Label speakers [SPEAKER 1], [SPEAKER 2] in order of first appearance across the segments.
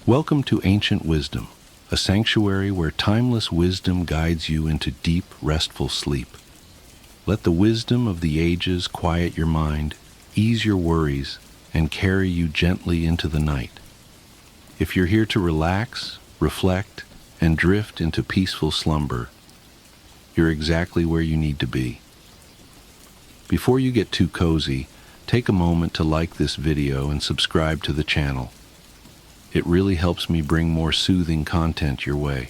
[SPEAKER 1] Welcome to Ancient Wisdom, a sanctuary where timeless wisdom guides you into deep, restful sleep. Let the wisdom of the ages quiet your mind, ease your worries, and carry you gently into the night. If you're here to relax, reflect, and drift into peaceful slumber, you're exactly where you need to be. Before you get too cozy, take a moment to like this video and subscribe to the channel. It really helps me bring more soothing content your way.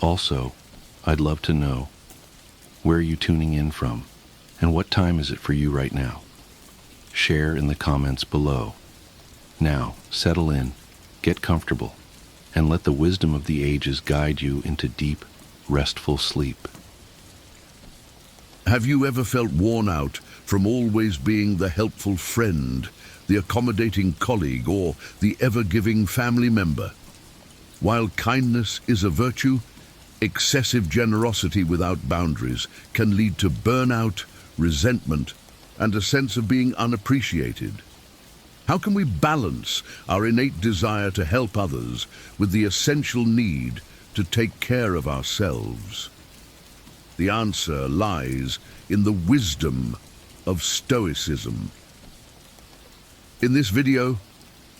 [SPEAKER 1] Also, I'd love to know, where are you tuning in from, and what time is it for you right now? Share in the comments below. Now, settle in, get comfortable, and let the wisdom of the ages guide you into deep, restful sleep.
[SPEAKER 2] Have you ever felt worn out from always being the helpful friend, the accommodating colleague, or the ever-giving family member? While kindness is a virtue, excessive generosity without boundaries can lead to burnout, resentment, and a sense of being unappreciated. How can we balance our innate desire to help others with the essential need to take care of ourselves? The answer lies in the wisdom of Stoicism. In this video,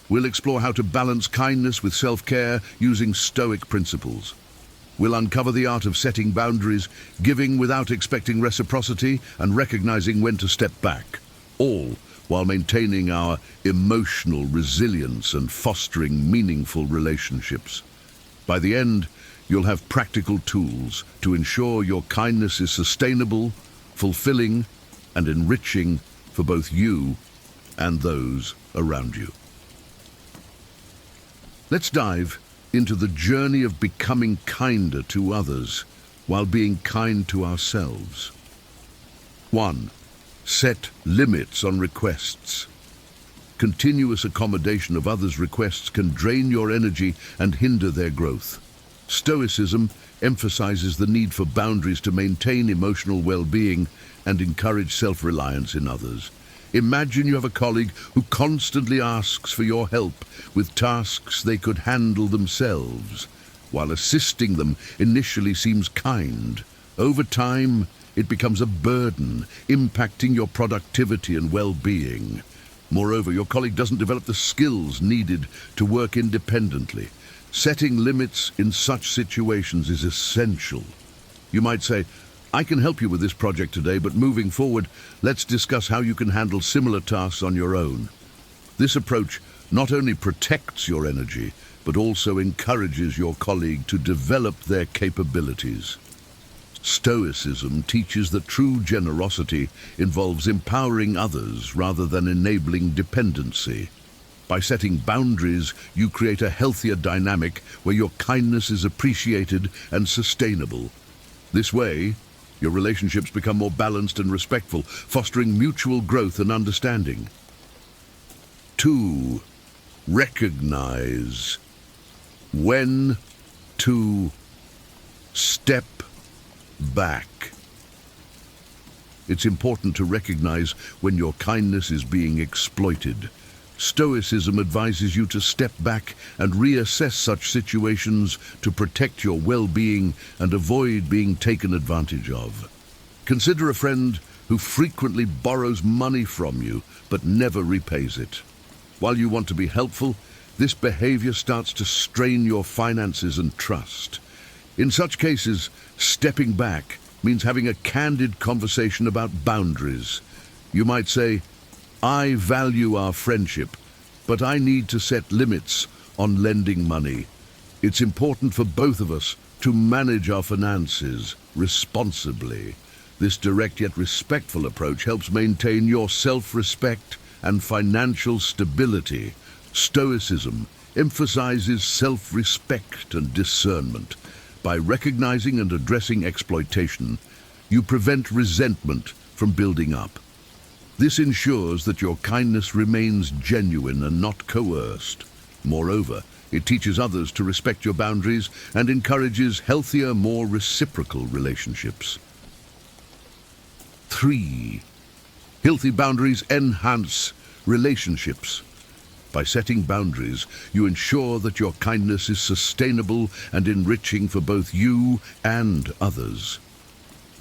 [SPEAKER 2] we'll explore how to balance kindness with self-care using Stoic principles. We'll uncover the art of setting boundaries, giving without expecting reciprocity, and recognizing when to step back, all while maintaining our emotional resilience and fostering meaningful relationships. By the end, you'll have practical tools to ensure your kindness is sustainable, fulfilling, and enriching for both you and those around you. Let's dive into the journey of becoming kinder to others while being kind to ourselves. 1. Set limits on requests. Continuous accommodation of others' requests can drain your energy and hinder their growth. Stoicism emphasizes the need for boundaries to maintain emotional well-being and encourage self-reliance in others. Imagine you have a colleague who constantly asks for your help with tasks they could handle themselves. While assisting them initially seems kind, over time it becomes a burden, impacting your productivity and well-being. Moreover, your colleague doesn't develop the skills needed to work independently. Setting limits in such situations is essential. You might say, I can help you with this project today, but moving forward, let's discuss how you can handle similar tasks on your own. This approach not only protects your energy, but also encourages your colleague to develop their capabilities. Stoicism teaches that true generosity involves empowering others rather than enabling dependency. By setting boundaries, you create a healthier dynamic where your kindness is appreciated and sustainable. This way, your relationships become more balanced and respectful, fostering mutual growth and understanding. 2. Recognize when to step back. It's important to recognize when your kindness is being exploited. Stoicism advises you to step back and reassess such situations to protect your well-being and avoid being taken advantage of. Consider a friend who frequently borrows money from you but never repays it. While you want to be helpful, this behavior starts to strain your finances and trust. In such cases, stepping back means having a candid conversation about boundaries. You might say, I value our friendship, but I need to set limits on lending money. It's important for both of us to manage our finances responsibly. This direct yet respectful approach helps maintain your self-respect and financial stability. Stoicism emphasizes self-respect and discernment. By recognizing and addressing exploitation, you prevent resentment from building up. This ensures that your kindness remains genuine and not coerced. Moreover, it teaches others to respect your boundaries and encourages healthier, more reciprocal relationships. 3. Healthy boundaries enhance relationships. By setting boundaries, you ensure that your kindness is sustainable and enriching for both you and others.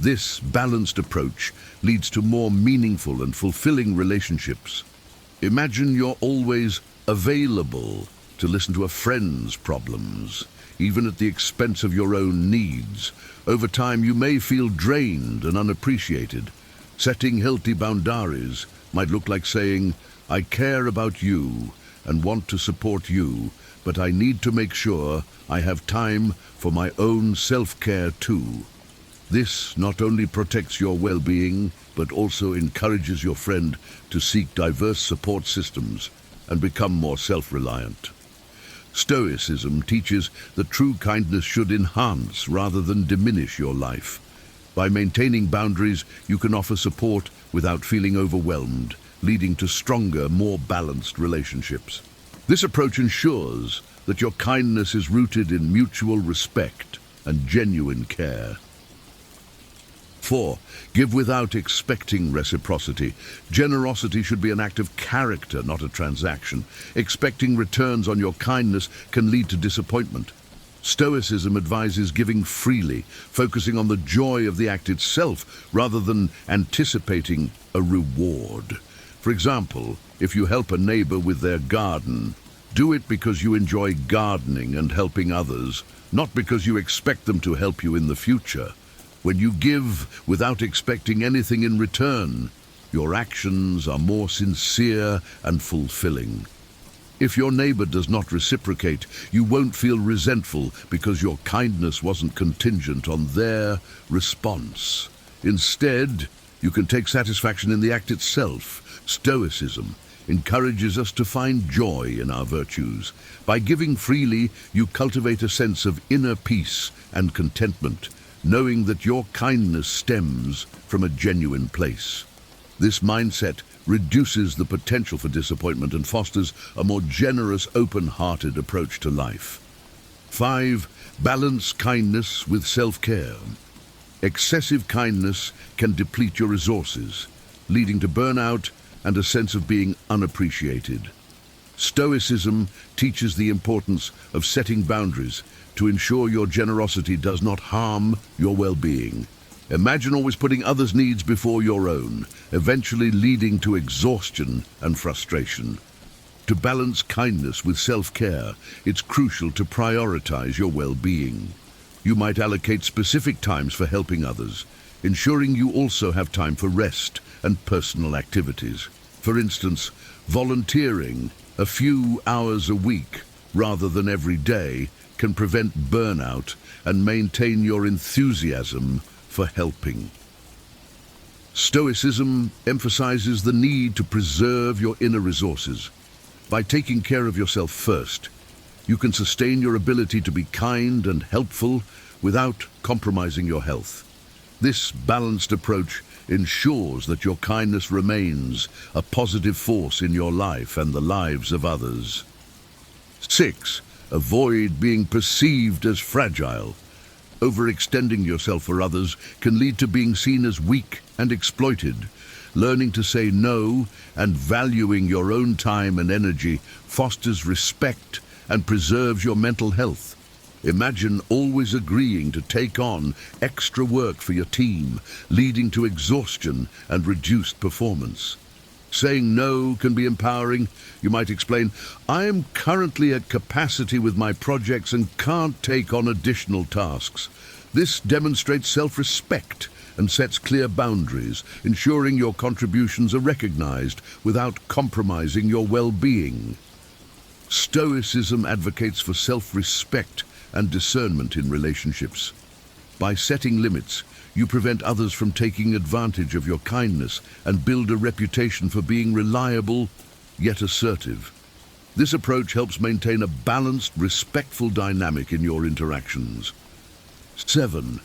[SPEAKER 2] This balanced approach leads to more meaningful and fulfilling relationships. Imagine you're always available to listen to a friend's problems, even at the expense of your own needs. Over time, you may feel drained and unappreciated. Setting healthy boundaries might look like saying, "I care about you and want to support you, but I need to make sure I have time for my own self-care too." This not only protects your well-being, but also encourages your friend to seek diverse support systems and become more self-reliant. Stoicism teaches that true kindness should enhance rather than diminish your life. By maintaining boundaries, you can offer support without feeling overwhelmed, leading to stronger, more balanced relationships. This approach ensures that your kindness is rooted in mutual respect and genuine care. 4. Give without expecting reciprocity. Generosity should be an act of character, not a transaction. Expecting returns on your kindness can lead to disappointment. Stoicism advises giving freely, focusing on the joy of the act itself rather than anticipating a reward. For example, if you help a neighbor with their garden, do it because you enjoy gardening and helping others, not because you expect them to help you in the future. When you give without expecting anything in return, your actions are more sincere and fulfilling. If your neighbor does not reciprocate, you won't feel resentful because your kindness wasn't contingent on their response. Instead, you can take satisfaction in the act itself. Stoicism encourages us to find joy in our virtues. By giving freely, you cultivate a sense of inner peace and contentment, knowing that your kindness stems from a genuine place. This mindset reduces the potential for disappointment and fosters a more generous, open-hearted approach to life. 5. Balance kindness with self-care. Excessive kindness can deplete your resources, leading to burnout and a sense of being unappreciated. Stoicism teaches the importance of setting boundaries to ensure your generosity does not harm your well-being. Imagine always putting others' needs before your own, eventually leading to exhaustion and frustration. To balance kindness with self-care, it's crucial to prioritize your well-being. You might allocate specific times for helping others, ensuring you also have time for rest and personal activities. For instance, volunteering a few hours a week rather than every day can prevent burnout and maintain your enthusiasm for helping. Stoicism emphasizes the need to preserve your inner resources. By taking care of yourself first, you can sustain your ability to be kind and helpful without compromising your health. This balanced approach ensures that your kindness remains a positive force in your life and the lives of others. 6. Avoid being perceived as fragile. Overextending yourself for others can lead to being seen as weak and exploited. Learning to say no and valuing your own time and energy fosters respect and preserves your mental health. Imagine always agreeing to take on extra work for your team, leading to exhaustion and reduced performance. Saying no can be empowering. You might explain, "I am currently at capacity with my projects and can't take on additional tasks." This demonstrates self-respect and sets clear boundaries, ensuring your contributions are recognized without compromising your well-being. Stoicism advocates for self-respect and discernment in relationships. By setting limits, you prevent others from taking advantage of your kindness and build a reputation for being reliable yet assertive. This approach helps maintain a balanced, respectful dynamic in your interactions. 7.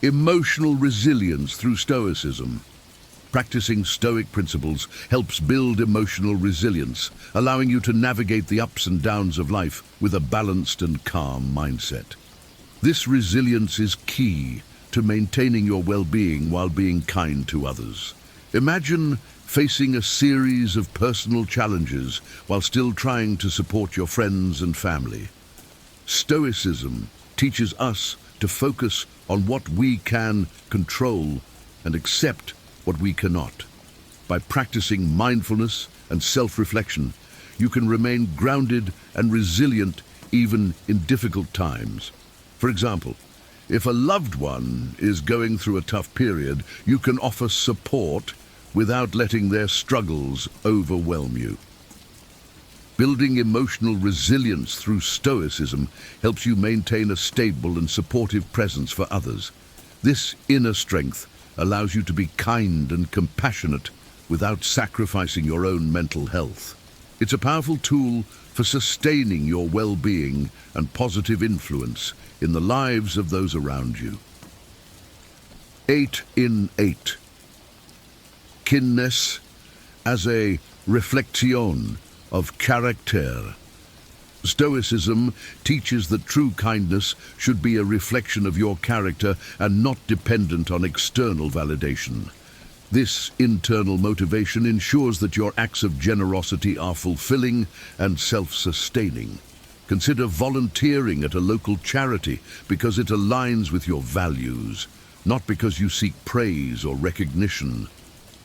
[SPEAKER 2] Emotional resilience through Stoicism. Practicing Stoic principles helps build emotional resilience, allowing you to navigate the ups and downs of life with a balanced and calm mindset. This resilience is key to maintaining your well-being while being kind to others. Imagine facing a series of personal challenges while still trying to support your friends and family. Stoicism teaches us to focus on what we can control and accept what we cannot. By practicing mindfulness and self-reflection, you can remain grounded and resilient even in difficult times. For example, if a loved one is going through a tough period, you can offer support without letting their struggles overwhelm you. Building emotional resilience through Stoicism helps you maintain a stable and supportive presence for others. This inner strength allows you to be kind and compassionate without sacrificing your own mental health. It's a powerful tool for sustaining your well-being and positive influence in the lives of those around you. 8 in 8. Kindness as a reflection of character. Stoicism teaches that true kindness should be a reflection of your character and not dependent on external validation. This internal motivation ensures that your acts of generosity are fulfilling and self-sustaining. Consider volunteering at a local charity because it aligns with your values, not because you seek praise or recognition.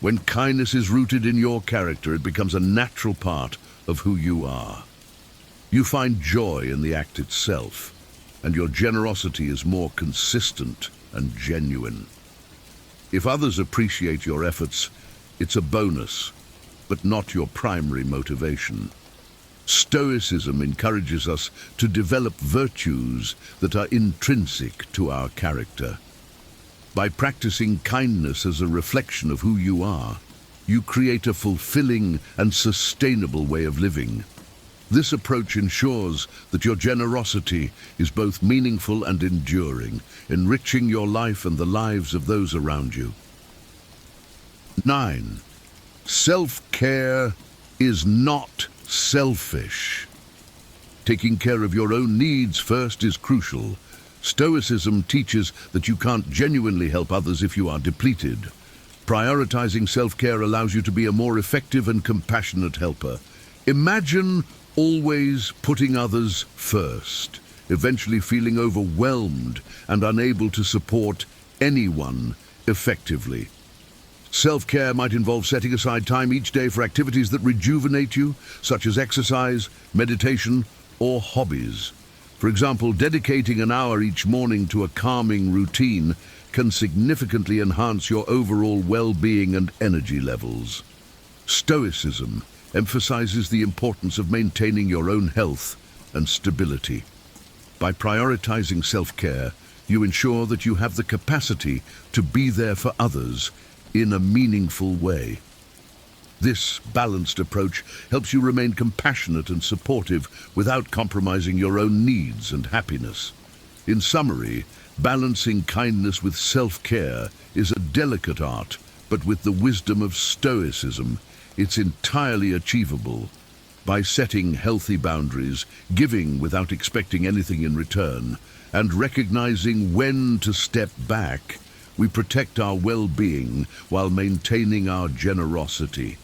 [SPEAKER 2] When kindness is rooted in your character, it becomes a natural part of who you are. You find joy in the act itself, and your generosity is more consistent and genuine. If others appreciate your efforts, it's a bonus, but not your primary motivation. Stoicism encourages us to develop virtues that are intrinsic to our character. By practicing kindness as a reflection of who you are, you create a fulfilling and sustainable way of living. This approach ensures that your generosity is both meaningful and enduring, enriching your life and the lives of those around you. 9. Self-care is not selfish. Taking care of your own needs first is crucial. Stoicism teaches that you can't genuinely help others if you are depleted. Prioritizing self-care allows you to be a more effective and compassionate helper. Imagine always putting others first, eventually feeling overwhelmed and unable to support anyone effectively. Self-care might involve setting aside time each day for activities that rejuvenate you, such as exercise, meditation, or hobbies. For example, dedicating an hour each morning to a calming routine can significantly enhance your overall well-being and energy levels. Stoicism emphasizes the importance of maintaining your own health and stability. By prioritizing self-care, you ensure that you have the capacity to be there for others in a meaningful way. This balanced approach helps you remain compassionate and supportive without compromising your own needs and happiness. In summary, balancing kindness with self-care is a delicate art, but with the wisdom of Stoicism, it's entirely achievable. By setting healthy boundaries, giving without expecting anything in return, and recognizing when to step back, we protect our well-being while maintaining our generosity.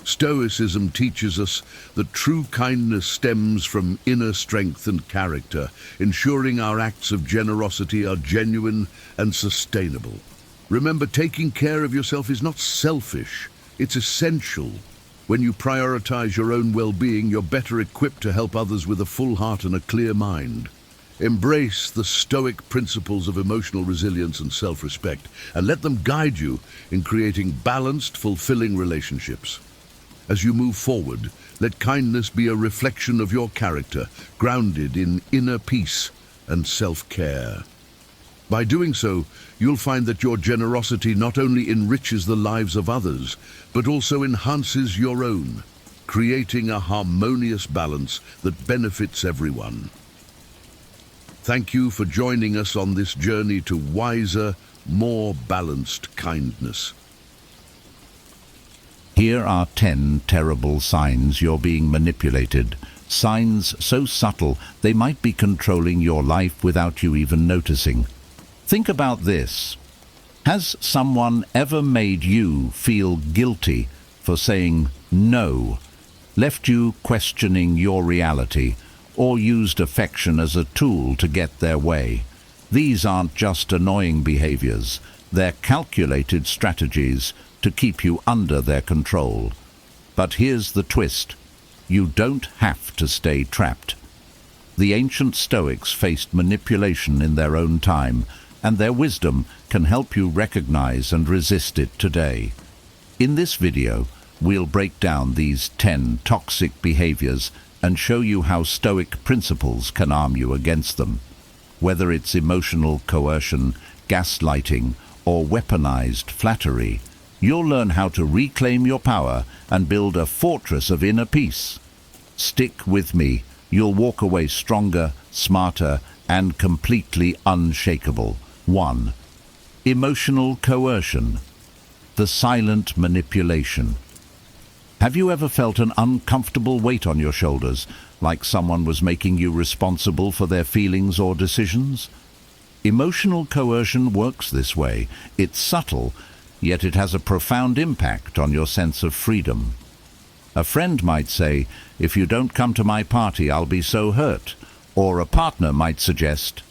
[SPEAKER 2] Stoicism teaches us that true kindness stems from inner strength and character, ensuring our acts of generosity are genuine and sustainable. Remember, taking care of yourself is not selfish, it's essential. When you prioritize your own well-being, you're better equipped to help others with a full heart and a clear mind. Embrace the Stoic principles of emotional resilience and self-respect, and let them guide you in creating balanced, fulfilling relationships. As you move forward, let kindness be a reflection of your character, grounded in inner peace and self-care. By doing so, you'll find that your generosity not only enriches the lives of others, but also enhances your own, creating a harmonious balance that benefits everyone. Thank you for joining us on this journey to wiser, more balanced kindness.
[SPEAKER 3] Here are 10 terrible signs you're being manipulated. Signs so subtle they might be controlling your life without you even noticing. Think about this. Has someone ever made you feel guilty for saying no, left you questioning your reality, or used affection as a tool to get their way. These aren't just annoying behaviors, they're calculated strategies to keep you under their control. But here's the twist: you don't have to stay trapped. The ancient Stoics faced manipulation in their own time, and their wisdom can help you recognize and resist it today. In this video, we'll break down these 10 toxic behaviors and show you how Stoic principles can arm you against them. Whether it's emotional coercion, gaslighting, or weaponized flattery, you'll learn how to reclaim your power and build a fortress of inner peace. Stick with me. You'll walk away stronger, smarter, and completely unshakable. 1. Emotional coercion. The silent manipulation. Have you ever felt an uncomfortable weight on your shoulders, like someone was making you responsible for their feelings or decisions? Emotional coercion works this way. It's subtle, yet it has a profound impact on your sense of freedom. A friend might say, "If you don't come to my party, I'll be so hurt." Or a partner might suggest,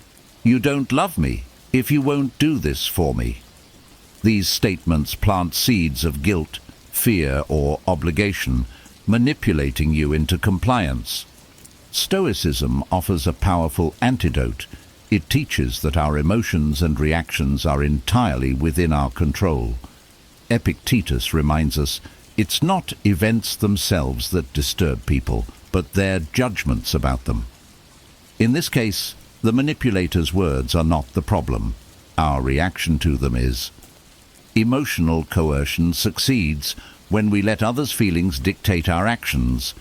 [SPEAKER 3] "You don't love me if you won't do this for me." These statements plant seeds of guilt, fear, or obligation, manipulating you into compliance. Stoicism offers a powerful antidote. It teaches that our emotions and reactions are entirely within our control. Epictetus reminds us, it's not events themselves that disturb people, but their judgments about them. In this case, the manipulator's words are not the problem. Our reaction to them is. Emotional coercion succeeds when we let others' feelings dictate our actions.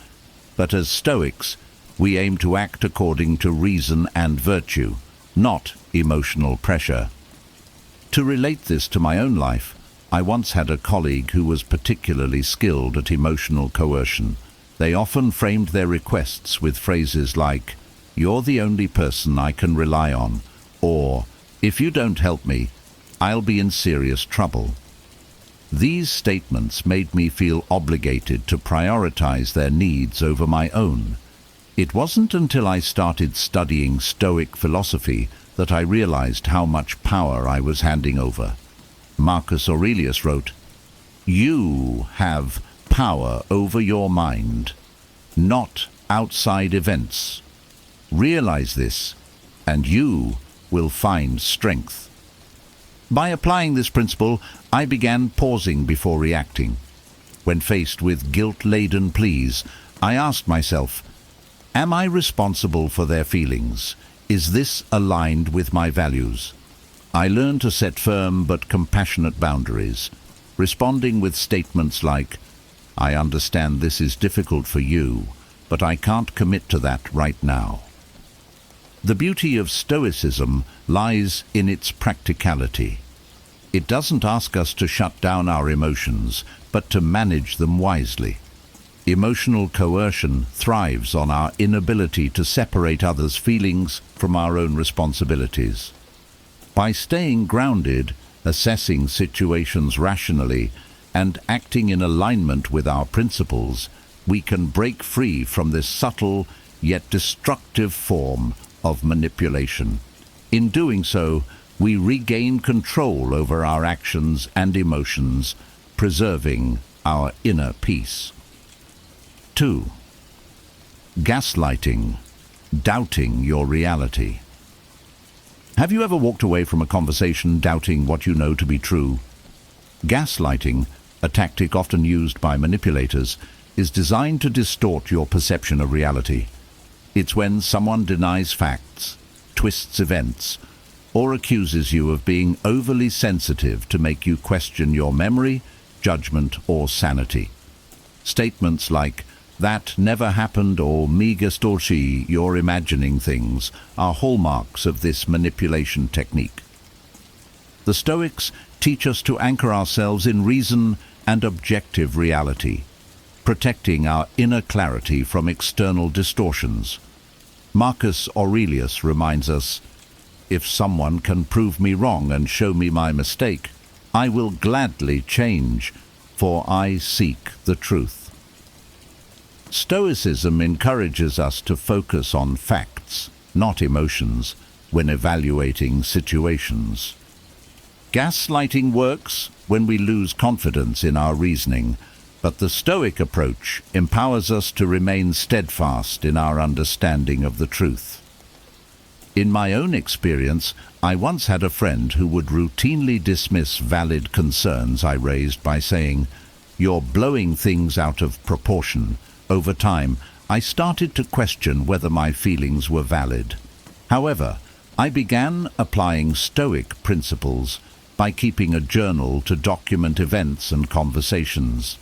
[SPEAKER 3] But as Stoics, we aim to act according to reason and virtue, not emotional pressure. To relate this to my own life, I once had a colleague who was particularly skilled at emotional coercion. They often framed their requests with phrases like, "You're the only person I can rely on," or, "If you don't help me, I'll be in serious trouble." These statements made me feel obligated to prioritize their needs over my own. It wasn't until I started studying Stoic philosophy that I realized how much power I was handing over. Marcus Aurelius wrote, "You have power over your mind, not outside events. Realize this, and you will find strength." By applying this principle, I began pausing before reacting. When faced with guilt-laden pleas, I asked myself, am I responsible for their feelings? Is this aligned with my values? I learned to set firm but compassionate boundaries, responding with statements like, "I understand this is difficult for you, but I can't commit to that right now." The beauty of Stoicism lies in its practicality. It doesn't ask us to shut down our emotions, but to manage them wisely. Emotional coercion thrives on our inability to separate others' feelings from our own responsibilities. By staying grounded, assessing situations rationally, and acting in alignment with our principles, we can break free from this subtle yet destructive form of manipulation. In doing so, we regain control over our actions and emotions, preserving our inner peace. 2. Gaslighting, doubting your reality. Have you ever walked away from a conversation doubting what you know to be true? Gaslighting, a tactic often used by manipulators, is designed to distort your perception of reality. It's when someone denies facts, twists events, or accuses you of being overly sensitive to make you question your memory, judgment, or sanity. Statements like, "That never happened," or "Me gestorci, you're imagining things," are hallmarks of this manipulation technique. The Stoics teach us to anchor ourselves in reason and objective reality, protecting our inner clarity from external distortions. Marcus Aurelius reminds us, "If someone can prove me wrong and show me my mistake, I will gladly change. for I seek the truth. Stoicism encourages us to focus on facts, not emotions, when evaluating situations. Gaslighting works when we lose confidence in our reasoning, but the Stoic approach empowers us to remain steadfast in our understanding of the truth. In my own experience, I once had a friend who would routinely dismiss valid concerns I raised by saying, "You're blowing things out of proportion." Over time, I started to question whether my feelings were valid. However, I began applying Stoic principles by keeping a journal to document events and conversations.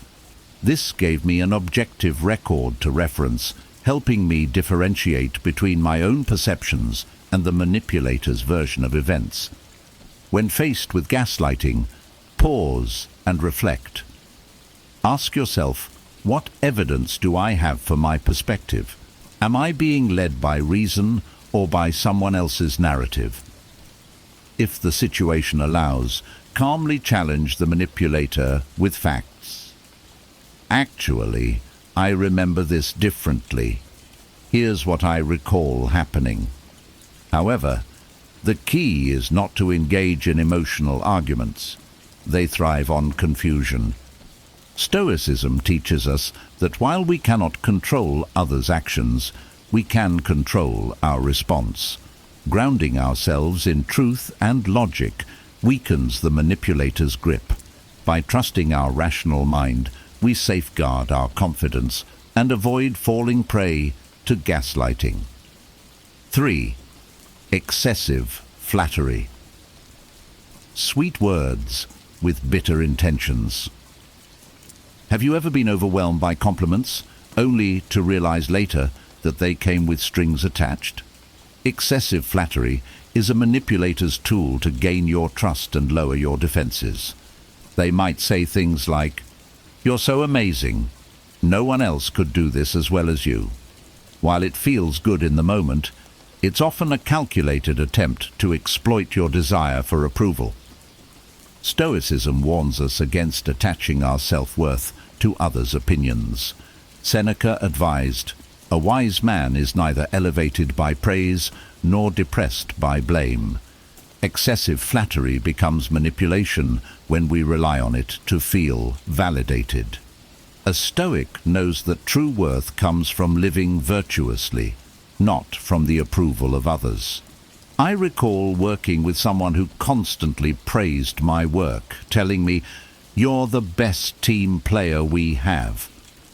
[SPEAKER 3] This gave me an objective record to reference, helping me differentiate between my own perceptions and the manipulator's version of events. When faced with gaslighting, pause and reflect. Ask yourself, what evidence do I have for my perspective? Am I being led by reason or by someone else's narrative? If the situation allows, calmly challenge the manipulator with facts. Actually, I remember this differently. Here's what I recall happening. However, the key is not to engage in emotional arguments. They thrive on confusion. Stoicism teaches us that while we cannot control others' actions, we can control our response. Grounding ourselves in truth and logic weakens the manipulator's grip. By trusting our rational mind, we safeguard our confidence and avoid falling prey to gaslighting. 3. Excessive flattery. Sweet words with bitter intentions. Have you ever been overwhelmed by compliments, only to realize later that they came with strings attached? Excessive flattery is a manipulator's tool to gain your trust and lower your defenses. They might say things like, "You're so amazing. No one else could do this as well as you." While it feels good in the moment, it's often a calculated attempt to exploit your desire for approval. Stoicism warns us against attaching our self-worth to others' opinions. Seneca advised, "A wise man is neither elevated by praise nor depressed by blame." Excessive flattery becomes manipulation when we rely on it to feel validated. A Stoic knows that true worth comes from living virtuously, not from the approval of others. I recall working with someone who constantly praised my work, telling me, "You're the best team player we have."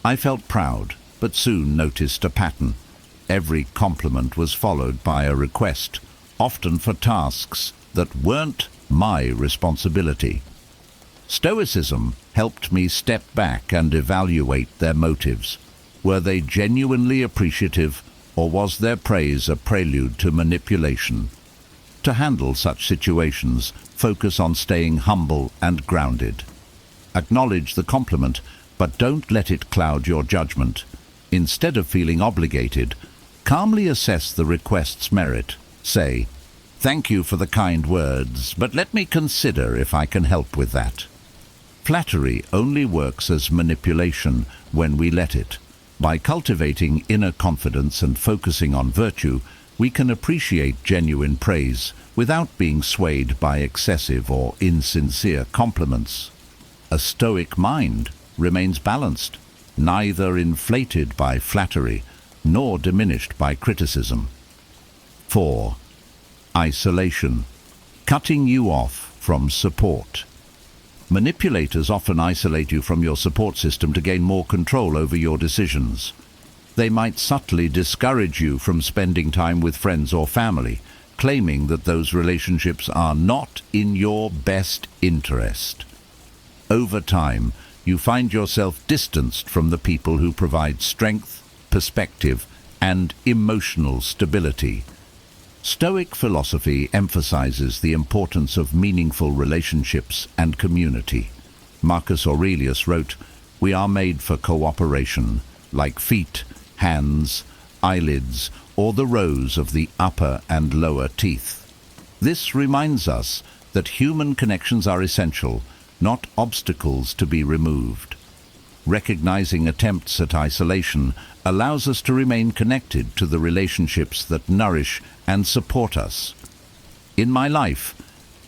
[SPEAKER 3] I felt proud, but soon noticed a pattern. Every compliment was followed by a request, often for tasks that weren't my responsibility. Stoicism helped me step back and evaluate their motives. Were they genuinely appreciative, or was their praise a prelude to manipulation? To handle such situations, focus on staying humble and grounded. Acknowledge the compliment, but don't let it cloud your judgment. Instead of feeling obligated, calmly assess the request's merit. Say, "Thank you for the kind words, but let me consider if I can help with that." Flattery only works as manipulation when we let it. By cultivating inner confidence and focusing on virtue, we can appreciate genuine praise without being swayed by excessive or insincere compliments. A Stoic mind remains balanced, neither inflated by flattery nor diminished by criticism. 4. Isolation. Cutting you off from support. Manipulators often isolate you from your support system to gain more control over your decisions. They might subtly discourage you from spending time with friends or family, claiming that those relationships are not in your best interest. Over time, you find yourself distanced from the people who provide strength, perspective, and emotional stability. Stoic philosophy emphasizes the importance of meaningful relationships and community. Marcus Aurelius wrote, "We are made for cooperation, like feet, hands, eyelids, or the rows of the upper and lower teeth." This reminds us that human connections are essential, not obstacles to be removed. Recognizing attempts at isolation allows us to remain connected to the relationships that nourish and support us. In my life,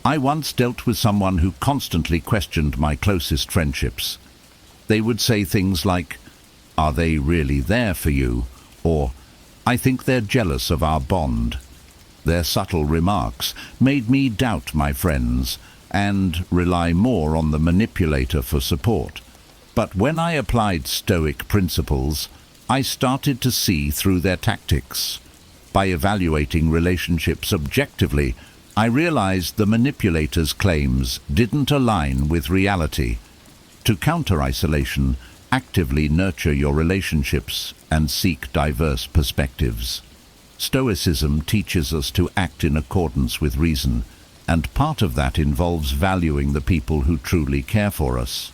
[SPEAKER 3] I once dealt with someone who constantly questioned my closest friendships. They would say things like, "Are they really there for you?" or "I think they're jealous of our bond." Their subtle remarks made me doubt my friends and rely more on the manipulator for support. But when I applied Stoic principles, I started to see through their tactics. By evaluating relationships objectively, I realized the manipulator's claims didn't align with reality. To counter isolation, actively nurture your relationships and seek diverse perspectives. Stoicism teaches us to act in accordance with reason, and part of that involves valuing the people who truly care for us.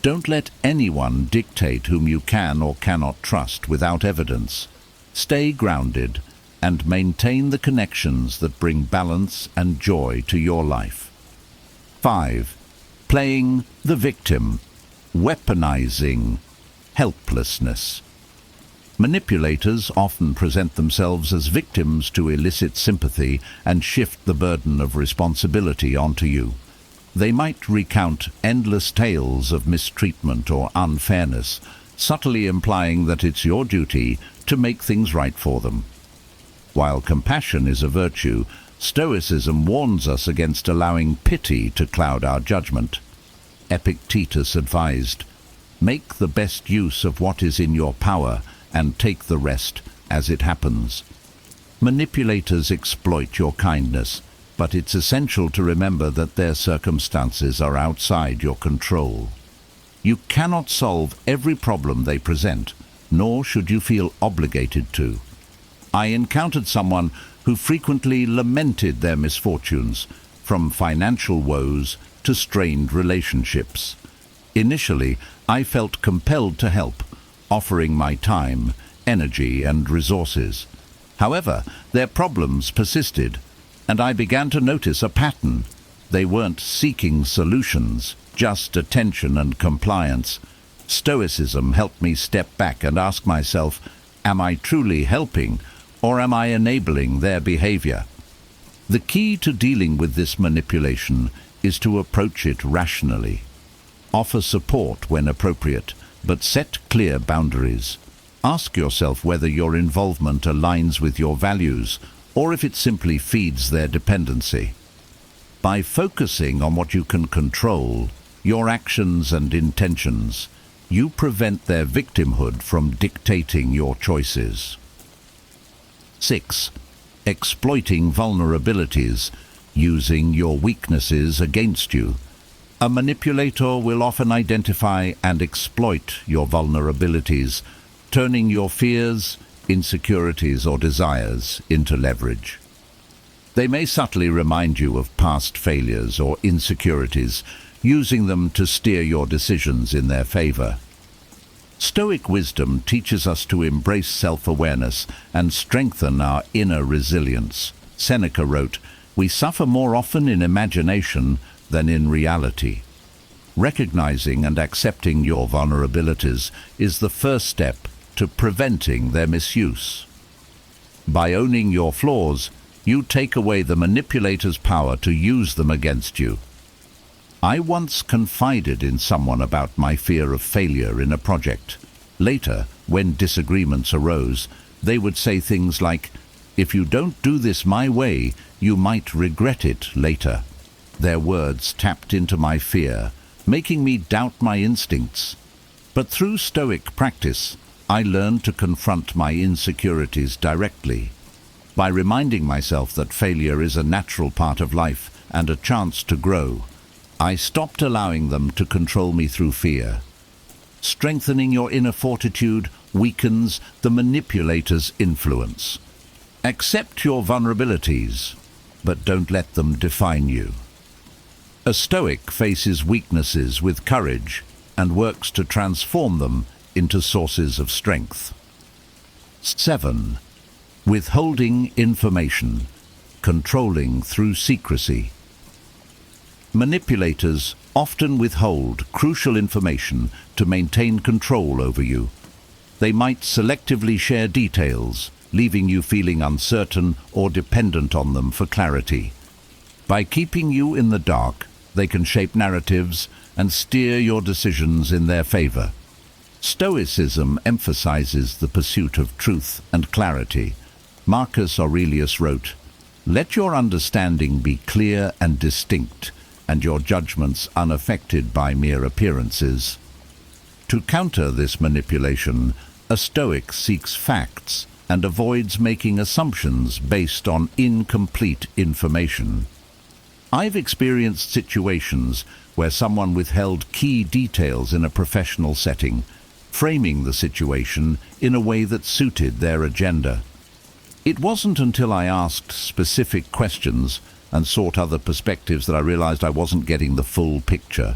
[SPEAKER 3] Don't let anyone dictate whom you can or cannot trust without evidence. Stay grounded and maintain the connections that bring balance and joy to your life. 5. Playing the victim. Weaponizing helplessness. Manipulators often present themselves as victims to elicit sympathy and shift the burden of responsibility onto you. They might recount endless tales of mistreatment or unfairness, subtly implying that it's your duty to make things right for them. While compassion is a virtue, Stoicism warns us against allowing pity to cloud our judgment. Epictetus advised, "Make the best use of what is in your power and take the rest as it happens." Manipulators exploit your kindness, but it's essential to remember that their circumstances are outside your control. You cannot solve every problem they present, nor should you feel obligated to. I encountered someone who frequently lamented their misfortunes, from financial woes to strained relationships. Initially, I felt compelled to help, offering my time, energy, and resources. However, their problems persisted, and I began to notice a pattern. They weren't seeking solutions, just attention and compliance. Stoicism helped me step back and ask myself, am I truly helping, or am I enabling their behavior? The key to dealing with this manipulation is to approach it rationally. Offer support when appropriate, but set clear boundaries. Ask yourself whether your involvement aligns with your values, or if it simply feeds their dependency. By focusing on what you can control, your actions and intentions, you prevent their victimhood from dictating your choices. 6. Exploiting vulnerabilities, using your weaknesses against you. A manipulator will often identify and exploit your vulnerabilities, turning your fears, insecurities, or desires into leverage. They may subtly remind you of past failures or insecurities, using them to steer your decisions in their favor. Stoic wisdom teaches us to embrace self-awareness and strengthen our inner resilience. Seneca wrote, "We suffer more often in imagination than in reality." Recognizing and accepting your vulnerabilities is the first step to preventing their misuse. By owning your flaws, you take away the manipulator's power to use them against you. I once confided in someone about my fear of failure in a project. Later, when disagreements arose, they would say things like, "If you don't do this my way, you might regret it later." Their words tapped into my fear, making me doubt my instincts. But through Stoic practice, I learned to confront my insecurities directly. By reminding myself that failure is a natural part of life and a chance to grow, I stopped allowing them to control me through fear. Strengthening your inner fortitude weakens the manipulator's influence. Accept your vulnerabilities, but don't let them define you. A Stoic faces weaknesses with courage and works to transform them into sources of strength. 7. Withholding information, controlling through secrecy. Manipulators often withhold crucial information to maintain control over you. They might selectively share details, leaving you feeling uncertain or dependent on them for clarity. By keeping you in the dark, they can shape narratives and steer your decisions in their favor. Stoicism emphasizes the pursuit of truth and clarity. Marcus Aurelius wrote, "Let your understanding be clear and distinct, and your judgments unaffected by mere appearances." To counter this manipulation, a Stoic seeks facts and avoids making assumptions based on incomplete information. I've experienced situations where someone withheld key details in a professional setting, framing the situation in a way that suited their agenda. It wasn't until I asked specific questions and sought other perspectives that I realized I wasn't getting the full picture.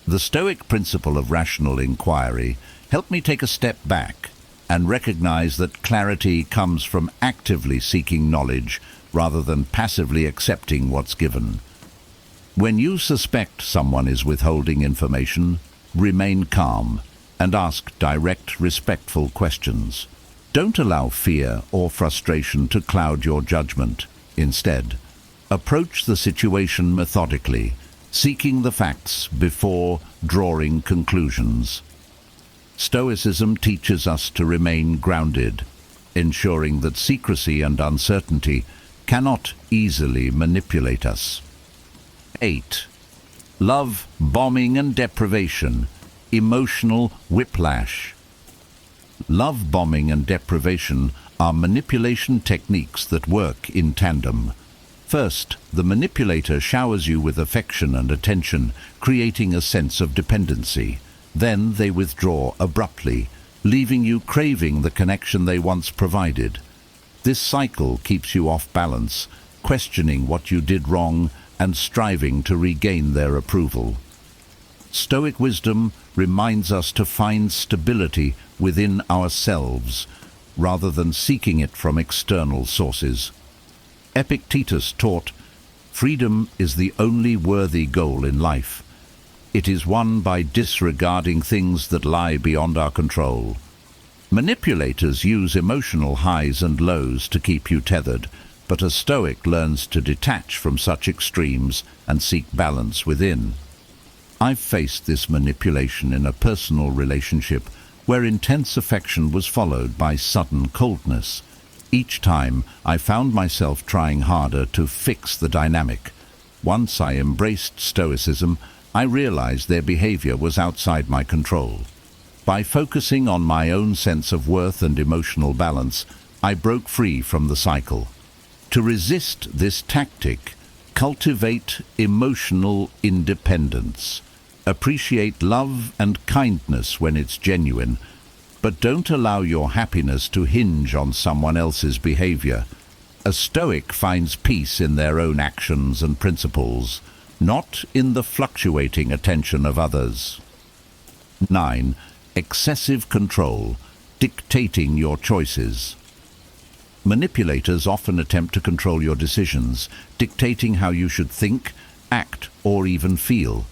[SPEAKER 3] The Stoic principle of rational inquiry helped me take a step back and recognize that clarity comes from actively seeking knowledge rather than passively accepting what's given. When you suspect someone is withholding information, remain calm and ask direct, respectful questions. Don't allow fear or frustration to cloud your judgment. Instead, approach the situation methodically, seeking the facts before drawing conclusions. Stoicism teaches us to remain grounded, ensuring that secrecy and uncertainty cannot easily manipulate us. 8. Love, bombing and deprivation, emotional whiplash. Love bombing and deprivation are manipulation techniques that work in tandem. First, the manipulator showers you with affection and attention, creating a sense of dependency. Then they withdraw abruptly, leaving you craving the connection they once provided. This cycle keeps you off balance, questioning what you did wrong and striving to regain their approval. Stoic wisdom reminds us to find stability within ourselves, rather than seeking it from external sources. Epictetus taught, "Freedom is the only worthy goal in life. It is won by disregarding things that lie beyond our control." Manipulators use emotional highs and lows to keep you tethered, but a Stoic learns to detach from such extremes and seek balance within. I've faced this manipulation in a personal relationship where intense affection was followed by sudden coldness. Each time, I found myself trying harder to fix the dynamic. Once I embraced Stoicism, I realized their behavior was outside my control. By focusing on my own sense of worth and emotional balance, I broke free from the cycle. To resist this tactic, cultivate emotional independence. Appreciate love and kindness when it's genuine, but don't allow your happiness to hinge on someone else's behavior. A Stoic finds peace in their own actions and principles, not in the fluctuating attention of others. 9. Excessive control, dictating your choices. Manipulators often attempt to control your decisions, dictating how you should think, act, or even feel.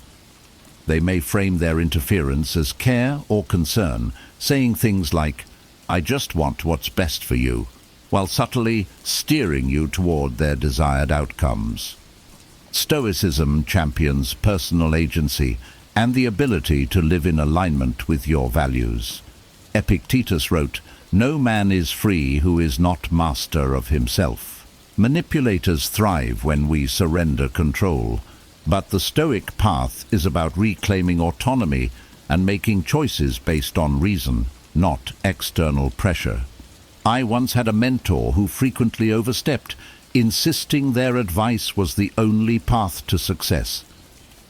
[SPEAKER 3] They may frame their interference as care or concern, saying things like, "I just want what's best for you," while subtly steering you toward their desired outcomes. Stoicism champions personal agency and the ability to live in alignment with your values. Epictetus wrote, "No man is free who is not master of himself." Manipulators thrive when we surrender control, but the Stoic path is about reclaiming autonomy and making choices based on reason, not external pressure. I once had a mentor who frequently overstepped, insisting their advice was the only path to success.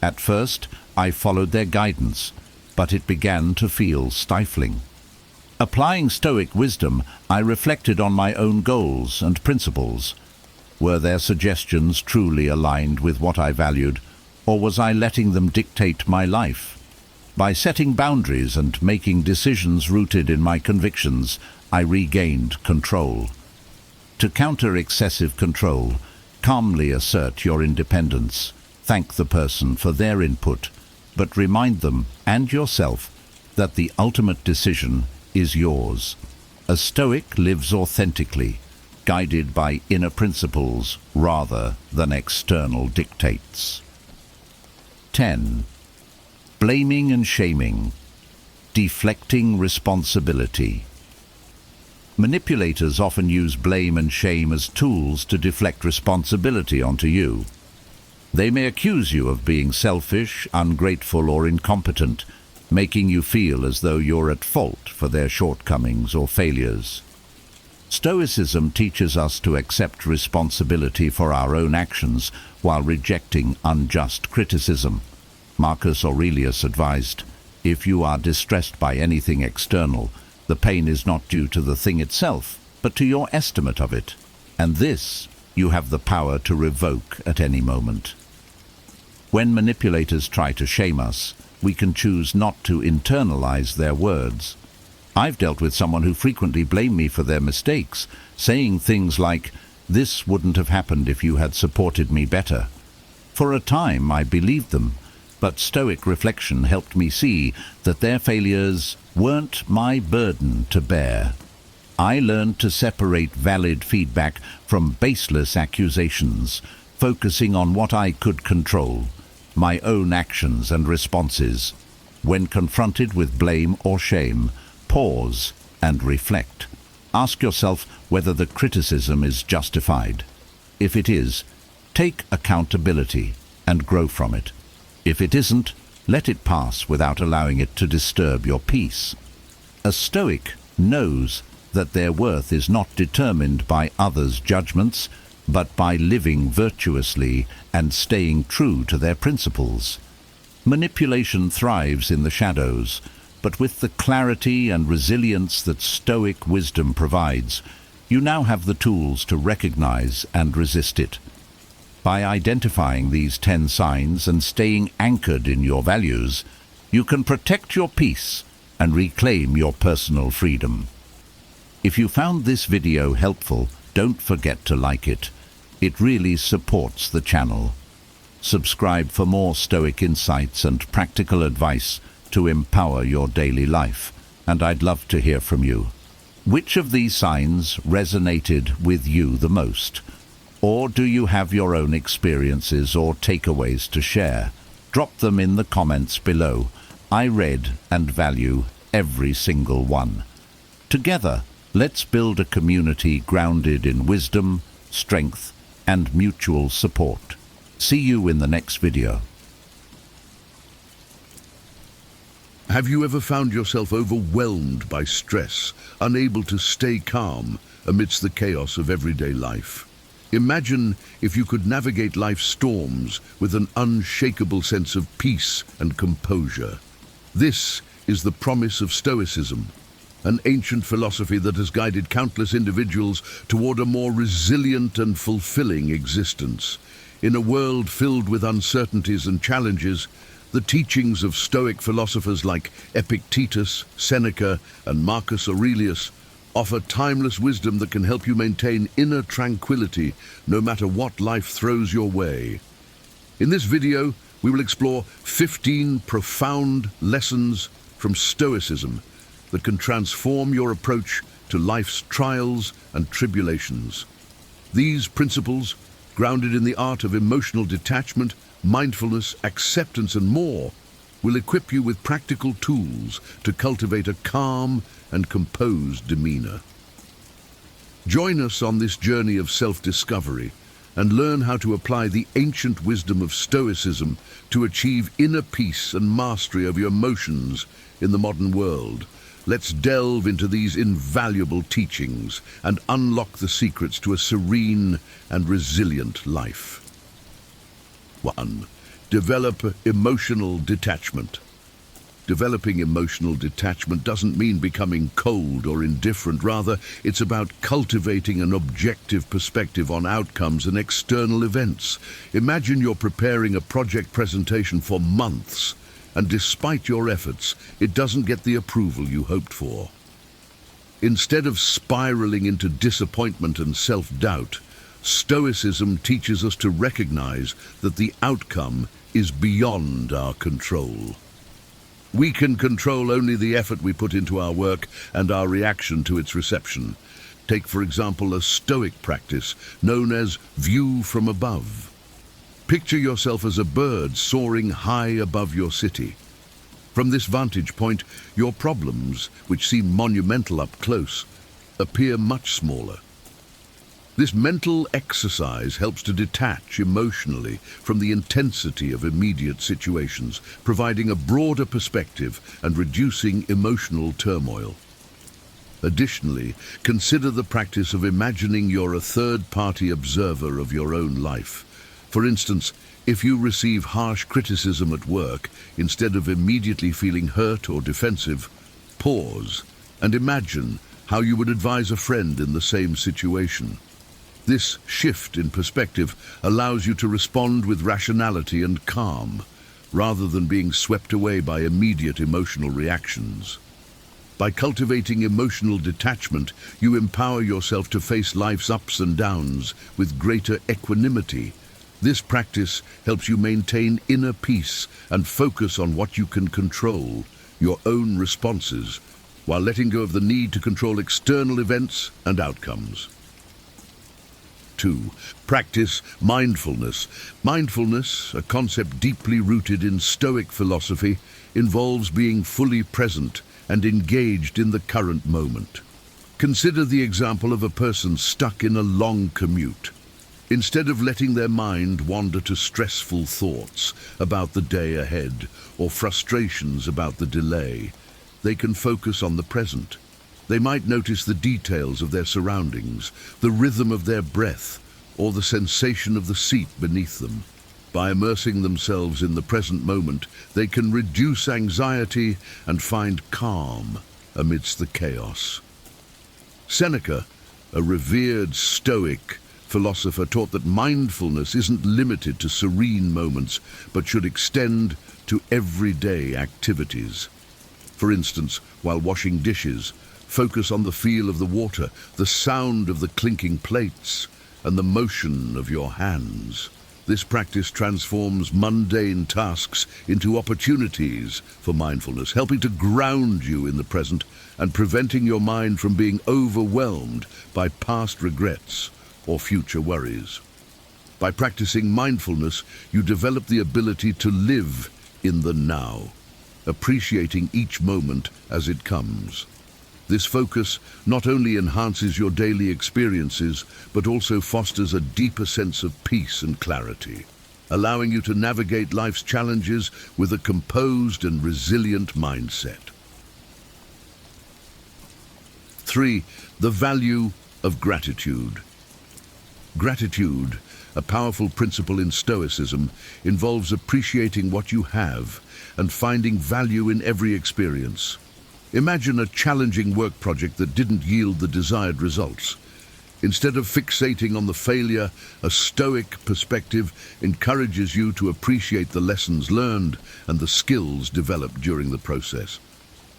[SPEAKER 3] At first, I followed their guidance, but it began to feel stifling. Applying Stoic wisdom, I reflected on my own goals and principles. Were their suggestions truly aligned with what I valued, or was I letting them dictate my life? By setting boundaries and making decisions rooted in my convictions, I regained control. To counter excessive control, calmly assert your independence. thank the person for their input, but remind them and yourself that the ultimate decision is yours. A Stoic lives authentically, guided by inner principles rather than external dictates. 10. Blaming and shaming. Deflecting responsibility. Manipulators often use blame and shame as tools to deflect responsibility onto you. They may accuse you of being selfish, ungrateful, or incompetent, making you feel as though you're at fault for their shortcomings or failures. Stoicism teaches us to accept responsibility for our own actions while rejecting unjust criticism. Marcus Aurelius advised, "If you are distressed by anything external, the pain is not due to the thing itself, but to your estimate of it. And this you have the power to revoke at any moment." When manipulators try to shame us, we can choose not to internalize their words. I've dealt with someone who frequently blamed me for their mistakes, saying things like, "This wouldn't have happened if you had supported me better." For a time I believed them, but Stoic reflection helped me see that their failures weren't my burden to bear. I learned to separate valid feedback from baseless accusations, focusing on what I could control, my own actions and responses. When confronted with blame or shame, pause and reflect. Ask yourself whether the criticism is justified. If it is, take accountability and grow from it. If it isn't, let it pass without allowing it to disturb your peace. A Stoic knows that their worth is not determined by others' judgments, but by living virtuously and staying true to their principles. Manipulation thrives in the shadows, but with the clarity and resilience that Stoic wisdom provides, you now have the tools to recognize and resist it. By identifying these 10 signs and staying anchored in your values, you can protect your peace and reclaim your personal freedom. If you found this video helpful, don't forget to like it. It really supports the channel. Subscribe for more Stoic insights and practical advice to empower your daily life, and I'd love to hear from you. Which of these signs resonated with you the most? Or do you have your own experiences or takeaways to share? Drop them in the comments below. I read and value every single one. Together, let's build a community grounded in wisdom, strength, and mutual support. See you in the next video.
[SPEAKER 2] Have you ever found yourself overwhelmed by stress, unable to stay calm amidst the chaos of everyday life? Imagine if you could navigate life's storms with an unshakable sense of peace and composure. This is the promise of Stoicism, an ancient philosophy that has guided countless individuals toward a more resilient and fulfilling existence. In a world filled with uncertainties and challenges, the teachings of Stoic philosophers like Epictetus, Seneca, and Marcus Aurelius offer timeless wisdom that can help you maintain inner tranquility no matter what life throws your way. In this video, we will explore 15 profound lessons from Stoicism that can transform your approach to life's trials and tribulations. These principles, grounded in the art of emotional detachment, mindfulness, acceptance, and more, will equip you with practical tools to cultivate a calm and composed demeanor. Join us on this journey of self-discovery and learn how to apply the ancient wisdom of Stoicism to achieve inner peace and mastery of your emotions in the modern world. Let's delve into these invaluable teachings and unlock the secrets to a serene and resilient life. 1. Develop emotional detachment. Developing emotional detachment doesn't mean becoming cold or indifferent. Rather, it's about cultivating an objective perspective on outcomes and external events. Imagine you're preparing a project presentation for months, and despite your efforts, it doesn't get the approval you hoped for. Instead of spiraling into disappointment and self-doubt, Stoicism teaches us to recognize that the outcome is beyond our control. We can control only the effort we put into our work and our reaction to its reception. Take, for example, a Stoic practice known as view from above. Picture yourself as a bird soaring high above your city. From this vantage point, your problems, which seem monumental up close, appear much smaller. This mental exercise helps to detach emotionally from the intensity of immediate situations, providing a broader perspective and reducing emotional turmoil. Additionally, consider the practice of imagining you're a third-party observer of your own life. For instance, if you receive harsh criticism at work, instead of immediately feeling hurt or defensive, pause and imagine how you would advise a friend in the same situation. This shift in perspective allows you to respond with rationality and calm, rather than being swept away by immediate emotional reactions. By cultivating emotional detachment, you empower yourself to face life's ups and downs with greater equanimity. This practice helps you maintain inner peace and focus on what you can control, your own responses, while letting go of the need to control external events and outcomes. 2. Practice mindfulness. Mindfulness, a concept deeply rooted in Stoic philosophy, involves being fully present and engaged in the current moment. Consider the example of a person stuck in a long commute. Instead of letting their mind wander to stressful thoughts about the day ahead or frustrations about the delay, they can focus on the present. They might notice the details of their surroundings, the rhythm of their breath, or the sensation of the seat beneath them. By immersing themselves in the present moment, they can reduce anxiety and find calm amidst the chaos. Seneca, a revered Stoic philosopher, taught that mindfulness isn't limited to serene moments, but should extend to everyday activities. For instance, while washing dishes, focus on the feel of the water, the sound of the clinking plates, and the motion of your hands. This practice transforms mundane tasks into opportunities for mindfulness, helping to ground you in the present and preventing your mind from being overwhelmed by past regrets or future worries. By practicing mindfulness, you develop the ability to live in the now, appreciating each moment as it comes. This focus not only enhances your daily experiences, but also fosters a deeper sense of peace and clarity, allowing you to navigate life's challenges with a composed and resilient mindset. 3. The value of gratitude. Gratitude, a powerful principle in Stoicism, involves appreciating what you have and finding value in every experience. Imagine a challenging work project that didn't yield the desired results. Instead of fixating on the failure, a Stoic perspective encourages you to appreciate the lessons learned and the skills developed during the process.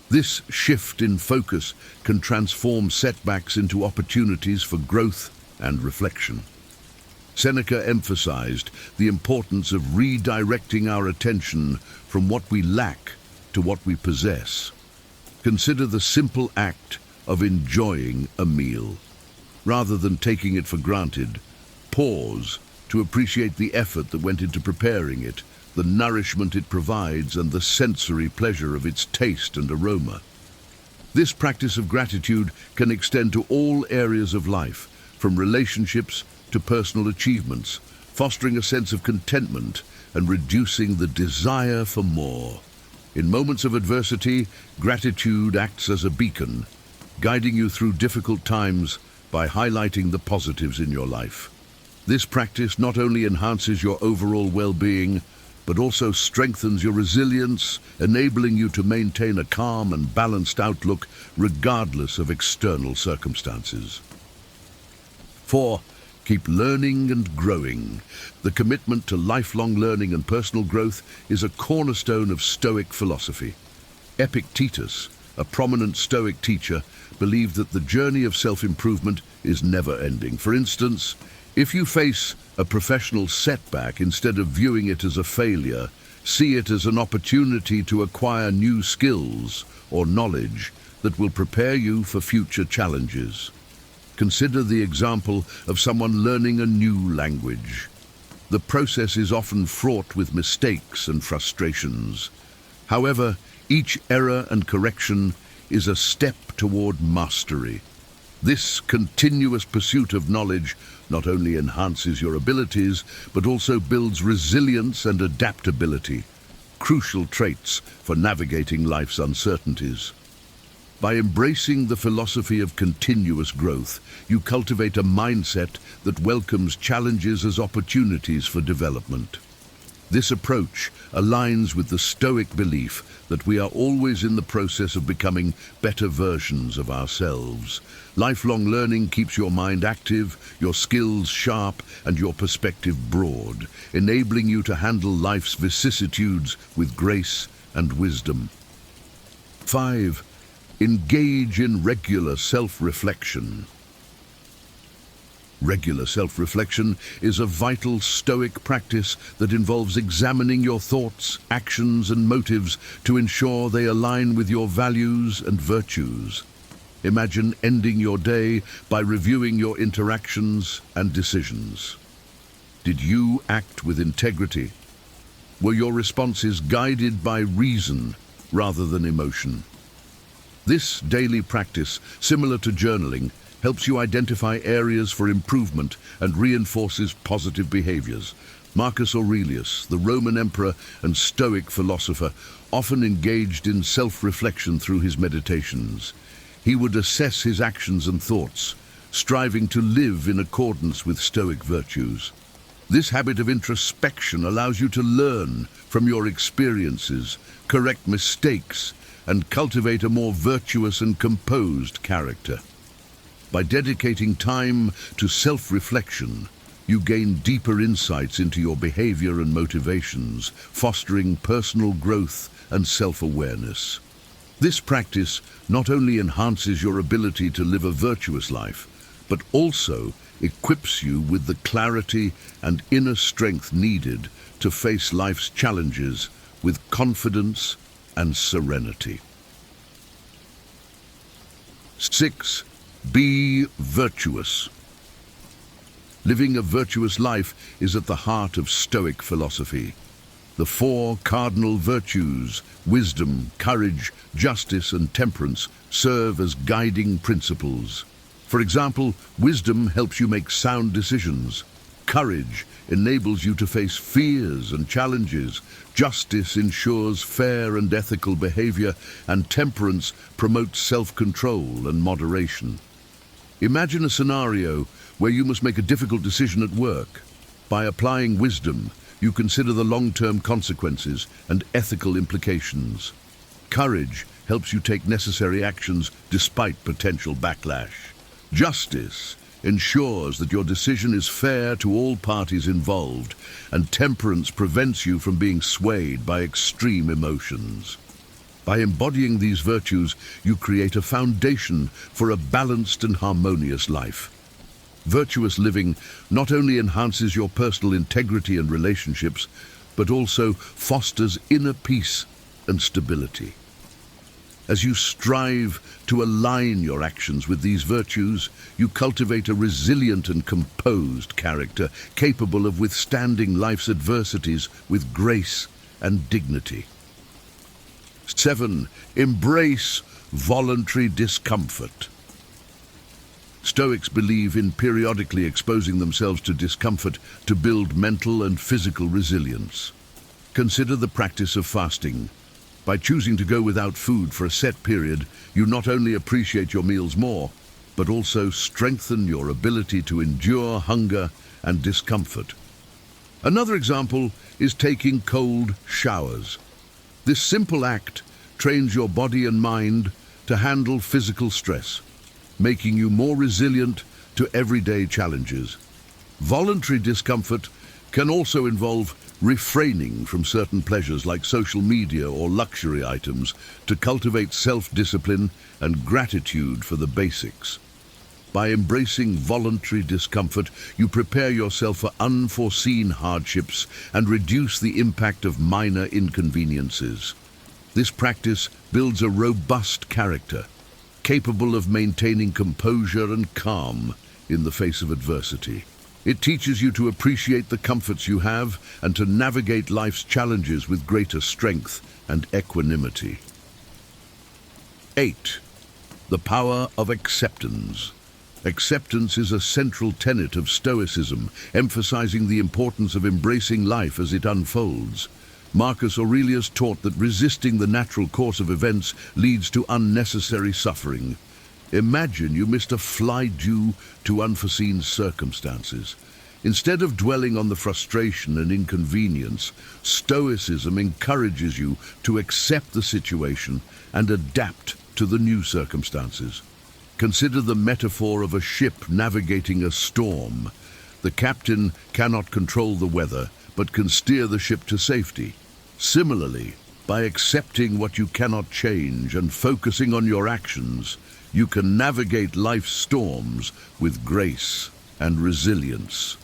[SPEAKER 2] This shift in focus can transform setbacks into opportunities for growth and reflection. Seneca emphasized the importance of redirecting our attention from what we lack to what we possess. Consider the simple act of enjoying a meal. Rather than taking it for granted, pause to appreciate the effort that went into preparing it, the nourishment it provides, and the sensory pleasure of its taste and aroma. This practice of gratitude can extend to all areas of life, from relationships to personal achievements, fostering a sense of contentment and reducing the desire for more. In moments of adversity, gratitude acts as a beacon, guiding you through difficult times by highlighting the positives in your life. This practice not only enhances your overall well-being, but also strengthens your resilience, enabling you to maintain a calm and balanced outlook regardless of external circumstances. 4. Keep learning and growing. The commitment to lifelong learning and personal growth is a cornerstone of Stoic philosophy. Epictetus, a prominent Stoic teacher, believed that the journey of self-improvement is never-ending. For instance, If you face a professional setback, instead of viewing it as a failure, see it as an opportunity to acquire new skills or knowledge that will prepare you for future challenges. Consider the example of someone learning a new language. The process is often fraught with mistakes and frustrations. However, each error and correction is a step toward mastery. This continuous pursuit of knowledge not only enhances your abilities, but also builds resilience and adaptability, crucial traits for navigating life's uncertainties. By embracing the philosophy of continuous growth, you cultivate a mindset that welcomes challenges as opportunities for development. This approach aligns with the Stoic belief that we are always in the process of becoming better versions of ourselves. Lifelong learning keeps your mind active, your skills sharp, and your perspective broad, enabling you to handle life's vicissitudes with grace and wisdom. 5. Engage in regular self-reflection. Regular self-reflection is a vital Stoic practice that involves examining your thoughts, actions, and motives to ensure they align with your values and virtues. Imagine ending your day by reviewing your interactions and decisions. Did you act with integrity? Were your responses guided by reason rather than emotion? This daily practice, similar to journaling, helps you identify areas for improvement and reinforces positive behaviors. Marcus Aurelius, the Roman emperor and Stoic philosopher, often engaged in self-reflection through his meditations. He would assess his actions and thoughts, striving to live in accordance with Stoic virtues. This habit of introspection allows you to learn from your experiences, correct mistakes, and cultivate a more virtuous and composed character. By dedicating time to self-reflection, you gain deeper insights into your behavior and motivations, fostering personal growth and self-awareness. This practice not only enhances your ability to live a virtuous life, but also equips you with the clarity and inner strength needed to face life's challenges with confidence and serenity. 6. Be virtuous. Living a virtuous life is at the heart of Stoic philosophy. The 4 cardinal virtues, wisdom, courage, justice, and temperance, serve as guiding principles. For example, wisdom helps you make sound decisions. Courage enables you to face fears and challenges. Justice ensures fair and ethical behavior, and temperance promotes self-control and moderation. Imagine a scenario where you must make a difficult decision at work. By applying wisdom, you consider the long-term consequences and ethical implications. Courage helps you take necessary actions despite potential backlash. Justice ensures that your decision is fair to all parties involved, and temperance prevents you from being swayed by extreme emotions. By embodying these virtues, you create a foundation for a balanced and harmonious life. Virtuous living not only enhances your personal integrity and relationships, but also fosters inner peace and stability. As you strive to align your actions with these virtues, you cultivate a resilient and composed character, capable of withstanding life's adversities with grace and dignity. 7. Embrace voluntary discomfort. Stoics believe in periodically exposing themselves to discomfort to build mental and physical resilience. Consider the practice of fasting. By choosing to go without food for a set period, you not only appreciate your meals more, but also strengthen your ability to endure hunger and discomfort. Another example is taking cold showers. This simple act trains your body and mind to handle physical stress, making you more resilient to everyday challenges. Voluntary discomfort can also involve refraining from certain pleasures like social media or luxury items to cultivate self-discipline and gratitude for the basics. By embracing voluntary discomfort, you prepare yourself for unforeseen hardships and reduce the impact of minor inconveniences. This practice builds a robust character, capable of maintaining composure and calm in the face of adversity. It teaches you to appreciate the comforts you have and to navigate life's challenges with greater strength and equanimity. 8. The power of acceptance. Acceptance is a central tenet of Stoicism, emphasizing the importance of embracing life as it unfolds. Marcus Aurelius taught that resisting the natural course of events leads to unnecessary suffering. Imagine you missed a flight due to unforeseen circumstances. Instead of dwelling on the frustration and inconvenience, Stoicism encourages you to accept the situation and adapt to the new circumstances. Consider the metaphor of a ship navigating a storm. The captain cannot control the weather, but can steer the ship to safety. Similarly, by accepting what you cannot change and focusing on your actions, you can navigate life's storms with grace and resilience.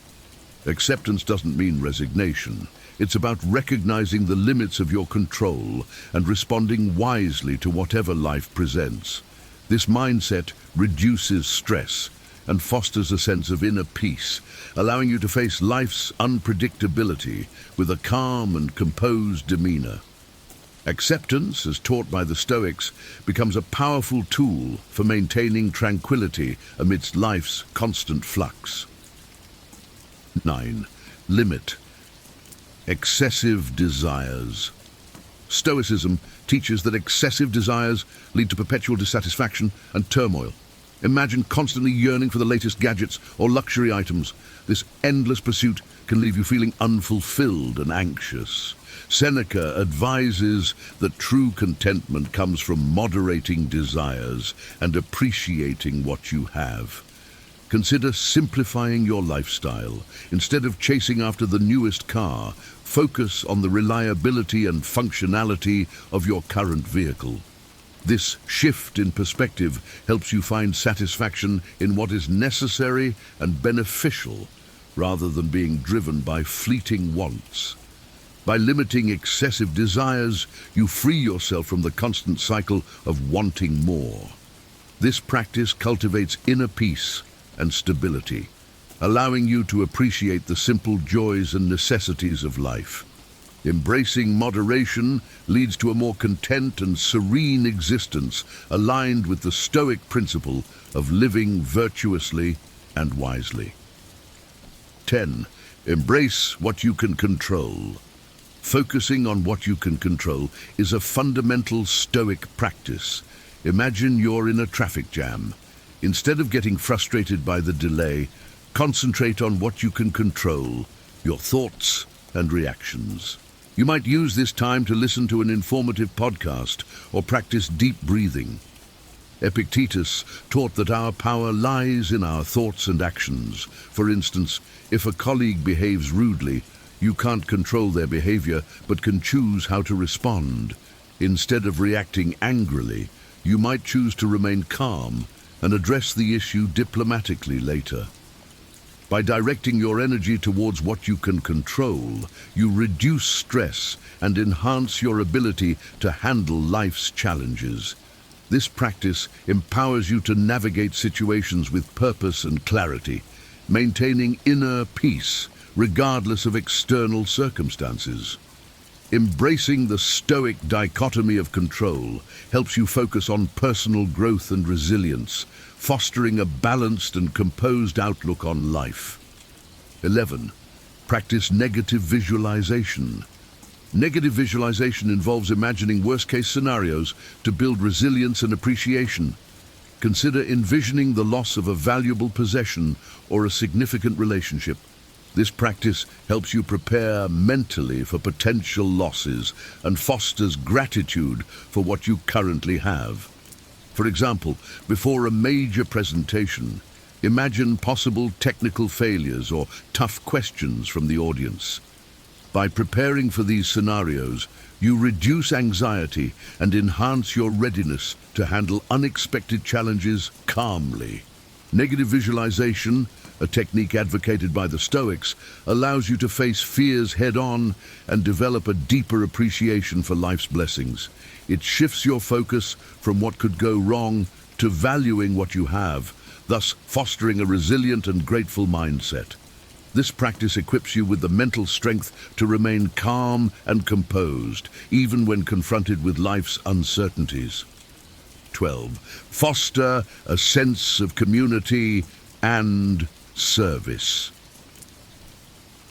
[SPEAKER 2] Acceptance doesn't mean resignation. It's about recognizing the limits of your control and responding wisely to whatever life presents. This mindset reduces stress and fosters a sense of inner peace, allowing you to face life's unpredictability with a calm and composed demeanor. Acceptance, as taught by the Stoics, becomes a powerful tool for maintaining tranquility amidst life's constant flux. 9. Limit. Excessive desires. Stoicism teaches that excessive desires lead to perpetual dissatisfaction and turmoil. Imagine constantly yearning for the latest gadgets or luxury items. This endless pursuit can leave you feeling unfulfilled and anxious. Seneca advises that true contentment comes from moderating desires and appreciating what you have. Consider simplifying your lifestyle. Instead of chasing after the newest car, focus on the reliability and functionality of your current vehicle. This shift in perspective helps you find satisfaction in what is necessary and beneficial, rather than being driven by fleeting wants. By limiting excessive desires, you free yourself from the constant cycle of wanting more. This practice cultivates inner peace and stability, allowing you to appreciate the simple joys and necessities of life. Embracing moderation leads to a more content and serene existence, aligned with the Stoic principle of living virtuously and wisely. 10. Embrace what you can control. Focusing on what you can control is a fundamental Stoic practice. Imagine you're in a traffic jam. Instead of getting frustrated by the delay, concentrate on what you can control, your thoughts and reactions. You might use this time to listen to an informative podcast or practice deep breathing. Epictetus taught that our power lies in our thoughts and actions. For instance, if a colleague behaves rudely, you can't control their behavior, but can choose how to respond. Instead of reacting angrily, you might choose to remain calm and address the issue diplomatically later. By directing your energy towards what you can control, you reduce stress and enhance your ability to handle life's challenges. This practice empowers you to navigate situations with purpose and clarity, maintaining inner peace regardless of external circumstances. Embracing the Stoic dichotomy of control helps you focus on personal growth and resilience, fostering a balanced and composed outlook on life. 11. Practice negative visualization. Negative visualization involves imagining worst-case scenarios to build resilience and appreciation. Consider envisioning the loss of a valuable possession or a significant relationship. This practice helps you prepare mentally for potential losses and fosters gratitude for what you currently have. For example, before a major presentation, imagine possible technical failures or tough questions from the audience. By preparing for these scenarios, you reduce anxiety and enhance your readiness to handle unexpected challenges calmly. Negative visualization, a technique advocated by the Stoics, allows you to face fears head-on and develop a deeper appreciation for life's blessings. It shifts your focus from what could go wrong to valuing what you have, thus fostering a resilient and grateful mindset. This practice equips you with the mental strength to remain calm and composed, even when confronted with life's uncertainties. 12. Foster a sense of community and service.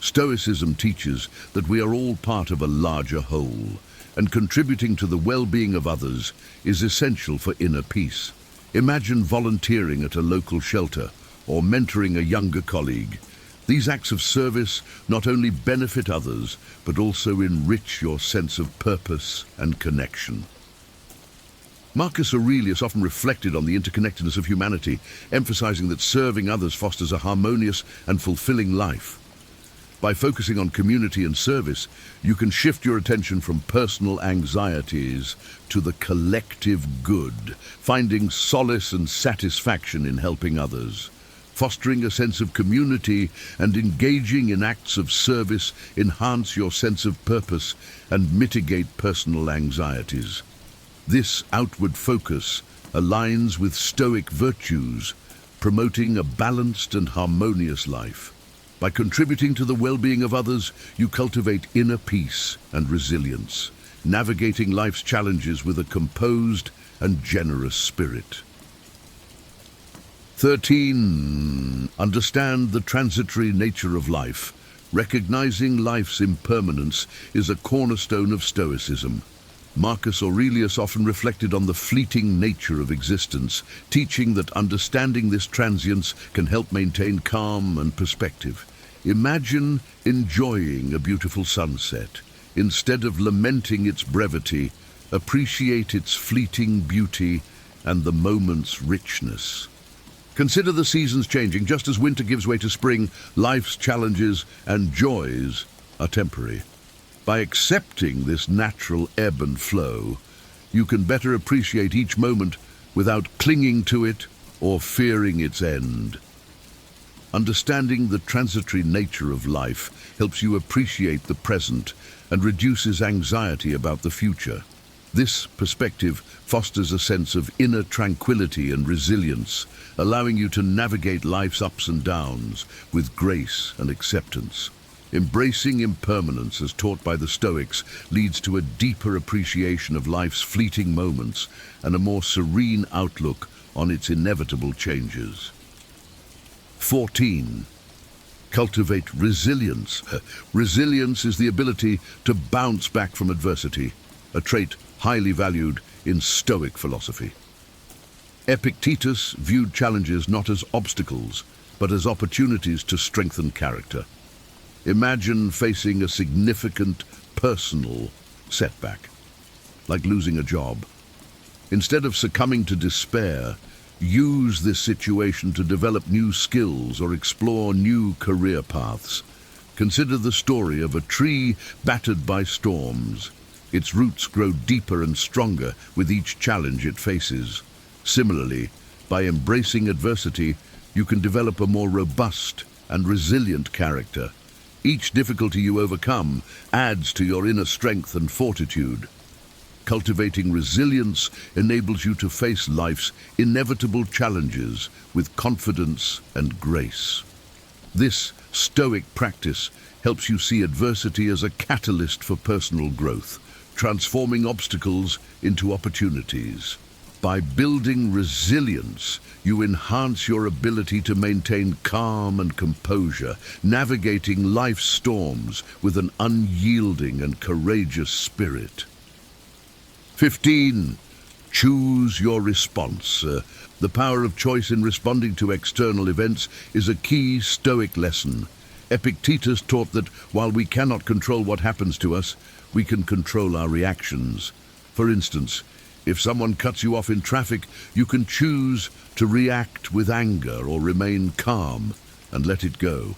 [SPEAKER 2] Stoicism teaches that we are all part of a larger whole, and contributing to the well-being of others is essential for inner peace. Imagine volunteering at a local shelter or mentoring a younger colleague. These acts of service not only benefit others, but also enrich your sense of purpose and connection. Marcus Aurelius often reflected on the interconnectedness of humanity, emphasizing that serving others fosters a harmonious and fulfilling life. By focusing on community and service, you can shift your attention from personal anxieties to the collective good, finding solace and satisfaction in helping others. Fostering a sense of community and engaging in acts of service enhance your sense of purpose and mitigate personal anxieties. This outward focus aligns with Stoic virtues, promoting a balanced and harmonious life. By contributing to the well-being of others, you cultivate inner peace and resilience, navigating life's challenges with a composed and generous spirit. 13. Understand the transitory nature of life. Recognizing life's impermanence is a cornerstone of Stoicism. Marcus Aurelius often reflected on the fleeting nature of existence, teaching that understanding this transience can help maintain calm and perspective. Imagine enjoying a beautiful sunset. Instead of lamenting its brevity, appreciate its fleeting beauty and the moment's richness. Consider the seasons changing. Just as winter gives way to spring, life's challenges and joys are temporary. By accepting this natural ebb and flow, you can better appreciate each moment without clinging to it or fearing its end. Understanding the transitory nature of life helps you appreciate the present and reduces anxiety about the future. This perspective fosters a sense of inner tranquility and resilience, allowing you to navigate life's ups and downs with grace and acceptance. Embracing impermanence, as taught by the Stoics, leads to a deeper appreciation of life's fleeting moments and a more serene outlook on its inevitable changes. 14. Cultivate resilience. Resilience is the ability to bounce back from adversity, a trait highly valued in Stoic philosophy. Epictetus viewed challenges not as obstacles, but as opportunities to strengthen character. Imagine facing a significant personal setback, like losing a job. Instead of succumbing to despair, use this situation to develop new skills or explore new career paths. Consider the story of a tree battered by storms. Its roots grow deeper and stronger with each challenge it faces. Similarly, by embracing adversity, you can develop a more robust and resilient character. Each difficulty you overcome adds to your inner strength and fortitude. Cultivating resilience enables you to face life's inevitable challenges with confidence and grace. This Stoic practice helps you see adversity as a catalyst for personal growth, transforming obstacles into opportunities. By building resilience, you enhance your ability to maintain calm and composure, navigating life's storms with an unyielding and courageous spirit. 15. Choose your response. The power of choice in responding to external events is a key Stoic lesson. Epictetus taught that while we cannot control what happens to us, we can control our reactions. For instance, if someone cuts you off in traffic, you can choose to react with anger or remain calm and let it go.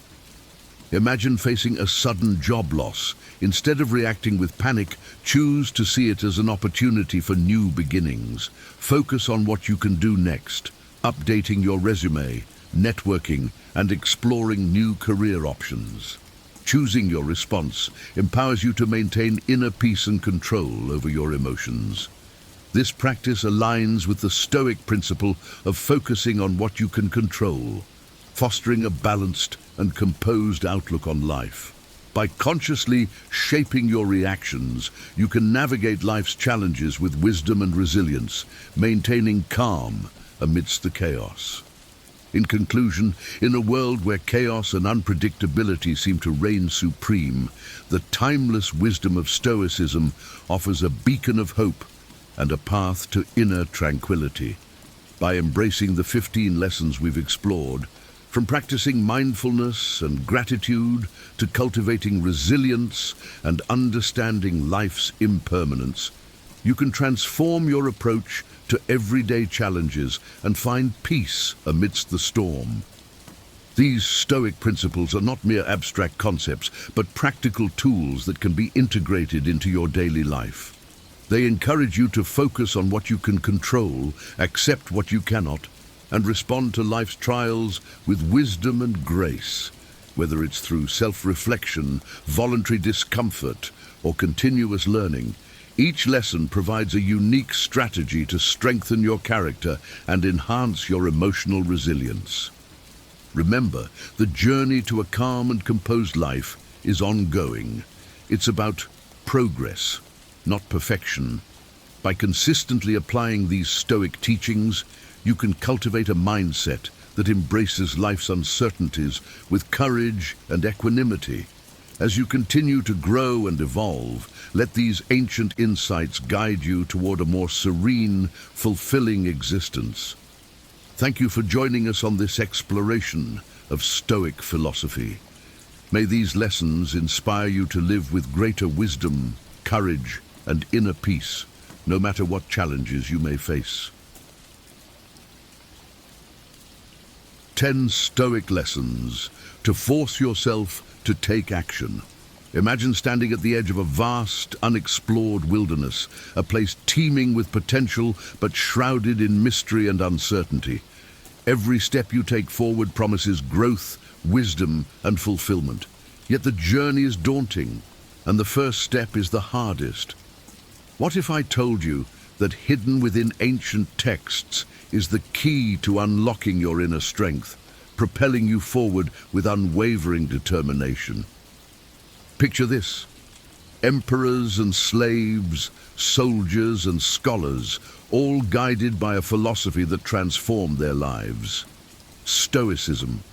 [SPEAKER 2] Imagine facing a sudden job loss. Instead of reacting with panic, choose to see it as an opportunity for new beginnings. Focus on what you can do next, updating your resume, networking, and exploring new career options. Choosing your response empowers you to maintain inner peace and control over your emotions. This practice aligns with the Stoic principle of focusing on what you can control, fostering a balanced and composed outlook on life. By consciously shaping your reactions, you can navigate life's challenges with wisdom and resilience, maintaining calm amidst the chaos. In conclusion, in a world where chaos and unpredictability seem to reign supreme, the timeless wisdom of Stoicism offers a beacon of hope and a path to inner tranquility. By embracing the 15 lessons we've explored, from practicing mindfulness and gratitude to cultivating resilience and understanding life's impermanence, you can transform your approach to everyday challenges and find peace amidst the storm. These Stoic principles are not mere abstract concepts, but practical tools that can be integrated into your daily life. They encourage you to focus on what you can control, accept what you cannot, and respond to life's trials with wisdom and grace, whether it's through self-reflection, voluntary discomfort, or continuous learning. Each lesson provides a unique strategy to strengthen your character and enhance your emotional resilience. Remember, the journey to a calm and composed life is ongoing. It's about progress, not perfection. By consistently applying these Stoic teachings, you can cultivate a mindset that embraces life's uncertainties with courage and equanimity. As you continue to grow and evolve, let these ancient insights guide you toward a more serene, fulfilling existence. Thank you for joining us on this exploration of Stoic philosophy. May these lessons inspire you to live with greater wisdom, courage, and inner peace, no matter what challenges you may face. 10 Stoic lessons to force yourself to take action. Imagine standing at the edge of a vast, unexplored wilderness, a place teeming with potential but shrouded in mystery and uncertainty. Every step you take forward promises growth, wisdom, and fulfillment. Yet the journey is daunting, and the first step is the hardest. What if I told you that hidden within ancient texts is the key to unlocking your inner strength, propelling you forward with unwavering determination? Picture this: emperors and slaves, soldiers and scholars, all guided by a philosophy that transformed their lives: Stoicism.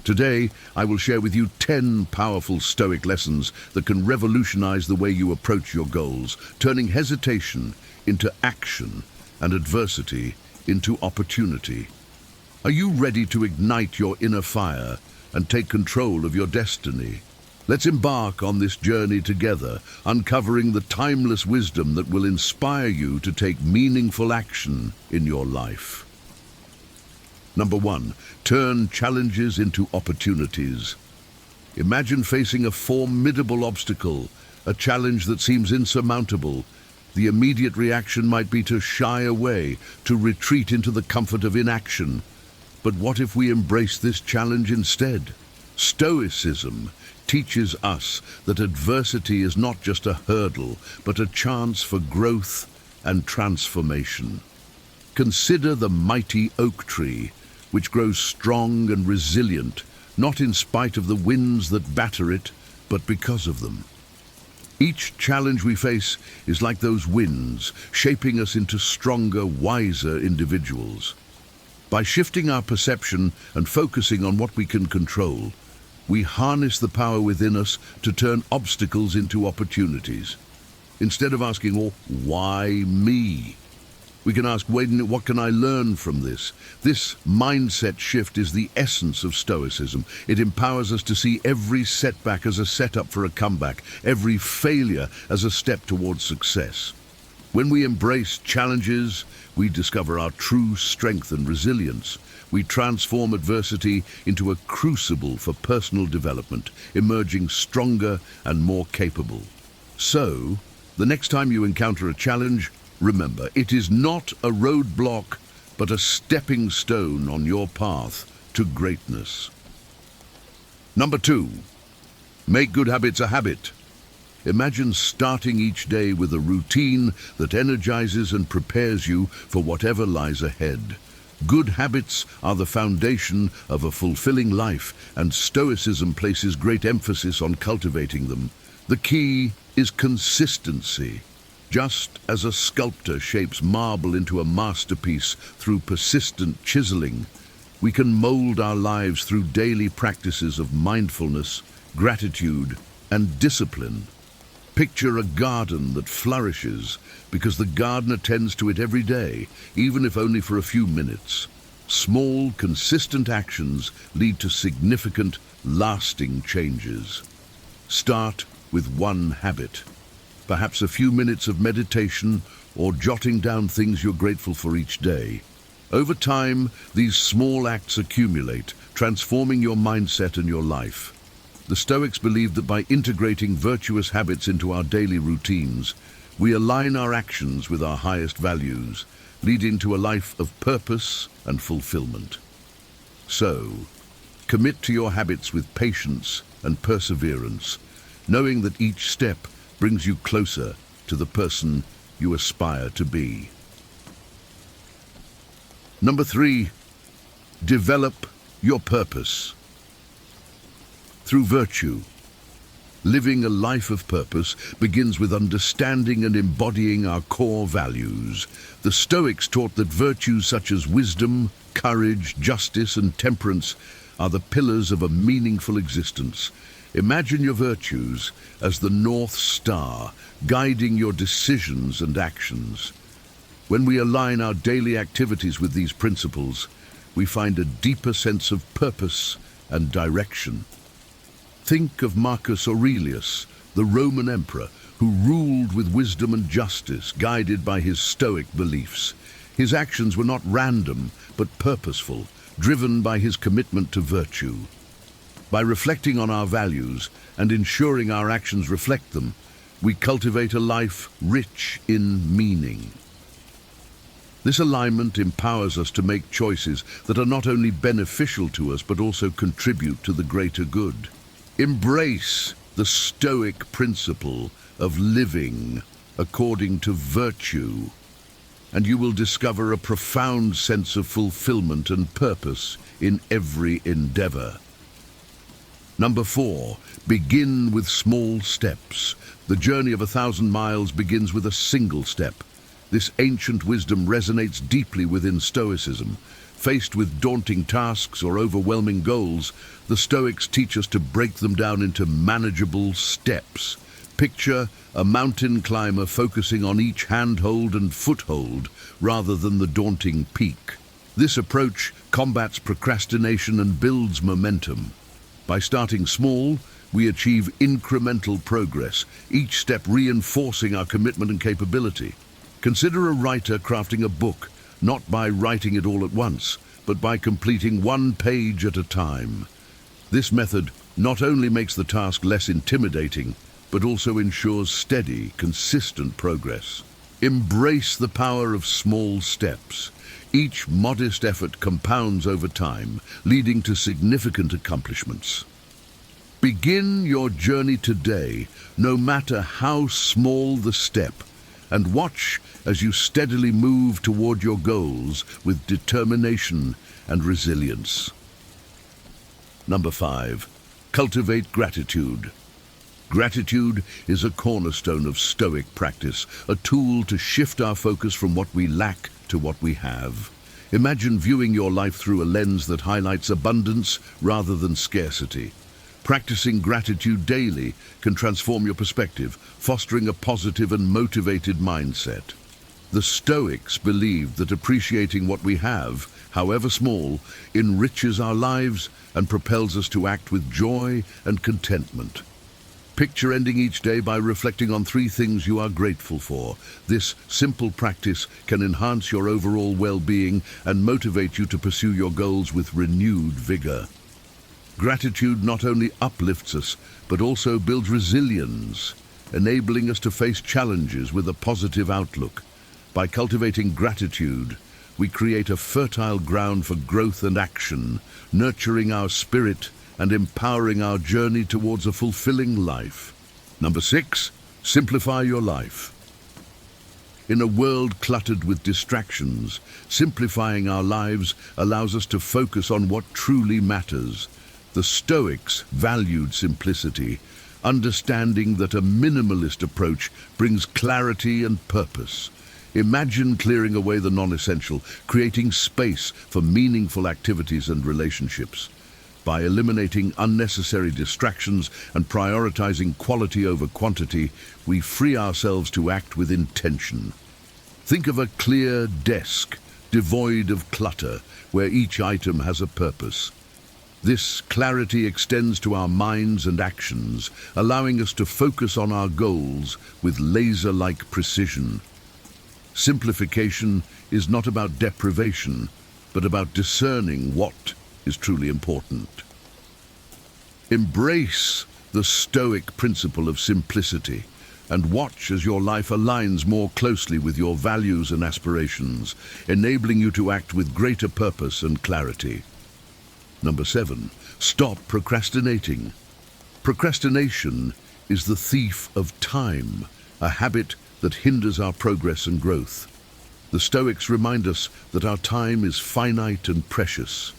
[SPEAKER 2] Today, I will share with you 10 powerful Stoic lessons that can revolutionize the way you approach your goals, turning hesitation into action and adversity into opportunity. Are you ready to ignite your inner fire and take control of your destiny? Let's embark on this journey together, uncovering the timeless wisdom that will inspire you to take meaningful action in your life. Number 1, turn challenges into opportunities. Imagine facing a formidable obstacle, a challenge that seems insurmountable. The immediate reaction might be to shy away, to retreat into the comfort of inaction. But what if we embrace this challenge instead? Stoicism teaches us that adversity is not just a hurdle, but a chance for growth and transformation. Consider the mighty oak tree, which grows strong and resilient, not in spite of the winds that batter it, but because of them. Each challenge we face is like those winds, shaping us into stronger, wiser individuals. By shifting our perception and focusing on what we can control, we harness the power within us to turn obstacles into opportunities. Instead of asking, "Oh, why me?" we can ask, "What can I learn from this?" This mindset shift is the essence of Stoicism. It empowers us to see every setback as a setup for a comeback, every failure as a step towards success. When we embrace challenges, we discover our true strength and resilience. We transform adversity into a crucible for personal development, emerging stronger and more capable. So, the next time you encounter a challenge, remember, it is not a roadblock, but a stepping stone on your path to greatness. Number 2, make good habits a habit. Imagine starting each day with a routine that energizes and prepares you for whatever lies ahead. Good habits are the foundation of a fulfilling life, and Stoicism places great emphasis on cultivating them. The key is consistency. Just as a sculptor shapes marble into a masterpiece through persistent chiseling, we can mold our lives through daily practices of mindfulness, gratitude, and discipline. Picture a garden that flourishes because the gardener tends to it every day, even if only for a few minutes. Small, consistent actions lead to significant, lasting changes. Start with one habit. Perhaps a few minutes of meditation or jotting down things you're grateful for each day. Over time, these small acts accumulate, transforming your mindset and your life. The Stoics believed that by integrating virtuous habits into our daily routines, we align our actions with our highest values, leading to a life of purpose and fulfillment. So, commit to your habits with patience and perseverance, knowing that each step brings you closer to the person you aspire to be. Number 3, develop your purpose. Through virtue, living a life of purpose begins with understanding and embodying our core values. The Stoics taught that virtues such as wisdom, courage, justice, and temperance are the pillars of a meaningful existence. Imagine your virtues as the North Star, guiding your decisions and actions. When we align our daily activities with these principles, we find a deeper sense of purpose and direction. Think of Marcus Aurelius, the Roman emperor, who ruled with wisdom and justice, guided by his Stoic beliefs. His actions were not random, but purposeful, driven by his commitment to virtue. By reflecting on our values and ensuring our actions reflect them, we cultivate a life rich in meaning. This alignment empowers us to make choices that are not only beneficial to us, but also contribute to the greater good. Embrace the Stoic principle of living according to virtue, and you will discover a profound sense of fulfillment and purpose in every endeavor. Number 4, begin with small steps. The journey of 1,000 miles begins with a single step. This ancient wisdom resonates deeply within Stoicism. Faced with daunting tasks or overwhelming goals, the Stoics teach us to break them down into manageable steps. Picture a mountain climber focusing on each handhold and foothold rather than the daunting peak. This approach combats procrastination and builds momentum. By starting small, we achieve incremental progress, each step reinforcing our commitment and capability. Consider a writer crafting a book, not by writing it all at once, but by completing one page at a time. This method not only makes the task less intimidating, but also ensures steady, consistent progress. Embrace the power of small steps. Each modest effort compounds over time, leading to significant accomplishments. Begin your journey today, no matter how small the step, and watch as you steadily move toward your goals with determination and resilience. Number 5, cultivate gratitude. Gratitude is a cornerstone of Stoic practice, a tool to shift our focus from what we lack to what we have. Imagine viewing your life through a lens that highlights abundance rather than scarcity. Practicing gratitude daily can transform your perspective, fostering a positive and motivated mindset. The Stoics believed that appreciating what we have, however small, enriches our lives and propels us to act with joy and contentment. Picture ending each day by reflecting on 3 things you are grateful for. This simple practice can enhance your overall well-being and motivate you to pursue your goals with renewed vigor. Gratitude not only uplifts us, but also builds resilience, enabling us to face challenges with a positive outlook. By cultivating gratitude, we create a fertile ground for growth and action, nurturing our spirit and empowering our journey towards a fulfilling life. Number 6, simplify your life. In a world cluttered with distractions, simplifying our lives allows us to focus on what truly matters. The Stoics valued simplicity, understanding that a minimalist approach brings clarity and purpose. Imagine clearing away the non-essential, creating space for meaningful activities and relationships. By eliminating unnecessary distractions and prioritizing quality over quantity, we free ourselves to act with intention. Think of a clear desk, devoid of clutter, where each item has a purpose. This clarity extends to our minds and actions, allowing us to focus on our goals with laser-like precision. Simplification is not about deprivation, but about discerning what is truly important. Embrace the Stoic principle of simplicity and watch as your life aligns more closely with your values and aspirations, enabling you to act with greater purpose and clarity. Number 7, stop procrastinating. Procrastination is the thief of time, a habit that hinders our progress and growth. The Stoics remind us that our time is finite and precious.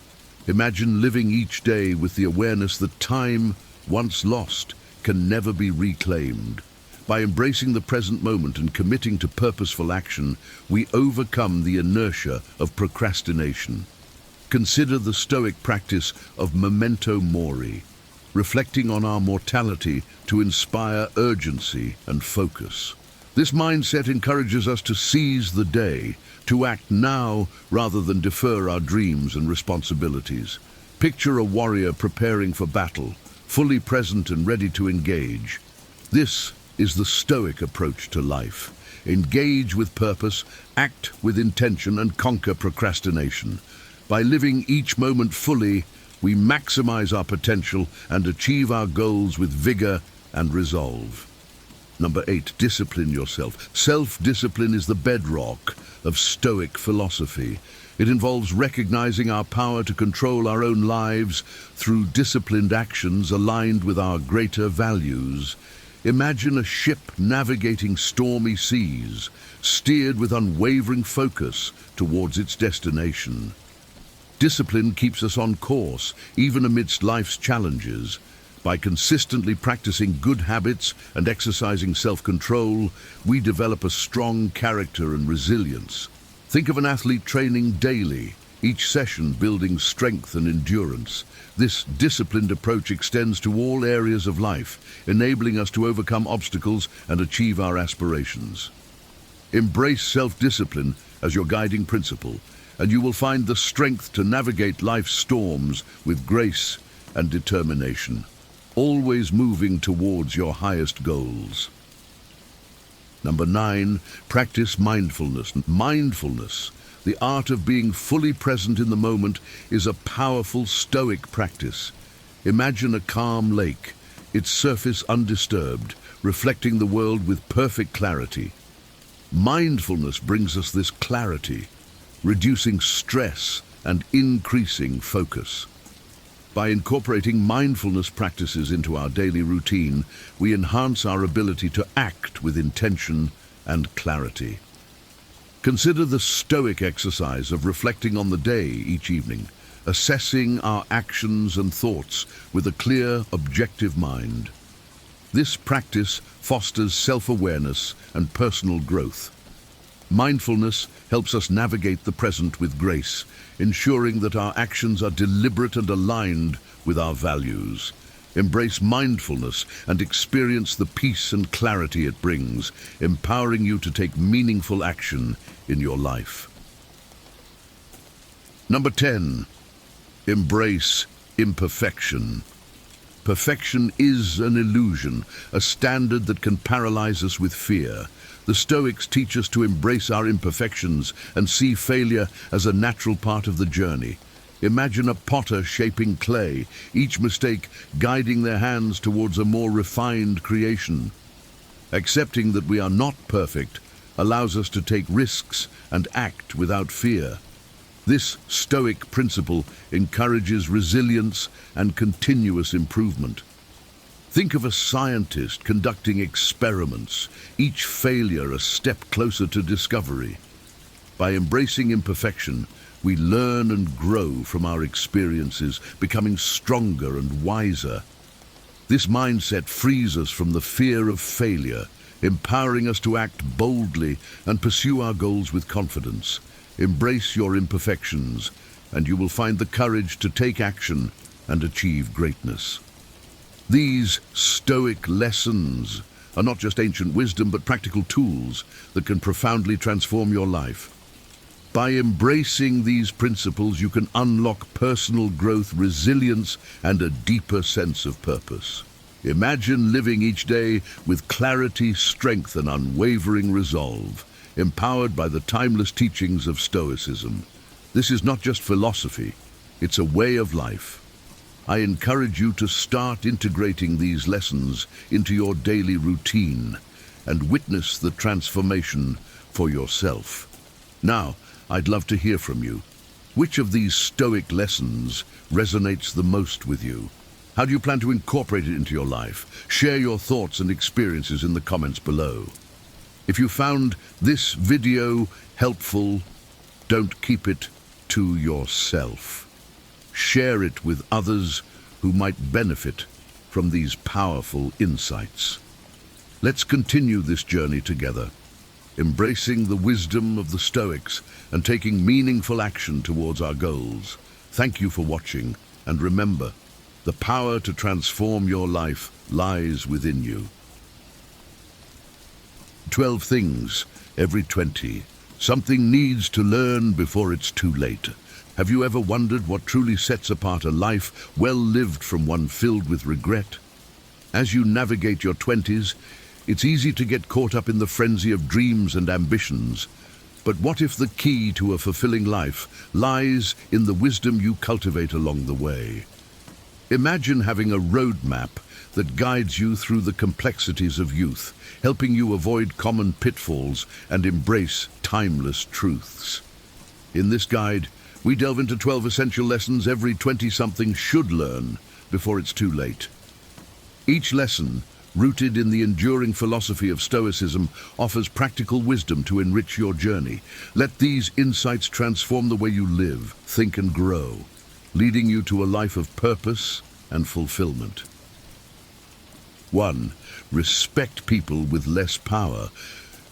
[SPEAKER 2] Imagine living each day with the awareness that time, once lost, can never be reclaimed. By embracing the present moment and committing to purposeful action, we overcome the inertia of procrastination. Consider the Stoic practice of memento mori, reflecting on our mortality to inspire urgency and focus. This mindset encourages us to seize the day, to act now rather than defer our dreams and responsibilities. Picture a warrior preparing for battle, fully present and ready to engage. This is the Stoic approach to life. Engage with purpose, act with intention, and conquer procrastination. By living each moment fully, we maximize our potential and achieve our goals with vigor and resolve. Number 8, discipline yourself. Self-discipline is the bedrock of Stoic philosophy. It involves recognizing our power to control our own lives through disciplined actions aligned with our greater values. Imagine a ship navigating stormy seas, steered with unwavering focus towards its destination. Discipline keeps us on course, even amidst life's challenges. By consistently practicing good habits and exercising self-control, we develop a strong character and resilience. Think of an athlete training daily, each session building strength and endurance. This disciplined approach extends to all areas of life, enabling us to overcome obstacles and achieve our aspirations. Embrace self-discipline as your guiding principle, and you will find the strength to navigate life's storms with grace and determination, always moving towards your highest goals. Number 9, practice mindfulness. Mindfulness, the art of being fully present in the moment, is a powerful Stoic practice. Imagine a calm lake, its surface undisturbed, reflecting the world with perfect clarity. Mindfulness brings us this clarity, reducing stress and increasing focus. By incorporating mindfulness practices into our daily routine, we enhance our ability to act with intention and clarity. Consider the Stoic exercise of reflecting on the day each evening, assessing our actions and thoughts with a clear, objective mind. This practice fosters self-awareness and personal growth. Mindfulness helps us navigate the present with grace, ensuring that our actions are deliberate and aligned with our values. Embrace mindfulness and experience the peace and clarity it brings, empowering you to take meaningful action in your life. Number 10, embrace imperfection. Perfection is an illusion, a standard that can paralyze us with fear. The Stoics teach us to embrace our imperfections and see failure as a natural part of the journey. Imagine a potter shaping clay, each mistake guiding their hands towards a more refined creation. Accepting that we are not perfect allows us to take risks and act without fear. This Stoic principle encourages resilience and continuous improvement. Think of a scientist conducting experiments, each failure a step closer to discovery. By embracing imperfection, we learn and grow from our experiences, becoming stronger and wiser. This mindset frees us from the fear of failure, empowering us to act boldly and pursue our goals with confidence. Embrace your imperfections, and you will find the courage to take action and achieve greatness. These Stoic lessons are not just ancient wisdom, but practical tools that can profoundly transform your life. By embracing these principles, you can unlock personal growth, resilience, and a deeper sense of purpose. Imagine living each day with clarity, strength, and unwavering resolve, empowered by the timeless teachings of Stoicism. This is not just philosophy, it's a way of life. I encourage you to start integrating these lessons into your daily routine and witness the transformation for yourself. Now, I'd love to hear from you. Which of these Stoic lessons resonates the most with you? How do you plan to incorporate it into your life? Share your thoughts and experiences in the comments below. If you found this video helpful, don't keep it to yourself. Share it with others who might benefit from these powerful insights. Let's continue this journey together, embracing the wisdom of the Stoics and taking meaningful action towards our goals. Thank you for watching, and remember, the power to transform your life lies within you. 12 things every 20. Something needs to learn before it's too late. Have you ever wondered what truly sets apart a life well lived from one filled with regret? As you navigate your 20s, it's easy to get caught up in the frenzy of dreams and ambitions. But what if the key to a fulfilling life lies in the wisdom you cultivate along the way? Imagine having a roadmap that guides you through the complexities of youth, helping you avoid common pitfalls and embrace timeless truths. In this guide, we delve into 12 essential lessons every 20-something should learn before it's too late. Each lesson, rooted in the enduring philosophy of Stoicism, offers practical wisdom to enrich your journey. Let these insights transform the way you live, think, and grow, leading you to a life of purpose and fulfillment. 1. Respect people with less power.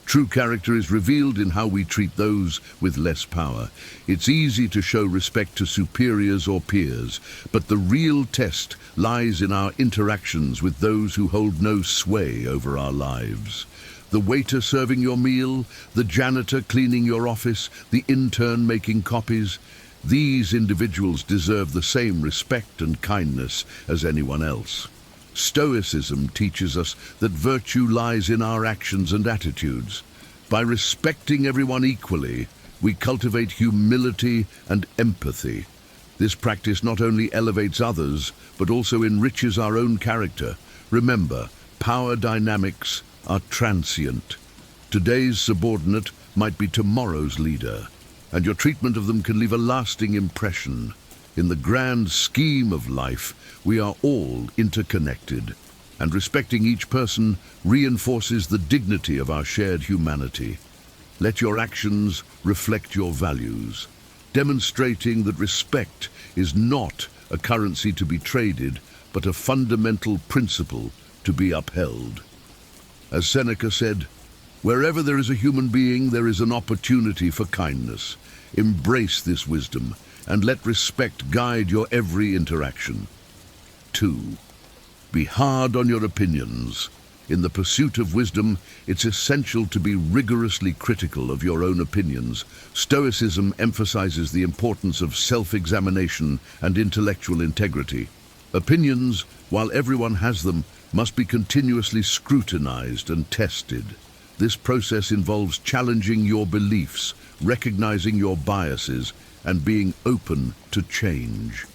[SPEAKER 2] True character is revealed in how we treat those with less power. It's easy to show respect to superiors or peers, but the real test lies in our interactions with those who hold no sway over our lives. The waiter serving your meal, the janitor cleaning your office, the intern making copies. These individuals deserve the same respect and kindness as anyone else. Stoicism teaches us that virtue lies in our actions and attitudes. By respecting everyone equally, we cultivate humility and empathy. This practice not only elevates others, but also enriches our own character. Remember, power dynamics are transient. Today's subordinate might be tomorrow's leader, and your treatment of them can leave a lasting impression. In the grand scheme of life, we are all interconnected, and respecting each person reinforces the dignity of our shared humanity. Let your actions reflect your values, demonstrating that respect is not a currency to be traded, but a fundamental principle to be upheld. As Seneca said, "Wherever there is a human being, there is an opportunity for kindness." Embrace this wisdom, and let respect guide your every interaction. 2. Be hard on your opinions. In the pursuit of wisdom, it's essential to be rigorously critical of your own opinions. Stoicism emphasizes the importance of self-examination and intellectual integrity. Opinions, while everyone has them, must be continuously scrutinized and tested. This process involves challenging your beliefs, recognizing your biases, and being open to change.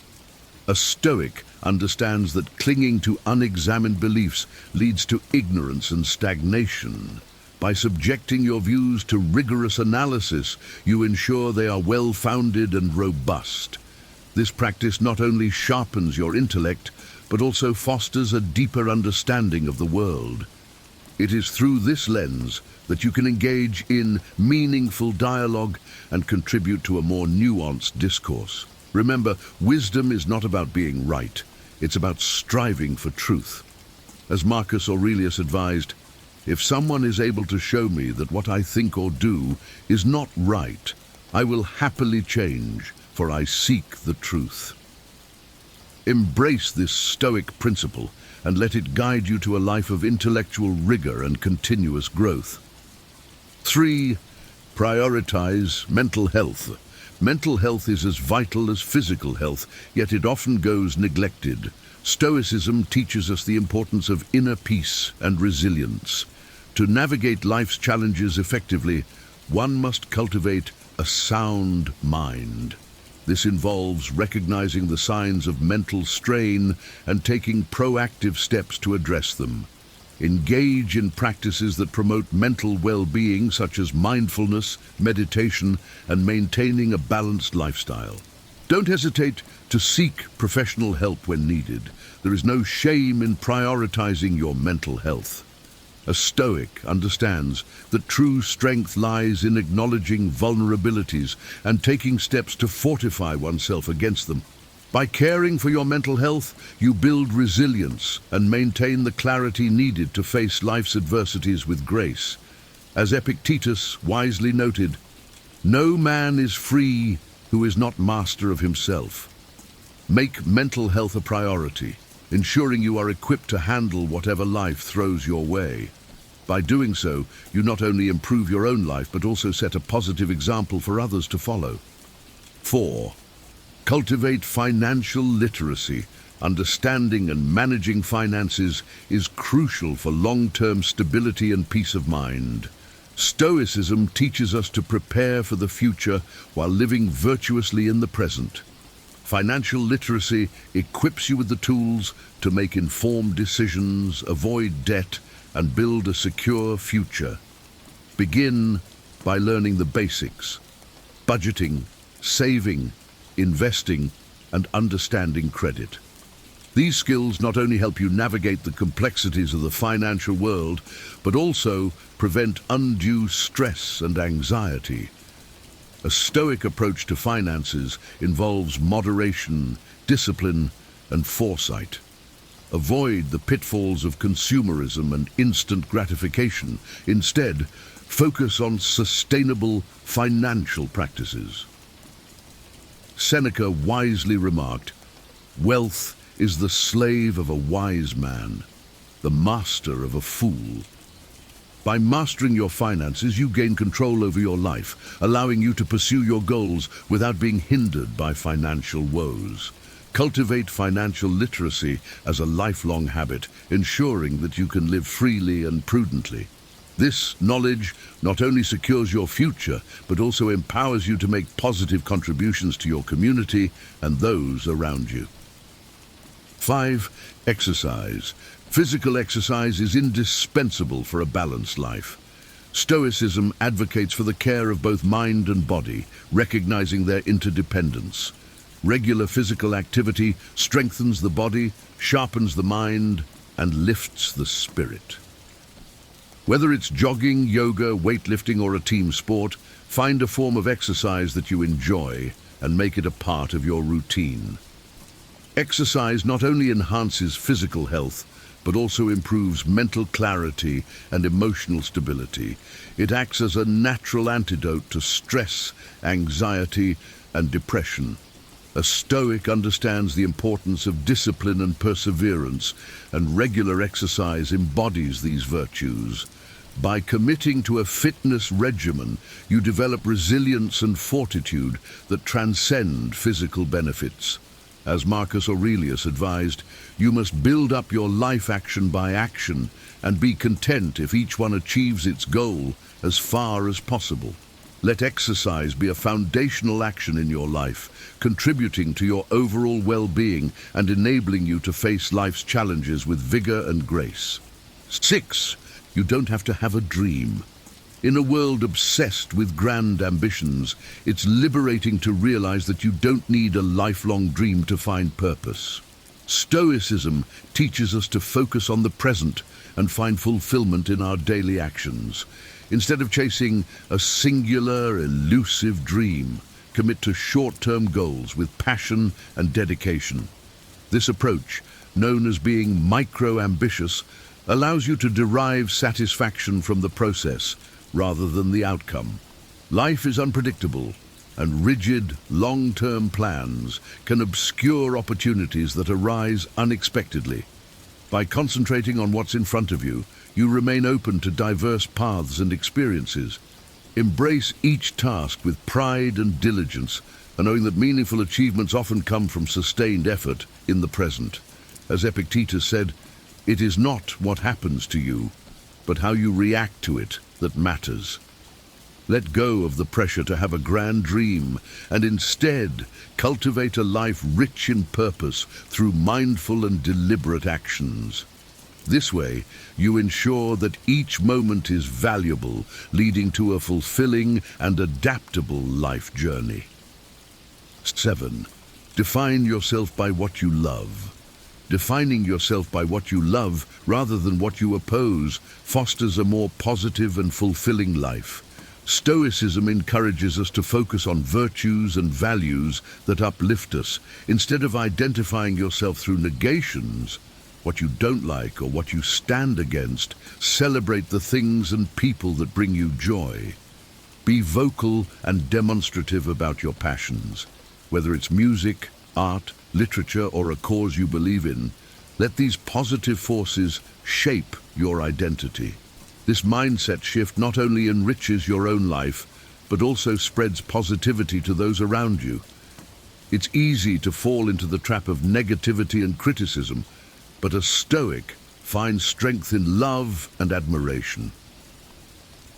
[SPEAKER 2] A Stoic understands that clinging to unexamined beliefs leads to ignorance and stagnation. By subjecting your views to rigorous analysis, you ensure they are well-founded and robust. This practice not only sharpens your intellect, but also fosters a deeper understanding of the world. It is through this lens that you can engage in meaningful dialogue and contribute to a more nuanced discourse. Remember, wisdom is not about being right, it's about striving for truth. As Marcus Aurelius advised, if someone is able to show me that what I think or do is not right, I will happily change, for I seek the truth. Embrace this Stoic principle and let it guide you to a life of intellectual rigor and continuous growth. 3. Prioritize mental health. Mental health is as vital as physical health, yet it often goes neglected. Stoicism teaches us the importance of inner peace and resilience. To navigate life's challenges effectively, one must cultivate a sound mind. This involves recognizing the signs of mental strain and taking proactive steps to address them. Engage in practices that promote mental well-being, such as mindfulness, meditation, and maintaining a balanced lifestyle. Don't hesitate to seek professional help when needed. There is no shame in prioritizing your mental health. A Stoic understands that true strength lies in acknowledging vulnerabilities and taking steps to fortify oneself against them. By caring for your mental health, you build resilience and maintain the clarity needed to face life's adversities with grace. As Epictetus wisely noted, "No man is free who is not master of himself." Make mental health a priority, ensuring you are equipped to handle whatever life throws your way. By doing so, you not only improve your own life, but also set a positive example for others to follow. 4. Cultivate financial literacy. Understanding and managing finances is crucial for long-term stability and peace of mind. Stoicism teaches us to prepare for the future while living virtuously in the present. Financial literacy equips you with the tools to make informed decisions, avoid debt, and build a secure future. Begin by learning the basics: budgeting, saving, investing, and understanding credit. These skills not only help you navigate the complexities of the financial world, but also prevent undue stress and anxiety. A Stoic approach to finances involves moderation, discipline, and foresight. Avoid the pitfalls of consumerism and instant gratification. Instead, focus on sustainable financial practices. Seneca wisely remarked, "Wealth is the slave of a wise man, the master of a fool." By mastering your finances, you gain control over your life, allowing you to pursue your goals without being hindered by financial woes. Cultivate financial literacy as a lifelong habit, ensuring that you can live freely and prudently. This knowledge not only secures your future, but also empowers you to make positive contributions to your community and those around you. 5. Exercise. Physical exercise is indispensable for a balanced life. Stoicism advocates for the care of both mind and body, recognizing their interdependence. Regular physical activity strengthens the body, sharpens the mind, and lifts the spirit. Whether it's jogging, yoga, weightlifting, or a team sport, find a form of exercise that you enjoy and make it a part of your routine. Exercise not only enhances physical health, but also improves mental clarity and emotional stability. It acts as a natural antidote to stress, anxiety, and depression. A Stoic understands the importance of discipline and perseverance, and regular exercise embodies these virtues. By committing to a fitness regimen, you develop resilience and fortitude that transcend physical benefits. As Marcus Aurelius advised, you must build up your life action by action and be content if each one achieves its goal as far as possible. Let exercise be a foundational action in your life, contributing to your overall well-being and enabling you to face life's challenges with vigor and grace. 6. You don't have to have a dream. In a world obsessed with grand ambitions, it's liberating to realize that you don't need a lifelong dream to find purpose. Stoicism teaches us to focus on the present and find fulfillment in our daily actions. Instead of chasing a singular, elusive dream, commit to short-term goals with passion and dedication. This approach, known as being micro-ambitious, allows you to derive satisfaction from the process rather than the outcome. Life is unpredictable, and rigid, long-term plans can obscure opportunities that arise unexpectedly. By concentrating on what's in front of you, you remain open to diverse paths and experiences. Embrace each task with pride and diligence, and knowing that meaningful achievements often come from sustained effort in the present. As Epictetus said, "It is not what happens to you, but how you react to it that matters." Let go of the pressure to have a grand dream and instead cultivate a life rich in purpose through mindful and deliberate actions. This way, you ensure that each moment is valuable, leading to a fulfilling and adaptable life journey. 7. Define yourself by what you love. Defining yourself by what you love rather than what you oppose fosters a more positive and fulfilling life. Stoicism encourages us to focus on virtues and values that uplift us, instead of identifying yourself through negations, what you don't like or what you stand against. Celebrate the things and people that bring you joy. Be vocal and demonstrative about your passions. Whether it's music, art, literature, or a cause you believe in, let these positive forces shape your identity. This mindset shift not only enriches your own life, but also spreads positivity to those around you. It's easy to fall into the trap of negativity and criticism, but a Stoic finds strength in love and admiration.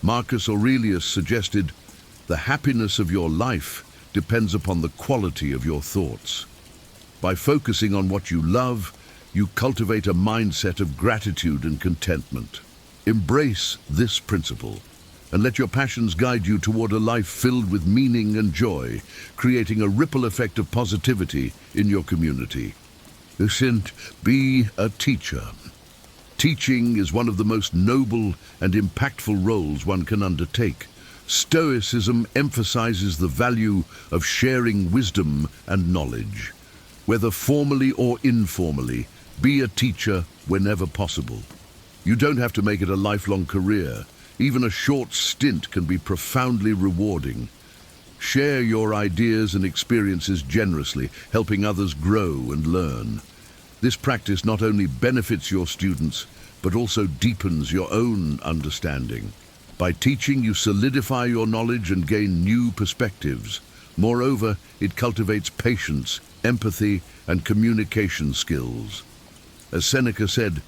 [SPEAKER 2] Marcus Aurelius suggested, "The happiness of your life depends upon the quality of your thoughts." By focusing on what you love, you cultivate a mindset of gratitude and contentment. Embrace this principle and let your passions guide you toward a life filled with meaning and joy, creating a ripple effect of positivity in your community. Be a teacher. Teaching is one of the most noble and impactful roles one can undertake. Stoicism emphasizes the value of sharing wisdom and knowledge. Whether formally or informally, be a teacher whenever possible. You don't have to make it a lifelong career. Even a short stint can be profoundly rewarding. Share your ideas and experiences generously, helping others grow and learn. This practice not only benefits your students, but also deepens your own understanding. By teaching, you solidify your knowledge and gain new perspectives. Moreover, it cultivates patience, empathy, and communication skills. As Seneca said,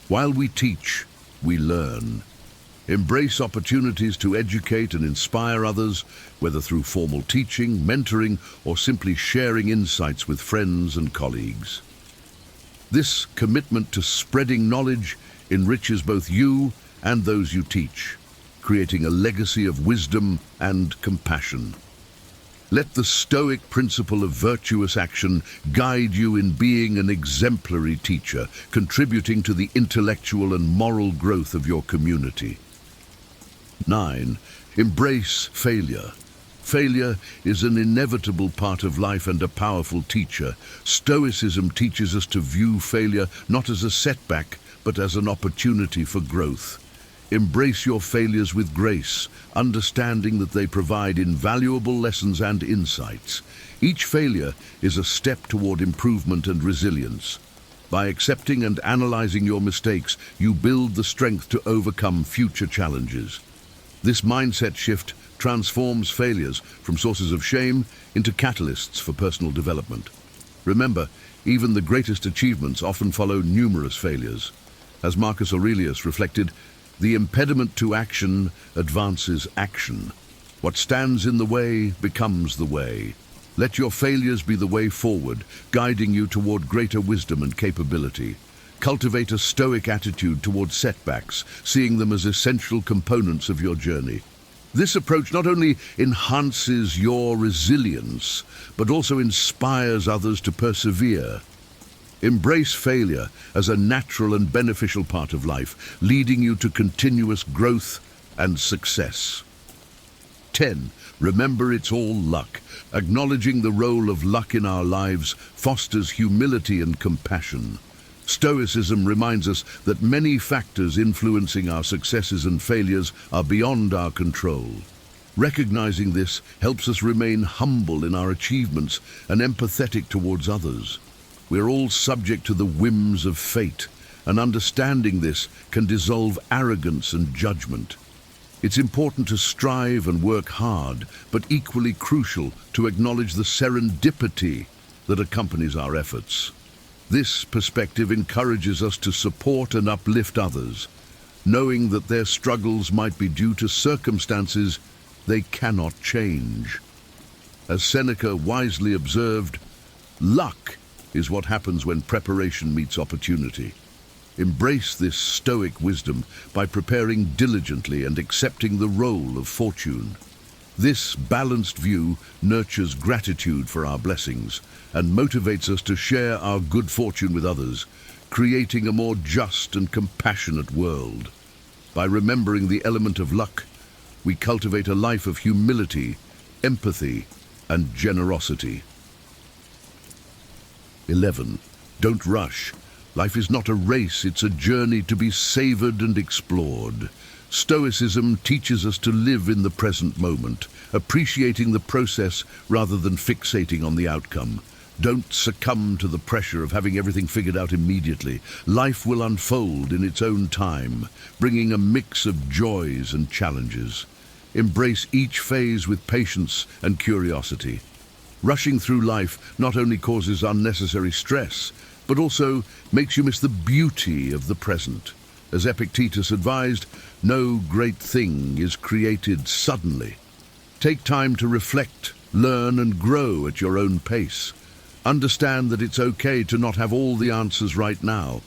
[SPEAKER 2] "While we teach, we learn." Embrace opportunities to educate and inspire others, whether through formal teaching, mentoring, or simply sharing insights with friends and colleagues. This commitment to spreading knowledge enriches both you and those you teach, creating a legacy of wisdom and compassion. Let the Stoic principle of virtuous action guide you in being an exemplary teacher, contributing to the intellectual and moral growth of your community. 9. Embrace failure. Failure is an inevitable part of life and a powerful teacher. Stoicism teaches us to view failure not as a setback, but as an opportunity for growth. Embrace your failures with grace, understanding that they provide invaluable lessons and insights. Each failure is a step toward improvement and resilience. By accepting and analyzing your mistakes, you build the strength to overcome future challenges. This mindset shift transforms failures from sources of shame into catalysts for personal development. Remember, even the greatest achievements often follow numerous failures. As Marcus Aurelius reflected, "The impediment to action advances action. What stands in the way becomes the way." Let your failures be the way forward, guiding you toward greater wisdom and capability. Cultivate a Stoic attitude towards setbacks, seeing them as essential components of your journey. This approach not only enhances your resilience, but also inspires others to persevere. Embrace failure as a natural and beneficial part of life, leading you to continuous growth and success. 10. Remember, it's all luck. Acknowledging the role of luck in our lives fosters humility and compassion. Stoicism reminds us that many factors influencing our successes and failures are beyond our control. Recognizing this helps us remain humble in our achievements and empathetic towards others. We're all subject to the whims of fate, and understanding this can dissolve arrogance and judgment. It's important to strive and work hard, but equally crucial to acknowledge the serendipity that accompanies our efforts. This perspective encourages us to support and uplift others, knowing that their struggles might be due to circumstances they cannot change. As Seneca wisely observed, luck is what happens when preparation meets opportunity. Embrace this Stoic wisdom by preparing diligently and accepting the role of fortune. This balanced view nurtures gratitude for our blessings and motivates us to share our good fortune with others, creating a more just and compassionate world. By remembering the element of luck, we cultivate a life of humility, empathy, and generosity. 11. Don't rush. Life is not a race, it's a journey to be savored and explored. Stoicism teaches us to live in the present moment, appreciating the process rather than fixating on the outcome. Don't succumb to the pressure of having everything figured out immediately. Life will unfold in its own time, bringing a mix of joys and challenges. Embrace each phase with patience and curiosity. Rushing through life not only causes unnecessary stress, but also makes you miss the beauty of the present. As Epictetus advised, no great thing is created suddenly. Take time to reflect, learn, and grow at your own pace. Understand that it's okay to not have all the answers right now.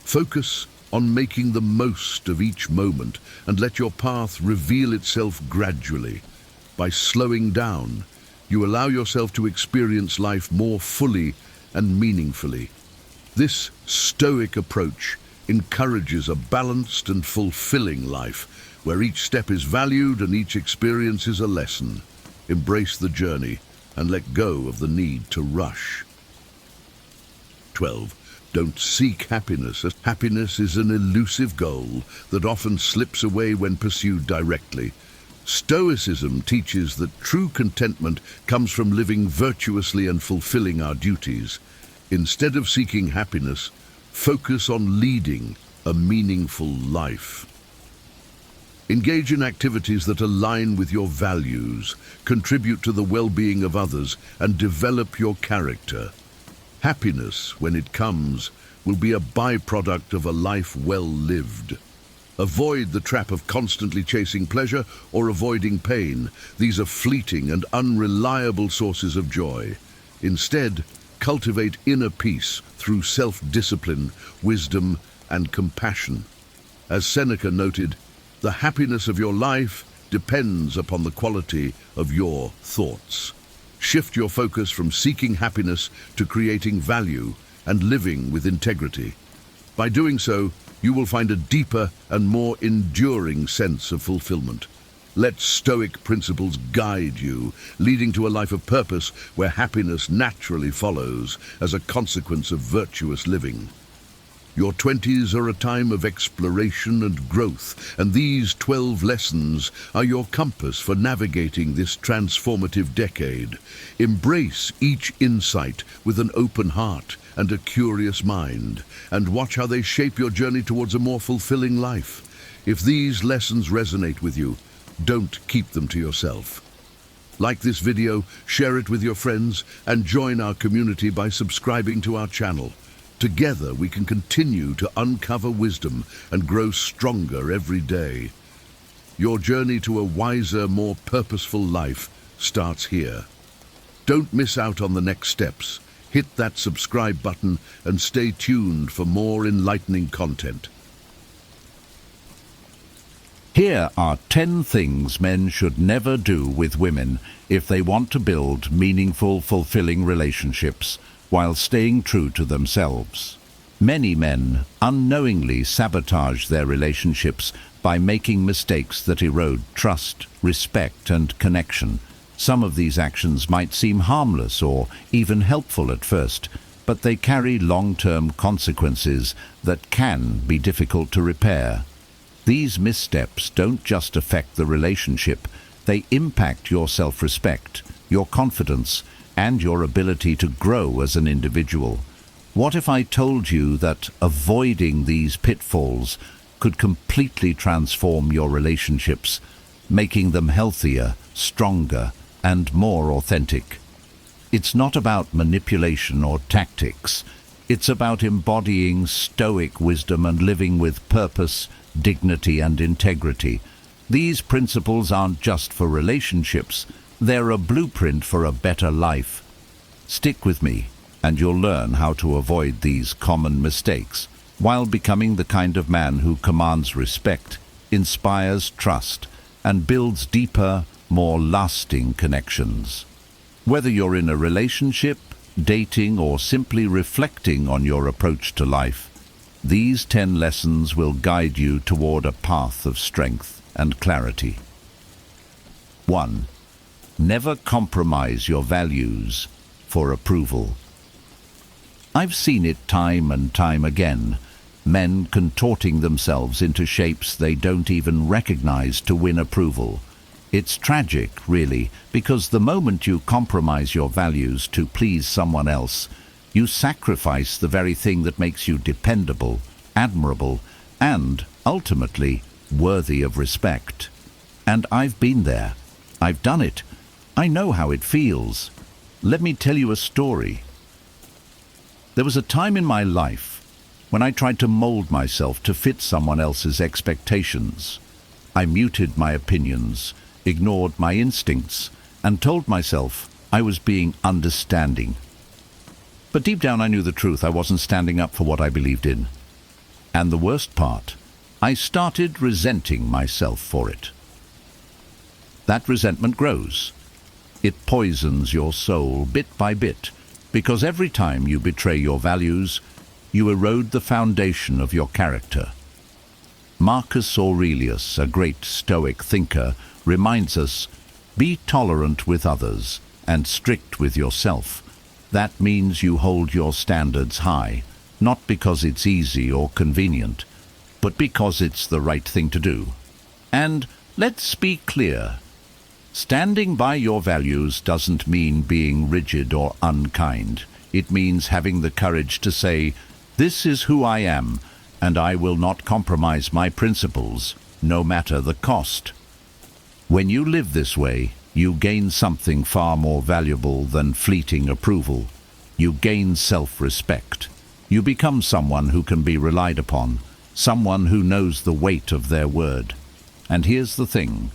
[SPEAKER 2] Focus on making the most of each moment and let your path reveal itself gradually. By slowing down, you allow yourself to experience life more fully and meaningfully. This Stoic approach encourages a balanced and fulfilling life, where each step is valued and each experience is a lesson. Embrace the journey and let go of the need to rush. 12. Don't seek happiness. Happiness is an elusive goal that often slips away when pursued directly. Stoicism teaches that true contentment comes from living virtuously and fulfilling our duties. Instead of seeking happiness, focus on leading a meaningful life. Engage in activities that align with your values, contribute to the well-being of others, and develop your character. Happiness, when it comes, will be a byproduct of a life well lived. Avoid the trap of constantly chasing pleasure or avoiding pain. These are fleeting and unreliable sources of joy. Instead, cultivate inner peace through self-discipline, wisdom, and compassion. As Seneca noted, the happiness of your life depends upon the quality of your thoughts. Shift your focus from seeking happiness to creating value and living with integrity. By doing so, you will find a deeper and more enduring sense of fulfillment. Let Stoic principles guide you, leading to a life of purpose where happiness naturally follows as a consequence of virtuous living. Your 20s are a time of exploration and growth, and these 12 lessons are your compass for navigating this transformative decade. Embrace each insight with an open heart and a curious mind, and watch how they shape your journey towards a more fulfilling life. If these lessons resonate with you, don't keep them to yourself. Like this video, share it with your friends, and join our community by subscribing to our channel. Together we can continue to uncover wisdom and grow stronger every day. Your journey to a wiser, more purposeful life starts here. Don't miss out on the next steps. Hit that subscribe button and stay tuned for more enlightening content.
[SPEAKER 3] Here are 10 things men should never do with women if they want to build meaningful, fulfilling relationships while staying true to themselves. Many men unknowingly sabotage their relationships by making mistakes that erode trust, respect, and connection. Some of these actions might seem harmless or even helpful at first, but they carry long-term consequences that can be difficult to repair. These missteps don't just affect the relationship, they impact your self-respect, your confidence, and your ability to grow as an individual. What if I told you that avoiding these pitfalls could completely transform your relationships, making them healthier, stronger, and more authentic? It's not about manipulation or tactics. It's about embodying Stoic wisdom and living with purpose, dignity, and integrity. These principles aren't just for relationships, they're a blueprint for a better life. Stick with me, and you'll learn how to avoid these common mistakes while becoming the kind of man who commands respect, inspires trust, and builds deeper, more lasting connections. Whether you're in a relationship, dating, or simply reflecting on your approach to life, these 10 lessons will guide you toward a path of strength and clarity. 1. Never compromise your values for approval. I've seen it time and time again, men contorting themselves into shapes they don't even recognize to win approval. It's tragic, really, because the moment you compromise your values to please someone else, you sacrifice the very thing that makes you dependable, admirable, and, ultimately, worthy of respect. And I've been there. I've done it. I know how it feels. Let me tell you a story. There was a time in my life when I tried to mold myself to fit someone else's expectations. I muted my opinions, ignored my instincts, and told myself I was being understanding. But deep down I knew the truth. I wasn't standing up for what I believed in. And the worst part, I started resenting myself for it. That resentment grows. It poisons your soul bit by bit, because every time you betray your values, you erode the foundation of your character. Marcus Aurelius, a great Stoic thinker, reminds us, be tolerant with others and strict with yourself. That means you hold your standards high, not because it's easy or convenient, but because it's the right thing to do. And let's be clear. Standing by your values doesn't mean being rigid or unkind. It means having the courage to say, this is who I am, and I will not compromise my principles, no matter the cost. When you live this way, you gain something far more valuable than fleeting approval. You gain self-respect. You become someone who can be relied upon, someone who knows the weight of their word. And here's the thing.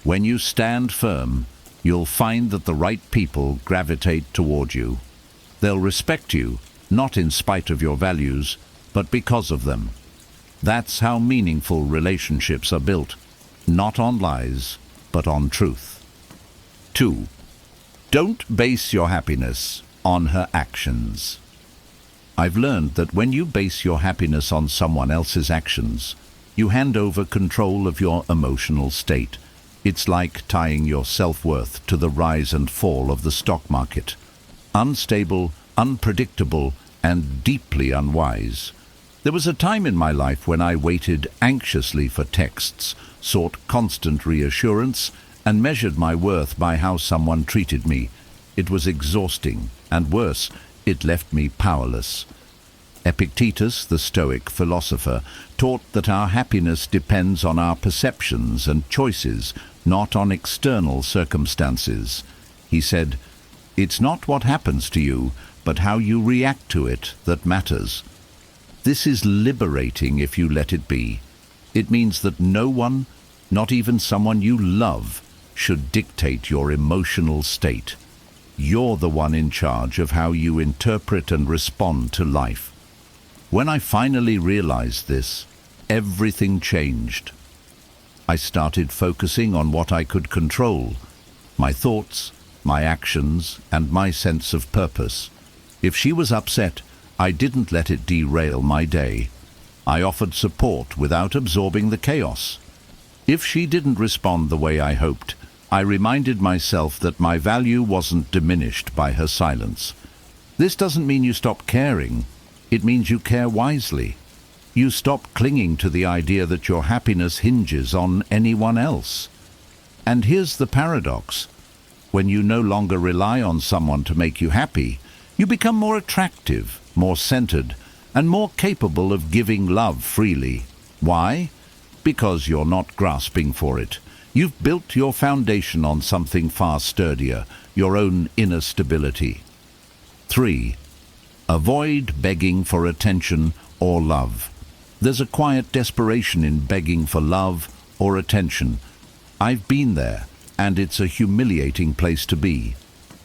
[SPEAKER 3] When you stand firm, you'll find that the right people gravitate toward you. They'll respect you, not in spite of your values, but because of them. That's how meaningful relationships are built, not on lies, but on truth. 2. Don't base your happiness on her actions. I've learned that when you base your happiness on someone else's actions, you hand over control of your emotional state. It's like tying your self-worth to the rise and fall of the stock market. Unstable, unpredictable, and deeply unwise. There was a time in my life when I waited anxiously for texts, sought constant reassurance, and measured my worth by how someone treated me. It was exhausting, and worse, it left me powerless. Epictetus, the Stoic philosopher, taught that our happiness depends on our perceptions and choices, not on external circumstances. He said, "It's not what happens to you, but how you react to it that matters." This is liberating if you let it be. It means that no one, not even someone you love, should dictate your emotional state. You're the one in charge of how you interpret and respond to life. When I finally realized this, everything changed. I started focusing on what I could control: my thoughts, my actions, and my sense of purpose. If she was upset, I didn't let it derail my day. I offered support without absorbing the chaos. If she didn't respond the way I hoped, I reminded myself that my value wasn't diminished by her silence. This doesn't mean you stop caring. It means you care wisely. You stop clinging to the idea that your happiness hinges on anyone else. And here's the paradox. When you no longer rely on someone to make you happy, you become more attractive, more centered, and more capable of giving love freely. Why? Because you're not grasping for it. You've built your foundation on something far sturdier, your own inner stability. 3. Avoid begging for attention or love. There's a quiet desperation in begging for love or attention. I've been there, and it's a humiliating place to be.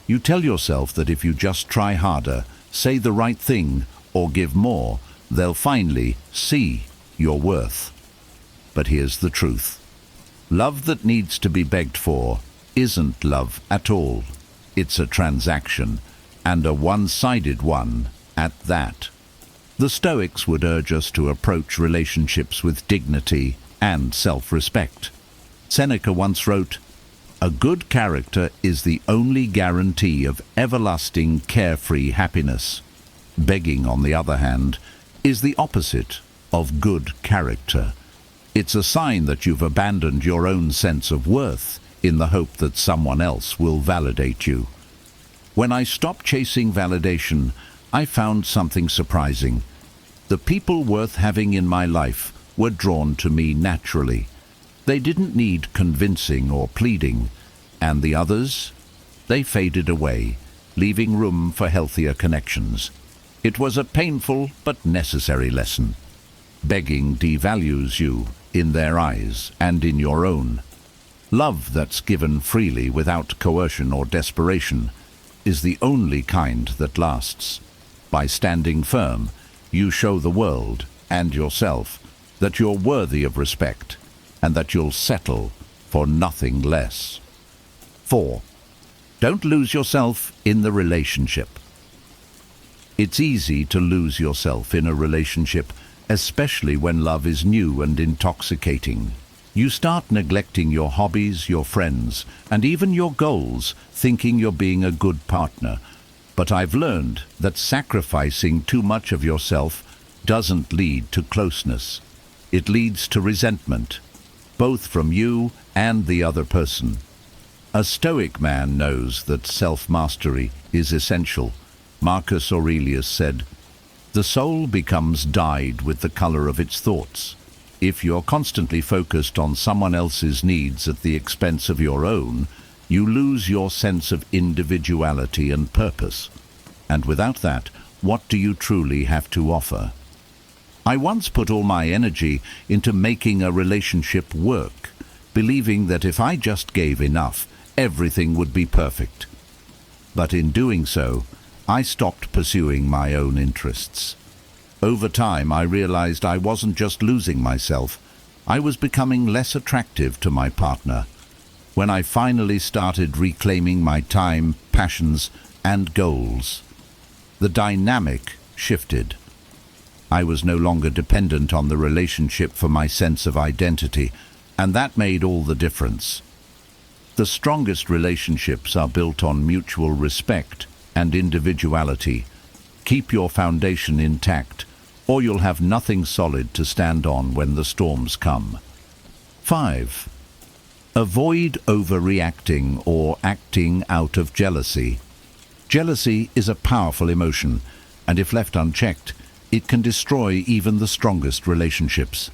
[SPEAKER 3] You tell yourself that if you just try harder, say the right thing, or give more, they'll finally see your worth. But here's the truth. Love that needs to be begged for isn't love at all. It's a transaction, and a one-sided one at that. The Stoics would urge us to approach relationships with dignity and self-respect. Seneca once wrote, "A good character is the only guarantee of everlasting carefree happiness." Begging, on the other hand, is the opposite of good character. It's a sign that you've abandoned your own sense of worth in the hope that someone else will validate you. When I stopped chasing validation, I found something surprising. The people worth having in my life were drawn to me naturally. They didn't need convincing or pleading. And the others? They faded away, leaving room for healthier connections. It was a painful but necessary lesson. Begging devalues you in their eyes and in your own. Love that's given freely without coercion or desperation is the only kind that lasts. By standing firm, you show the world and yourself that you're worthy of respect and that you'll settle for nothing less. 4. Don't lose yourself in the relationship. It's easy to lose yourself in a relationship, especially when love is new and intoxicating. You start neglecting your hobbies, your friends, and even your goals, thinking you're being a good partner. But I've learned that sacrificing too much of yourself doesn't lead to closeness. It leads to resentment, both from you and the other person. A Stoic man knows that self-mastery is essential. Marcus Aurelius said, "The soul becomes dyed with the color of its thoughts." If you're constantly focused on someone else's needs at the expense of your own, you lose your sense of individuality and purpose. And without that, what do you truly have to offer? I once put all my energy into making a relationship work, believing that if I just gave enough, everything would be perfect. But in doing so, I stopped pursuing my own interests. Over time, I realized I wasn't just losing myself, I was becoming less attractive to my partner. When I finally started reclaiming my time, passions, and goals, the dynamic shifted. I was no longer dependent on the relationship for my sense of identity, and that made all the difference. The strongest relationships are built on mutual respect and individuality. Keep your foundation intact, or you'll have nothing solid to stand on when the storms come. 5. Avoid overreacting or acting out of jealousy. Jealousy is a powerful emotion, and if left unchecked, it can destroy even the strongest relationships.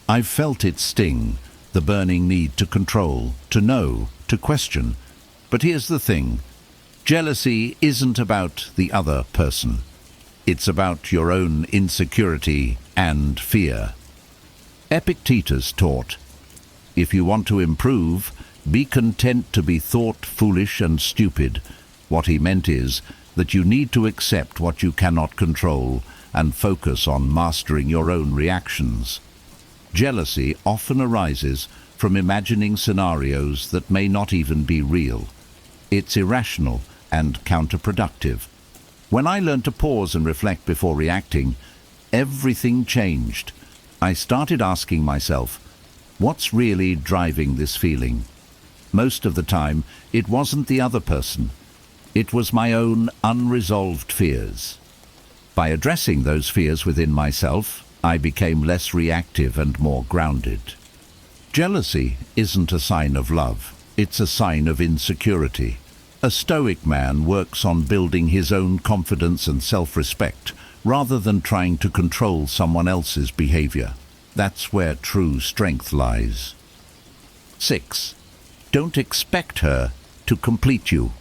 [SPEAKER 3] I've felt its sting, the burning need to control, to know, to question. But here's the thing. Jealousy isn't about the other person. It's about your own insecurity and fear. Epictetus taught, "If you want to improve, be content to be thought foolish and stupid, What he meant is that you need to accept what you cannot control and focus on mastering your own reactions. Jealousy often arises from imagining scenarios that may not even be real. It's irrational and counterproductive. When I learned to pause and reflect before reacting, everything changed. I started asking myself, what's really driving this feeling? Most of the time, it wasn't the other person. It was my own unresolved fears. By addressing those fears within myself, I became less reactive and more grounded. Jealousy isn't a sign of love. It's a sign of insecurity. A Stoic man works on building his own confidence and self-respect rather than trying to control someone else's behavior. That's where true strength lies. 6. Don't expect her to complete you.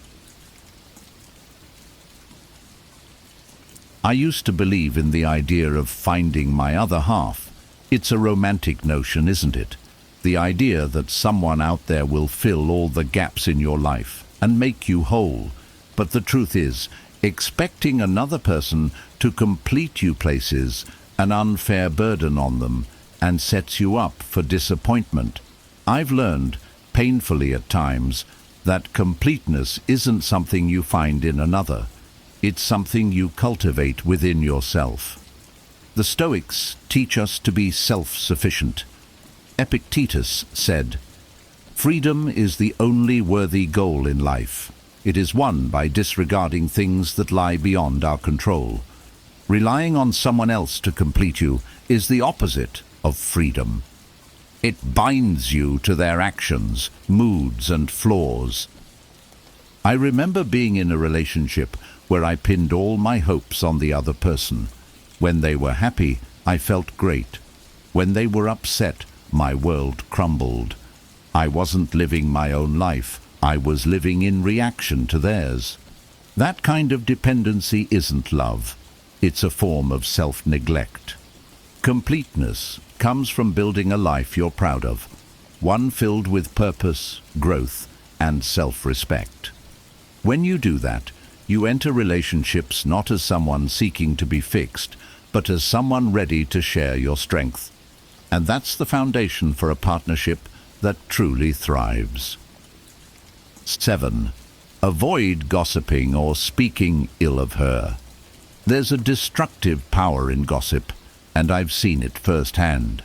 [SPEAKER 3] I used to believe in the idea of finding my other half. It's a romantic notion, isn't it? The idea that someone out there will fill all the gaps in your life and make you whole. But the truth is, expecting another person to complete you places an unfair burden on them and sets you up for disappointment. I've learned, painfully at times, that completeness isn't something you find in another. It's something you cultivate within yourself. The Stoics teach us to be self-sufficient. Epictetus said, "Freedom is the only worthy goal in life. It is won by disregarding things that lie beyond our control. Relying on someone else to complete you is the opposite of freedom. It binds you to their actions, moods, and flaws." I remember being in a relationship where I pinned all my hopes on the other person. When they were happy, I felt great. When they were upset, my world crumbled. I wasn't living my own life. I was living in reaction to theirs. That kind of dependency isn't love. It's a form of self-neglect. Completeness comes from building a life you're proud of, one filled with purpose, growth, and self-respect. When you do that, you enter relationships not as someone seeking to be fixed, but as someone ready to share your strength. And that's the foundation for a partnership that truly thrives. 7. Avoid gossiping or speaking ill of her. There's a destructive power in gossip, and I've seen it firsthand.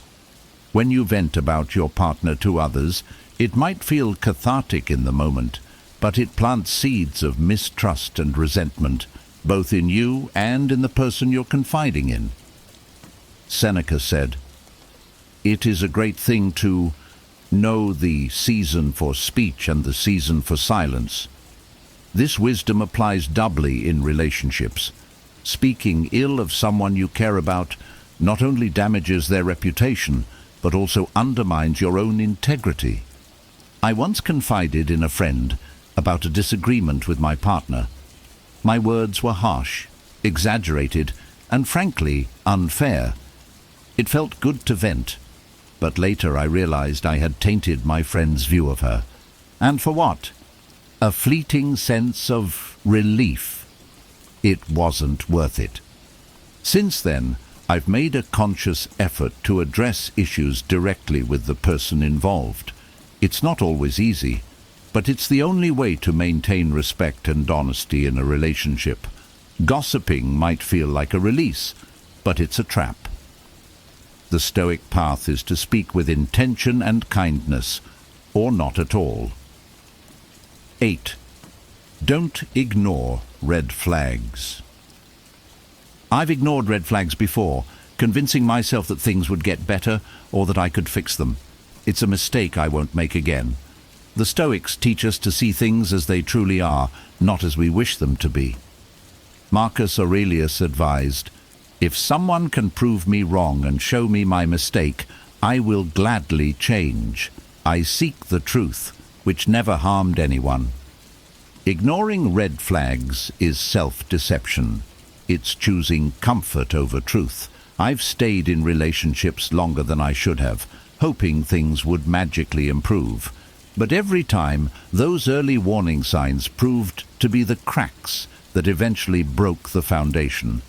[SPEAKER 3] When you vent about your partner to others, it might feel cathartic in the moment, but it plants seeds of mistrust and resentment, both in you and in the person you're confiding in. Seneca said, "It is a great thing to know the season for speech and the season for silence." This wisdom applies doubly in relationships. Speaking ill of someone you care about not only damages their reputation, but also undermines your own integrity. I once confided in a friend about a disagreement with my partner. My words were harsh, exaggerated, and frankly unfair. It felt good to vent, but later I realized I had tainted my friend's view of her. And for what? A fleeting sense of relief. It wasn't worth it. Since then, I've made a conscious effort to address issues directly with the person involved. It's not always easy, but it's the only way to maintain respect and honesty in a relationship. Gossiping might feel like a release, but it's a trap. The Stoic path is to speak with intention and kindness, or not at all. 8. Don't ignore red flags. I've ignored red flags before, convincing myself that things would get better or that I could fix them. It's a mistake I won't make again. The Stoics teach us to see things as they truly are, not as we wish them to be. Marcus Aurelius advised, "If someone can prove me wrong and show me my mistake, I will gladly change. I seek the truth, which never harmed anyone." Ignoring red flags is self-deception. It's choosing comfort over truth. I've stayed in relationships longer than I should have, hoping things would magically improve. But every time, those early warning signs proved to be the cracks that eventually broke the foundation.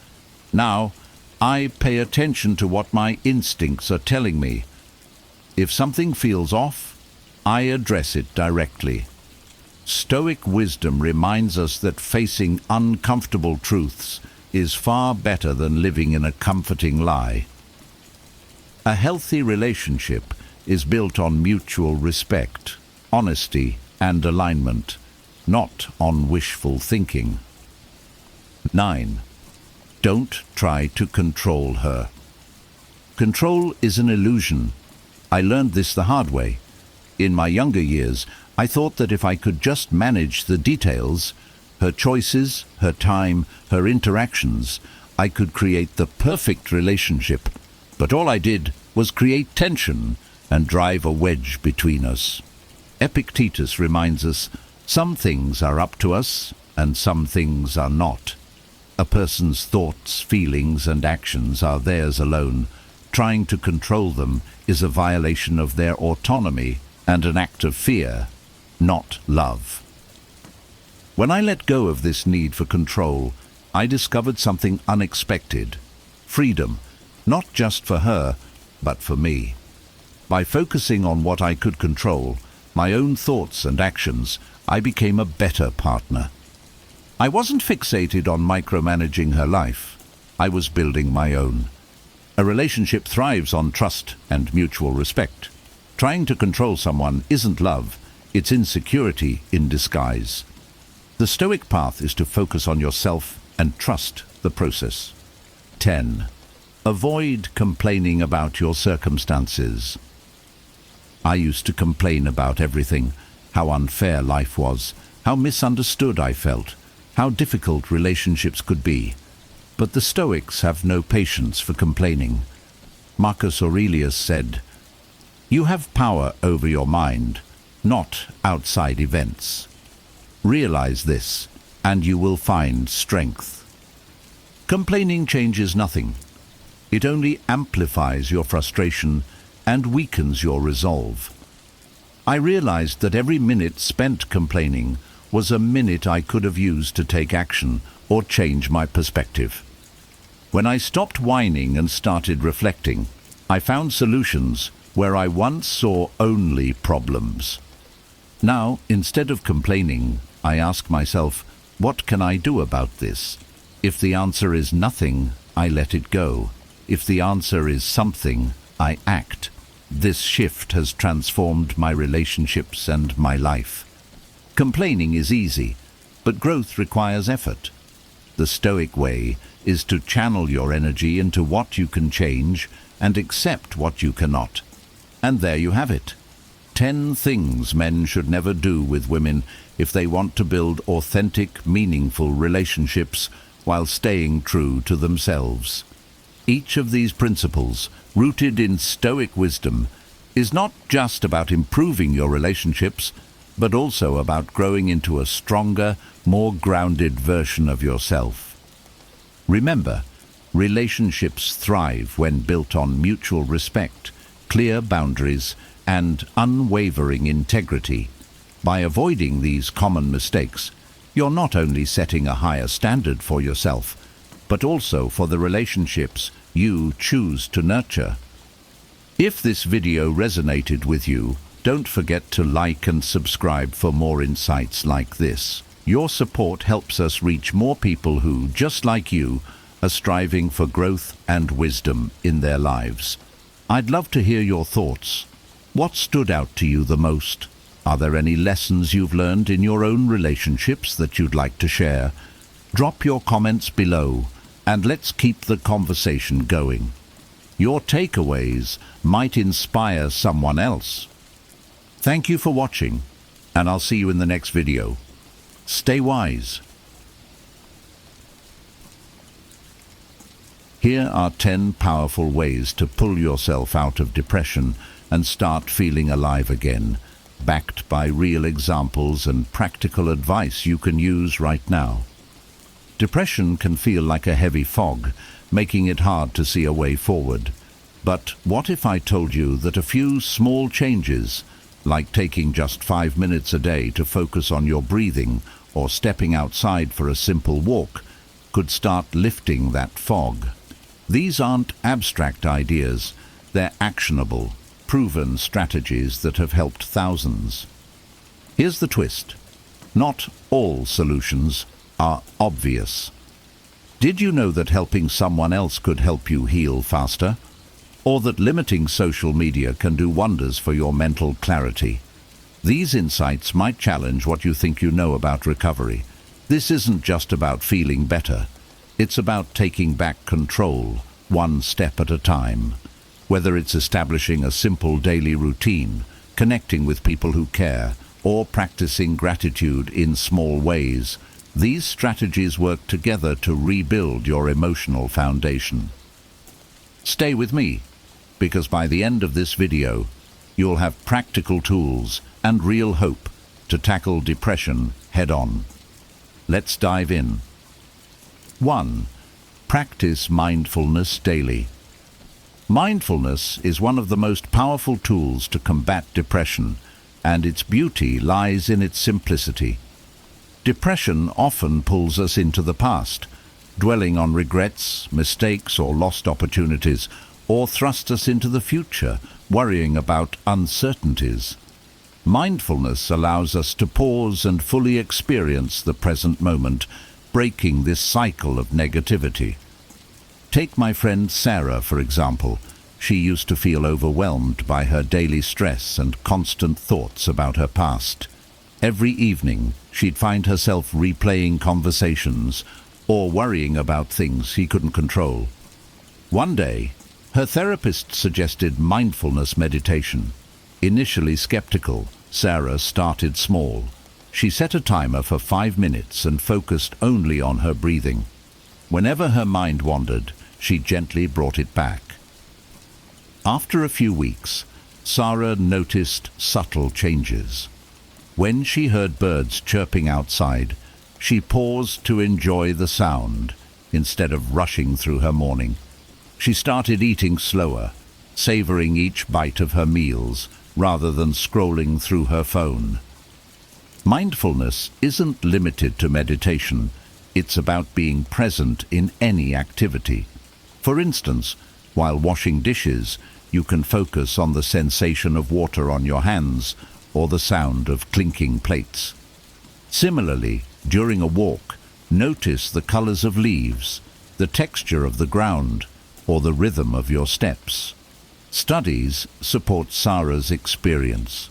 [SPEAKER 3] Now, I pay attention to what my instincts are telling me. If something feels off, I address it directly. Stoic wisdom reminds us that facing uncomfortable truths is far better than living in a comforting lie. A healthy relationship is built on mutual respect, honesty, and alignment, not on wishful thinking. 9. Don't try to control her. Control is an illusion. I learned this the hard way. In my younger years, I thought that if I could just manage the details, her choices, her time, her interactions, I could create the perfect relationship. But all I did was create tension and drive a wedge between us. Epictetus reminds us, some things are up to us and some things are not. A person's thoughts, feelings, and actions are theirs alone. Trying to control them is a violation of their autonomy and an act of fear, not love. When I let go of this need for control, I discovered something unexpected: freedom, not just for her, but for me. By focusing on what I could control, my own thoughts and actions, I became a better partner. I wasn't fixated on micromanaging her life. I was building my own. A relationship thrives on trust and mutual respect. Trying to control someone isn't love, it's insecurity in disguise. The Stoic path is to focus on yourself and trust the process. 10. Avoid complaining about your circumstances. I used to complain about everything: how unfair life was, how misunderstood I felt, how difficult relationships could be. But the Stoics have no patience for complaining. Marcus Aurelius said, "You have power over your mind, not outside events. Realize this, and you will find strength." Complaining changes nothing. It only amplifies your frustration and weakens your resolve. I realized that every minute spent complaining was a minute I could have used to take action or change my perspective. When I stopped whining and started reflecting, I found solutions where I once saw only problems. Now, instead of complaining, I ask myself, what can I do about this? If the answer is nothing, I let it go. If the answer is something, I act. This shift has transformed my relationships and my life. Complaining is easy, but growth requires effort. The Stoic way is to channel your energy into what you can change and accept what you cannot. And there you have it. 10 things men should never do with women if they want to build authentic, meaningful relationships while staying true to themselves. Each of these principles, rooted in Stoic wisdom, is not just about improving your relationships, but also about growing into a stronger, more grounded version of yourself. Remember, relationships thrive when built on mutual respect, clear boundaries, and unwavering integrity. By avoiding these common mistakes, you're not only setting a higher standard for yourself, but also for the relationships you choose to nurture. If this video resonated with you, don't forget to like and subscribe for more insights like this. Your support helps us reach more people who, just like you, are striving for growth and wisdom in their lives. I'd love to hear your thoughts. What stood out to you the most? Are there any lessons you've learned in your own relationships that you'd like to share? Drop your comments below, and let's keep the conversation going. Your takeaways might inspire someone else. Thank you for watching, and I'll see you in the next video. Stay wise. Here are 10 powerful ways to pull yourself out of depression and start feeling alive again, backed by real examples and practical advice you can use right now. Depression can feel like a heavy fog, making it hard to see a way forward. But what if I told you that a few small changes, like taking just 5 minutes a day to focus on your breathing or stepping outside for a simple walk, could start lifting that fog. These aren't abstract ideas, they're actionable, proven strategies that have helped thousands. Here's the twist. Not all solutions are obvious. Did you know that helping someone else could help you heal faster? Or that limiting social media can do wonders for your mental clarity? These insights might challenge what you think you know about recovery. This isn't just about feeling better. It's about taking back control, one step at a time. Whether it's establishing a simple daily routine, connecting with people who care, or practicing gratitude in small ways, these strategies work together to rebuild your emotional foundation. Stay with me, because by the end of this video, you'll have practical tools and real hope to tackle depression head-on. Let's dive in. 1. Practice mindfulness daily. Mindfulness is one of the most powerful tools to combat depression, and its beauty lies in its simplicity. Depression often pulls us into the past, dwelling on regrets, mistakes, or lost opportunities, or thrusts us into the future, worrying about uncertainties. Mindfulness allows us to pause and fully experience the present moment, breaking this cycle of negativity. Take my friend Sarah, for example. She used to feel overwhelmed by her daily stress and constant thoughts about her past. Every evening, she'd find herself replaying conversations or worrying about things he couldn't control. One day, her therapist suggested mindfulness meditation. Initially skeptical, Sarah started small. She set a timer for 5 minutes and focused only on her breathing. Whenever her mind wandered, she gently brought it back. After a few weeks, Sarah noticed subtle changes. When she heard birds chirping outside, she paused to enjoy the sound instead of rushing through her morning. She started eating slower, savoring each bite of her meals rather than scrolling through her phone. Mindfulness isn't limited to meditation. It's about being present in any activity. For instance, while washing dishes, you can focus on the sensation of water on your hands or the sound of clinking plates. Similarly, during a walk, notice the colors of leaves, the texture of the ground, or the rhythm of your steps. Studies support Sarah's experience.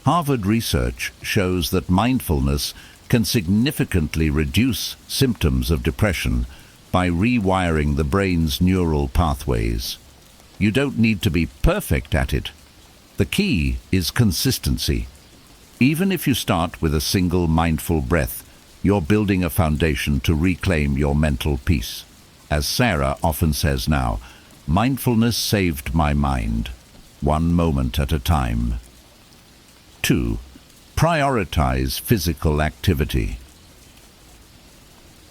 [SPEAKER 3] Harvard research shows that mindfulness can significantly reduce symptoms of depression by rewiring the brain's neural pathways. You don't need to be perfect at it. The key is consistency. Even if you start with a single mindful breath, you're building a foundation to reclaim your mental peace. As Sarah often says now, mindfulness saved my mind, one moment at a time. 2. Prioritize physical activity.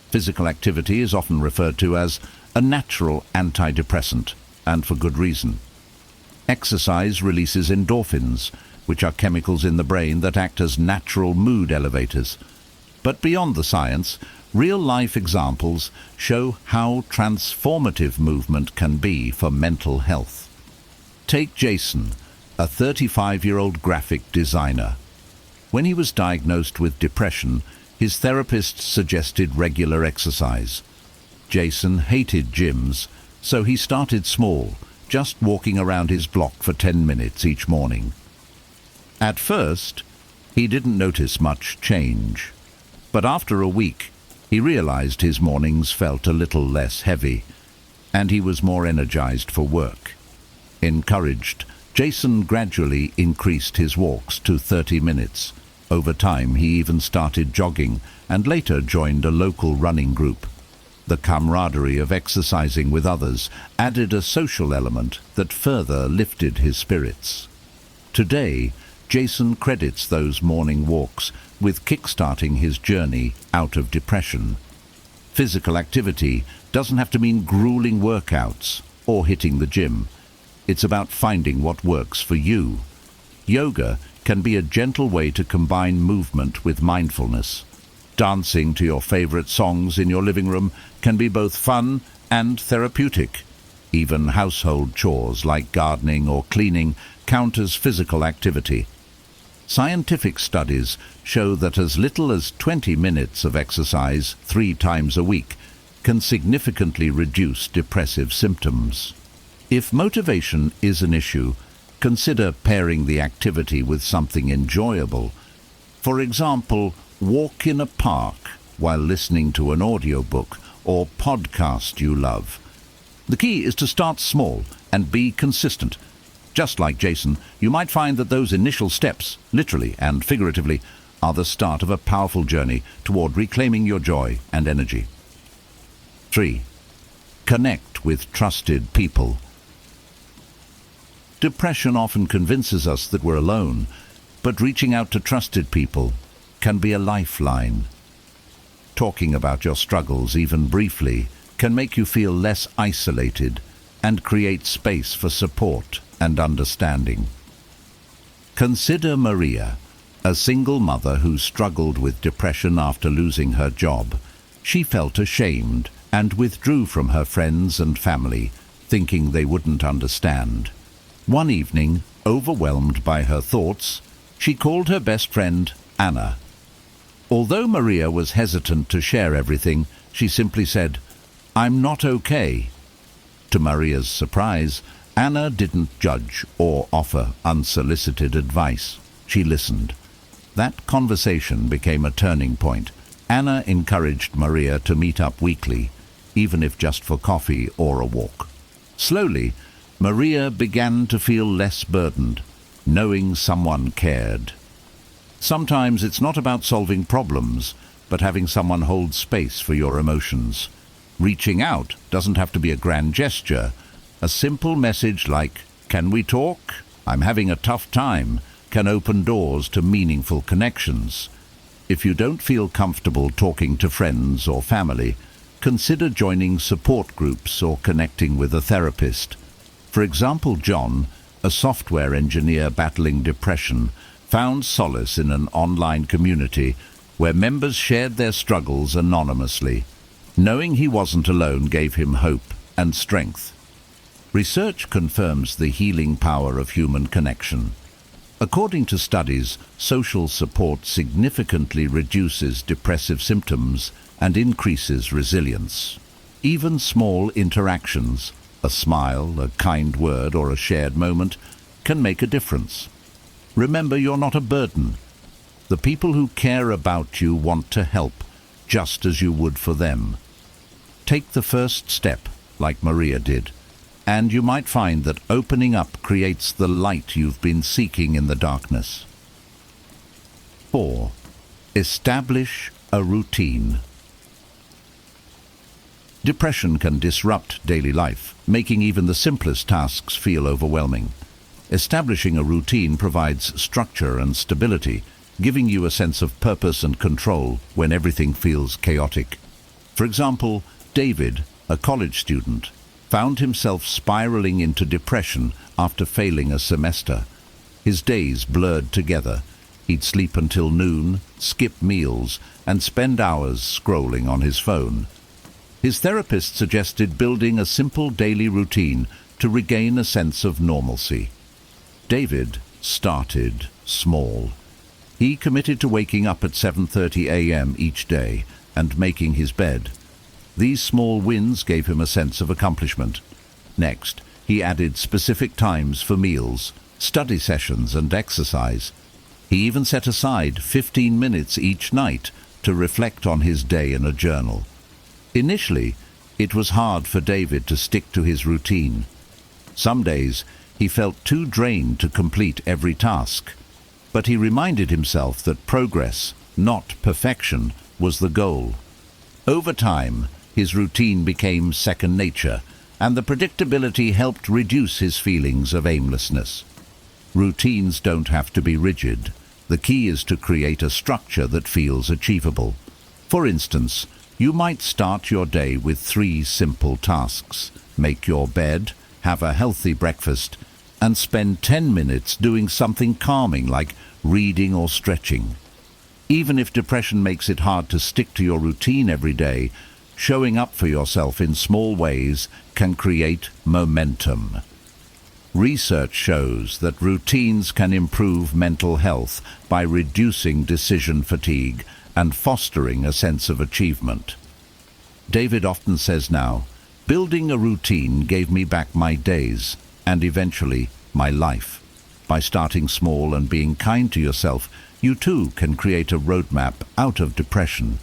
[SPEAKER 3] Physical activity is often referred to as a natural antidepressant, and for good reason. Exercise releases endorphins, which are chemicals in the brain that act as natural mood elevators. But beyond the science, real-life examples show how transformative movement can be for mental health. Take Jason, a 35-year-old graphic designer. When he was diagnosed with depression, his therapist suggested regular exercise. Jason hated gyms, so he started small, just walking around his block for 10 minutes each morning. At first, he didn't notice much change. But after a week, he realized his mornings felt a little less heavy, and he was more energized for work. Encouraged, Jason gradually increased his walks to 30 minutes. Over time, he even started jogging and later joined a local running group. The camaraderie of exercising with others added a social element that further lifted his spirits. Today, Jason credits those morning walks with kickstarting his journey out of depression. Physical activity doesn't have to mean grueling workouts or hitting the gym. It's about finding what works for you. Yoga can be a gentle way to combine movement with mindfulness. Dancing to your favorite songs in your living room can be both fun and therapeutic. Even household chores like gardening or cleaning count as physical activity. Scientific studies show that as little as 20 minutes of exercise 3 times a week can significantly reduce depressive symptoms. If motivation is an issue, consider pairing the activity with something enjoyable. For example, walk in a park while listening to an audiobook or podcast you love. The key is to start small and be consistent. Just like Jason, you might find that those initial steps, literally and figuratively, are the start of a powerful journey toward reclaiming your joy and energy. 3. Connect with trusted people. Depression often convinces us that we're alone, but reaching out to trusted people can be a lifeline. Talking about your struggles, even briefly, can make you feel less isolated and create space for support and understanding. Consider Maria, a single mother who struggled with depression after losing her job. She felt ashamed and withdrew from her friends and family, thinking they wouldn't understand. One evening, overwhelmed by her thoughts, she called her best friend, Anna. Although Maria was hesitant to share everything, she simply said, "I'm not okay." To Maria's surprise, Anna didn't judge or offer unsolicited advice. She listened. That conversation became a turning point. Anna encouraged Maria to meet up weekly, even if just for coffee or a walk. Slowly, Maria began to feel less burdened, knowing someone cared. Sometimes it's not about solving problems, but having someone hold space for your emotions. Reaching out doesn't have to be a grand gesture. A simple message like, "Can we talk? I'm having a tough time," can open doors to meaningful connections. If you don't feel comfortable talking to friends or family, consider joining support groups or connecting with a therapist. For example, John, a software engineer battling depression, found solace in an online community where members shared their struggles anonymously. Knowing he wasn't alone gave him hope and strength. Research confirms the healing power of human connection. According to studies, social support significantly reduces depressive symptoms and increases resilience. Even small interactions, a smile, a kind word, or a shared moment, can make a difference. Remember, you're not a burden. The people who care about you want to help, just as you would for them. Take the first step, like Maria did, and you might find that opening up creates the light you've been seeking in the darkness. 4. Establish a routine. Depression can disrupt daily life, making even the simplest tasks feel overwhelming. Establishing a routine provides structure and stability, giving you a sense of purpose and control when everything feels chaotic. For example, David, a college student, found himself spiraling into depression after failing a semester. His days blurred together. He'd sleep until noon, skip meals, and spend hours scrolling on his phone. His therapist suggested building a simple daily routine to regain a sense of normalcy. David started small. He committed to waking up at 7:30 a.m. each day and making his bed. These small wins gave him a sense of accomplishment. Next, he added specific times for meals, study sessions, and exercise. He even set aside 15 minutes each night to reflect on his day in a journal. Initially, it was hard for David to stick to his routine. Some days, he felt too drained to complete every task, but he reminded himself that progress, not perfection, was the goal. Over time, his routine became second nature, and the predictability helped reduce his feelings of aimlessness. Routines don't have to be rigid. The key is to create a structure that feels achievable. For instance, you might start your day with 3 simple tasks. Make your bed, have a healthy breakfast, and spend 10 minutes doing something calming like reading or stretching. Even if depression makes it hard to stick to your routine every day, showing up for yourself in small ways can create momentum. Research shows that routines can improve mental health by reducing decision fatigue and fostering a sense of achievement. David often says now, "Building a routine gave me back my days and eventually my life." By starting small and being kind to yourself, you too can create a roadmap out of depression.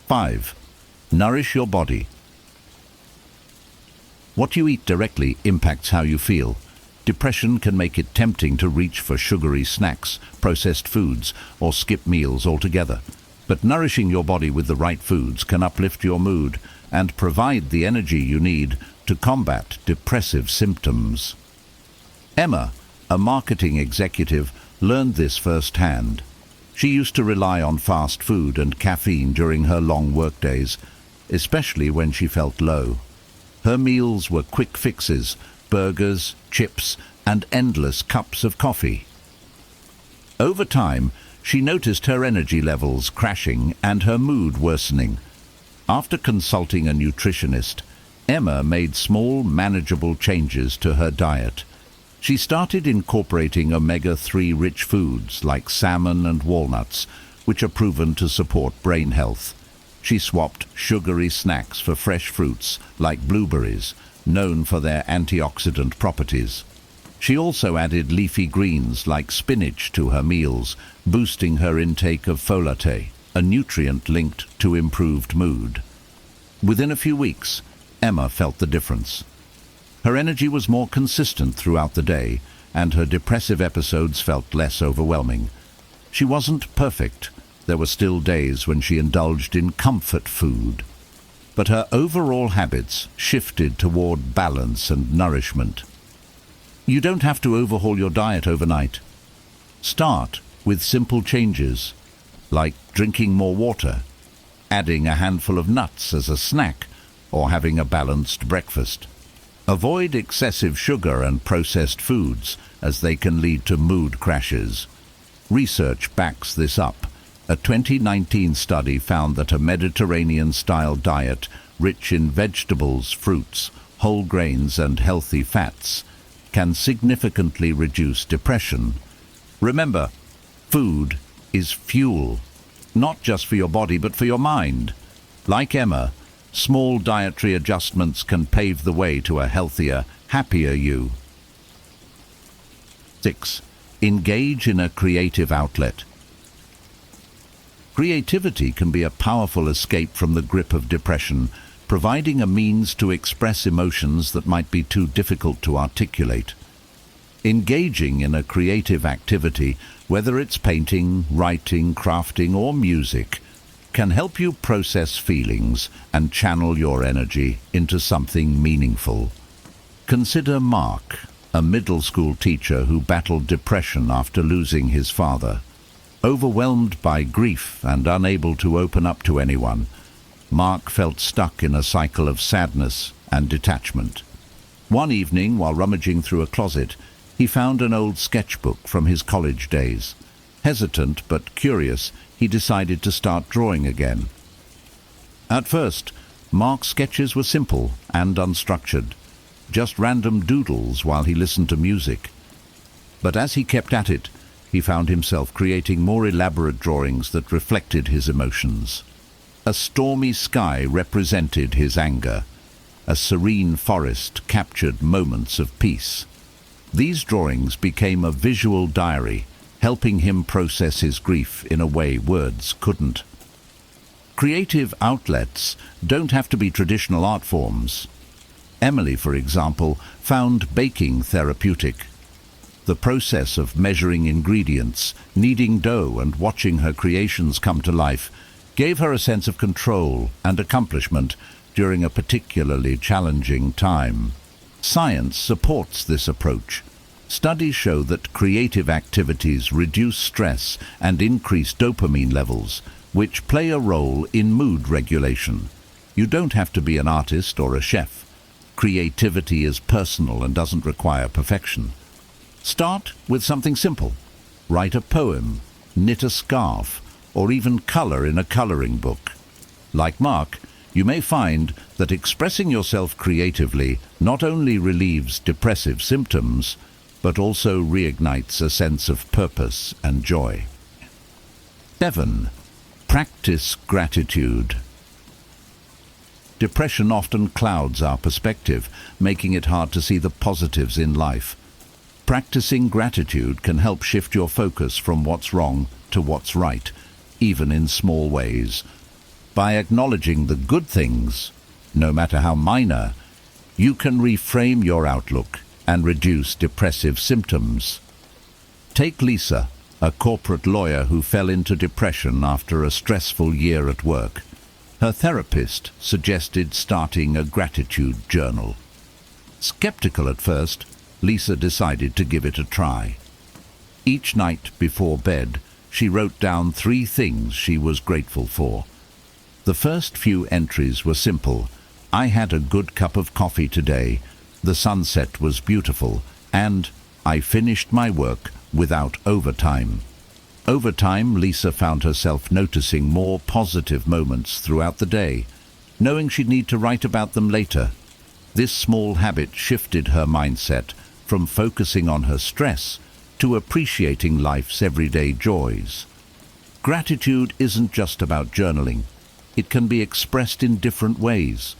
[SPEAKER 3] 5. Nourish your body. What you eat directly impacts how you feel. Depression can make it tempting to reach for sugary snacks, processed foods, or skip meals altogether. But nourishing your body with the right foods can uplift your mood and provide the energy you need to combat depressive symptoms. Emma, a marketing executive, learned this firsthand. She used to rely on fast food and caffeine during her long workdays, especially when she felt low. Her meals were quick fixes, burgers, chips, and endless cups of coffee. Over time, she noticed her energy levels crashing and her mood worsening. After consulting a nutritionist, Emma made small, manageable changes to her diet. She started incorporating omega-3 rich foods like salmon and walnuts, which are proven to support brain health. She swapped sugary snacks for fresh fruits like blueberries, known for their antioxidant properties. She also added leafy greens like spinach to her meals, boosting her intake of folate, a nutrient linked to improved mood. Within a few weeks, Emma felt the difference. Her energy was more consistent throughout the day, and her depressive episodes felt less overwhelming. She wasn't perfect. There were still days when she indulged in comfort food. But her overall habits shifted toward balance and nourishment. You don't have to overhaul your diet overnight. Start with simple changes, like drinking more water, adding a handful of nuts as a snack, or having a balanced breakfast. Avoid excessive sugar and processed foods, as they can lead to mood crashes. Research backs this up. A 2019 study found that a Mediterranean-style diet, rich in vegetables, fruits, whole grains, and healthy fats, can significantly reduce depression. Remember, food is fuel, not just for your body but for your mind. Like Emma, small dietary adjustments can pave the way to a healthier, happier you. 6. Engage in a creative outlet. Creativity can be a powerful escape from the grip of depression, providing a means to express emotions that might be too difficult to articulate. Engaging in a creative activity, whether it's painting, writing, crafting, or music, can help you process feelings and channel your energy into something meaningful. Consider Mark, a middle school teacher who battled depression after losing his father. Overwhelmed by grief and unable to open up to anyone, Mark felt stuck in a cycle of sadness and detachment. One evening, while rummaging through a closet, he found an old sketchbook from his college days. Hesitant but curious, he decided to start drawing again. At first, Mark's sketches were simple and unstructured, just random doodles while he listened to music. But as he kept at it, he found himself creating more elaborate drawings that reflected his emotions. A stormy sky represented his anger. A serene forest captured moments of peace. These drawings became a visual diary, helping him process his grief in a way words couldn't. Creative outlets don't have to be traditional art forms. Emily, for example, found baking therapeutic. The process of measuring ingredients, kneading dough, and watching her creations come to life gave her a sense of control and accomplishment during a particularly challenging time. Science supports this approach. Studies show that creative activities reduce stress and increase dopamine levels, which play a role in mood regulation. You don't have to be an artist or a chef. Creativity is personal and doesn't require perfection. Start with something simple. Write a poem, knit a scarf, or even color in a coloring book. Like Mark, you may find that expressing yourself creatively not only relieves depressive symptoms, but also reignites a sense of purpose and joy. 7. Practice gratitude. Depression often clouds our perspective, making it hard to see the positives in life. Practicing gratitude can help shift your focus from what's wrong to what's right, even in small ways. By acknowledging the good things, no matter how minor, you can reframe your outlook and reduce depressive symptoms. Take Lisa, a corporate lawyer who fell into depression after a stressful year at work. Her therapist suggested starting a gratitude journal. Skeptical at first, Lisa decided to give it a try. Each night before bed, she wrote down 3 things she was grateful for. The first few entries were simple. I had a good cup of coffee today, the sunset was beautiful, and I finished my work without overtime. Over time, Lisa found herself noticing more positive moments throughout the day, knowing she'd need to write about them later. This small habit shifted her mindset from focusing on her stress to appreciating life's everyday joys. Gratitude isn't just about journaling. It can be expressed in different ways.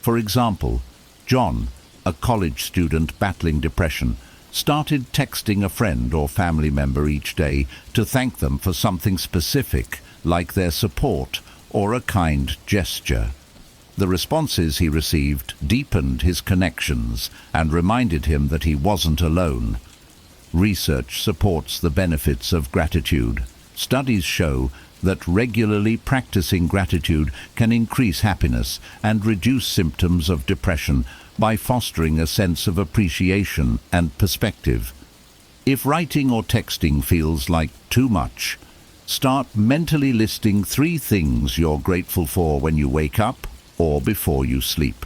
[SPEAKER 3] For example, John, a college student battling depression, started texting a friend or family member each day to thank them for something specific, like their support or a kind gesture. The responses he received deepened his connections and reminded him that he wasn't alone. Research supports the benefits of gratitude. Studies show that regularly practicing gratitude can increase happiness and reduce symptoms of depression by fostering a sense of appreciation and perspective. If writing or texting feels like too much, start mentally listing 3 things you're grateful for when you wake up or before you sleep.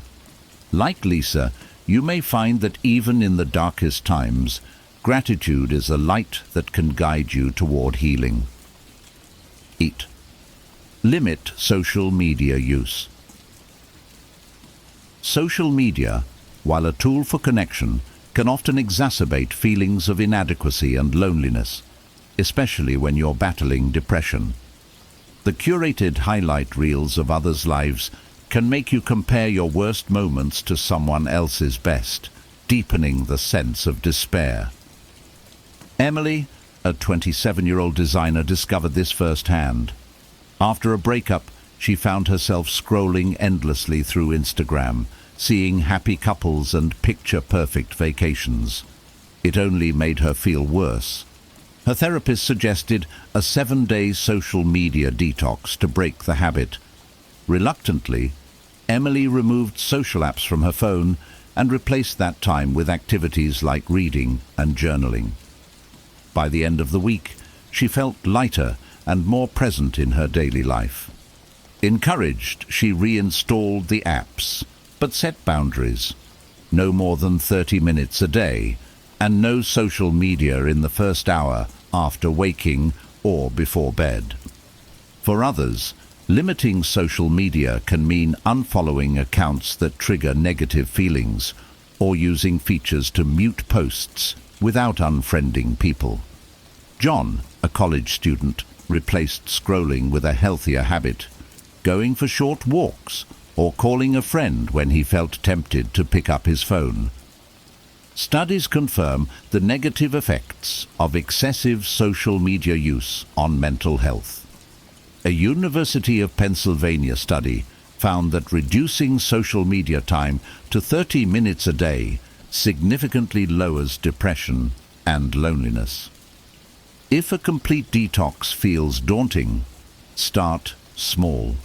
[SPEAKER 3] Like Lisa, you may find that even in the darkest times, gratitude is a light that can guide you toward healing. 8. Limit social media use. Social media, while a tool for connection, can often exacerbate feelings of inadequacy and loneliness, especially when you're battling depression. The curated highlight reels of others' lives can make you compare your worst moments to someone else's best, deepening the sense of despair. Emily, a 27-year-old designer, discovered this firsthand. After a breakup, she found herself scrolling endlessly through Instagram, seeing happy couples and picture-perfect vacations. It only made her feel worse. Her therapist suggested a 7-day social media detox to break the habit. Reluctantly, Emily removed social apps from her phone and replaced that time with activities like reading and journaling. By the end of the week, she felt lighter and more present in her daily life. Encouraged, she reinstalled the apps, but set boundaries. No more than 30 minutes a day, and no social media in the first hour after waking or before bed. For others, limiting social media can mean unfollowing accounts that trigger negative feelings, or using features to mute posts without unfriending people. John, a college student, replaced scrolling with a healthier habit, going for short walks or calling a friend when he felt tempted to pick up his phone. Studies confirm the negative effects of excessive social media use on mental health. A University of Pennsylvania study found that reducing social media time to 30 minutes a day significantly lowers depression and loneliness. If a complete detox feels daunting, start small.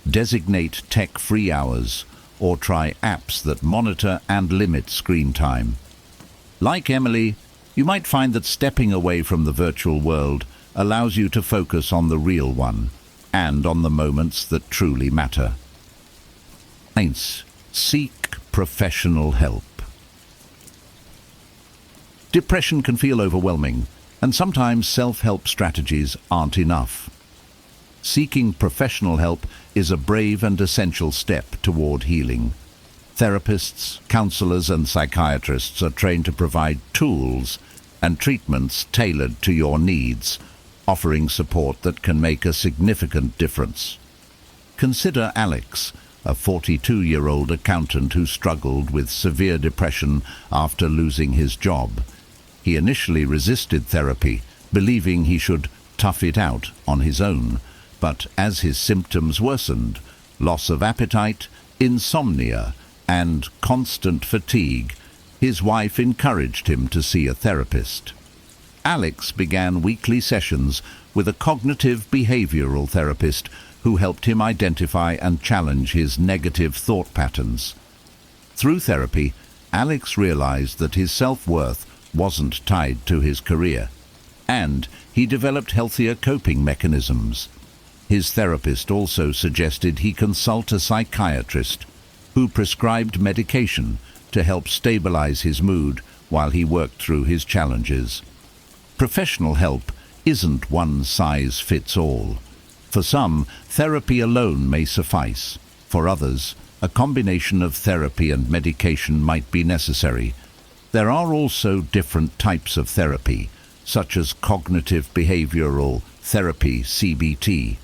[SPEAKER 3] Designate tech-free hours or try apps that monitor and limit screen time. Like Emily, you might find that stepping away from the virtual world allows you to focus on the real one and on the moments that truly matter. 9. Seek professional help. Depression can feel overwhelming, and sometimes self-help strategies aren't enough. Seeking professional help is a brave and essential step toward healing. Therapists, counselors, and psychiatrists are trained to provide tools and treatments tailored to your needs, offering support that can make a significant difference. Consider Alex, a 42-year-old accountant who struggled with severe depression after losing his job. He initially resisted therapy, believing he should tough it out on his own, but as his symptoms worsened, loss of appetite, insomnia, and constant fatigue, his wife encouraged him to see a therapist. Alex began weekly sessions with a cognitive behavioral therapist who helped him identify and challenge his negative thought patterns. Through therapy, Alex realized that his self-worth wasn't tied to his career, and he developed healthier coping mechanisms. His therapist also suggested he consult a psychiatrist who prescribed medication to help stabilize his mood while he worked through his challenges. Professional help isn't one size fits all. For some, therapy alone may suffice. For others, a combination of therapy and medication might be necessary. There are also different types of therapy, such as cognitive behavioral therapy, CBT,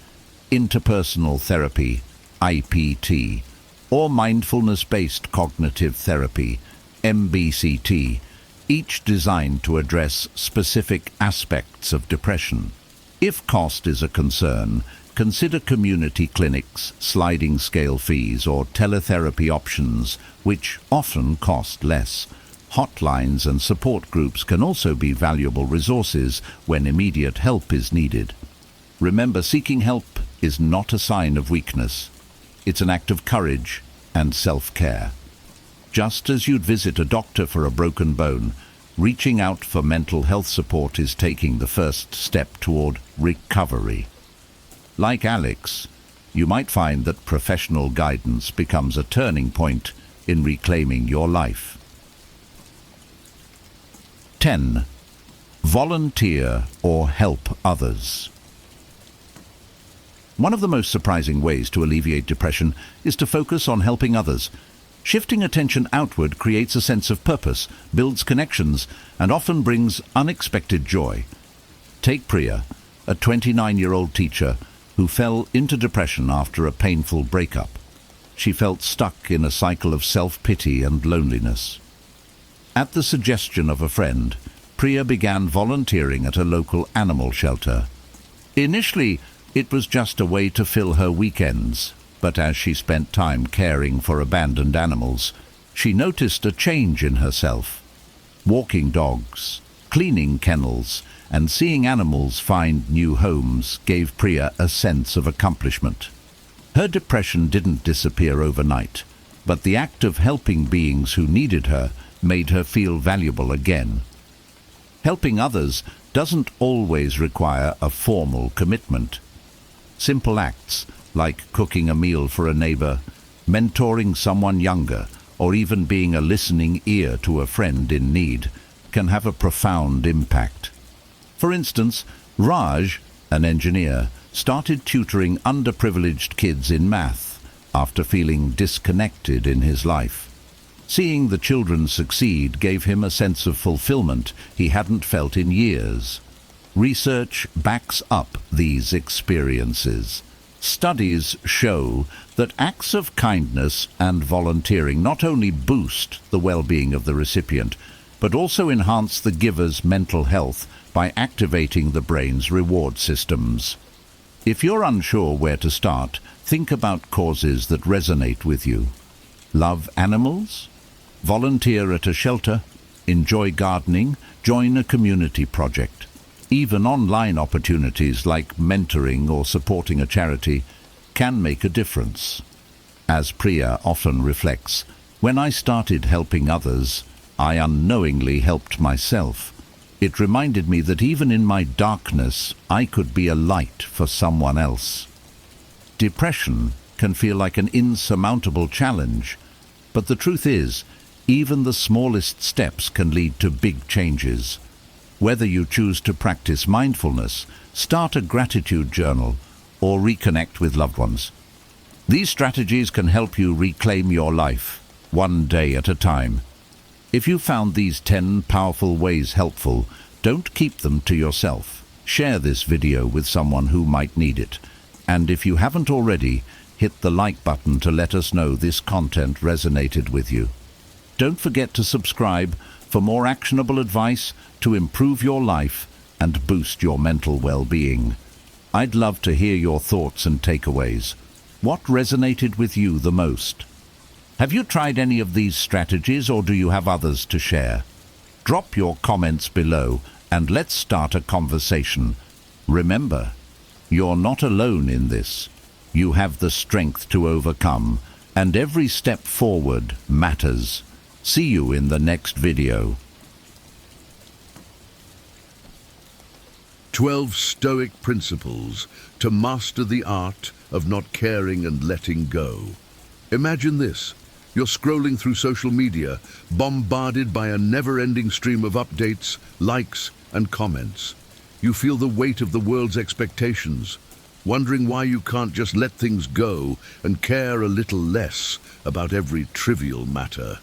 [SPEAKER 3] interpersonal therapy, IPT, or mindfulness-based cognitive therapy, MBCT, each designed to address specific aspects of depression. If cost is a concern, consider community clinics, sliding scale fees, or teletherapy options, which often cost less. Hotlines and support groups can also be valuable resources when immediate help is needed. Remember, seeking help is not a sign of weakness. It's an act of courage and self-care. Just as you'd visit a doctor for a broken bone, reaching out for mental health support is taking the first step toward recovery. Like Alex, you might find that professional guidance becomes a turning point in reclaiming your life. 10. Volunteer or help others. One of the most surprising ways to alleviate depression is to focus on helping others. Shifting attention outward creates a sense of purpose, builds connections, and often brings unexpected joy. Take Priya, a 29-year-old teacher who fell into depression after a painful breakup. She felt stuck in a cycle of self-pity and loneliness. At the suggestion of a friend, Priya began volunteering at a local animal shelter. Initially, it was just a way to fill her weekends, but as she spent time caring for abandoned animals, she noticed a change in herself. Walking dogs, cleaning kennels, and seeing animals find new homes gave Priya a sense of accomplishment. Her depression didn't disappear overnight, but the act of helping beings who needed her made her feel valuable again. Helping others doesn't always require a formal commitment. Simple acts like cooking a meal for a neighbor, mentoring someone younger, or even being a listening ear to a friend in need can have a profound impact. For instance, Raj, an engineer, started tutoring underprivileged kids in math after feeling disconnected in his life. Seeing the children succeed gave him a sense of fulfillment he hadn't felt in years. Research backs up these experiences. Studies show that acts of kindness and volunteering not only boost the well-being of the recipient, but also enhance the giver's mental health by activating the brain's reward systems. If you're unsure where to start, think about causes that resonate with you. Love animals? Volunteer at a shelter? Enjoy gardening? Join a community project? Even online opportunities like mentoring or supporting a charity can make a difference. As Priya often reflects, when I started helping others, I unknowingly helped myself. It reminded me that even in my darkness, I could be a light for someone else. Depression can feel like an insurmountable challenge, But the truth is, even the smallest steps can lead to big changes. Whether you choose to practice mindfulness, start a gratitude journal, or reconnect with loved ones, these strategies can help you reclaim your life, one day at a time. If you found these 10 powerful ways helpful, don't keep them to yourself. Share this video with someone who might need it. And if you haven't already, hit the like button to let us know this content resonated with you. Don't forget to subscribe for more actionable advice to improve your life and boost your mental well-being. I'd love to hear your thoughts and takeaways. What resonated with you the most? Have you tried any of these strategies, or do you have others to share? Drop your comments below and let's start a conversation. Remember, you're not alone in this. You have the strength to overcome, and every step forward matters. See you in the next video.
[SPEAKER 2] 12 Stoic principles to master the art of not caring and letting go. Imagine this. You're scrolling through social media, bombarded by a never-ending stream of updates, likes, and comments. You feel the weight of the world's expectations, wondering why you can't just let things go and care a little less about every trivial matter.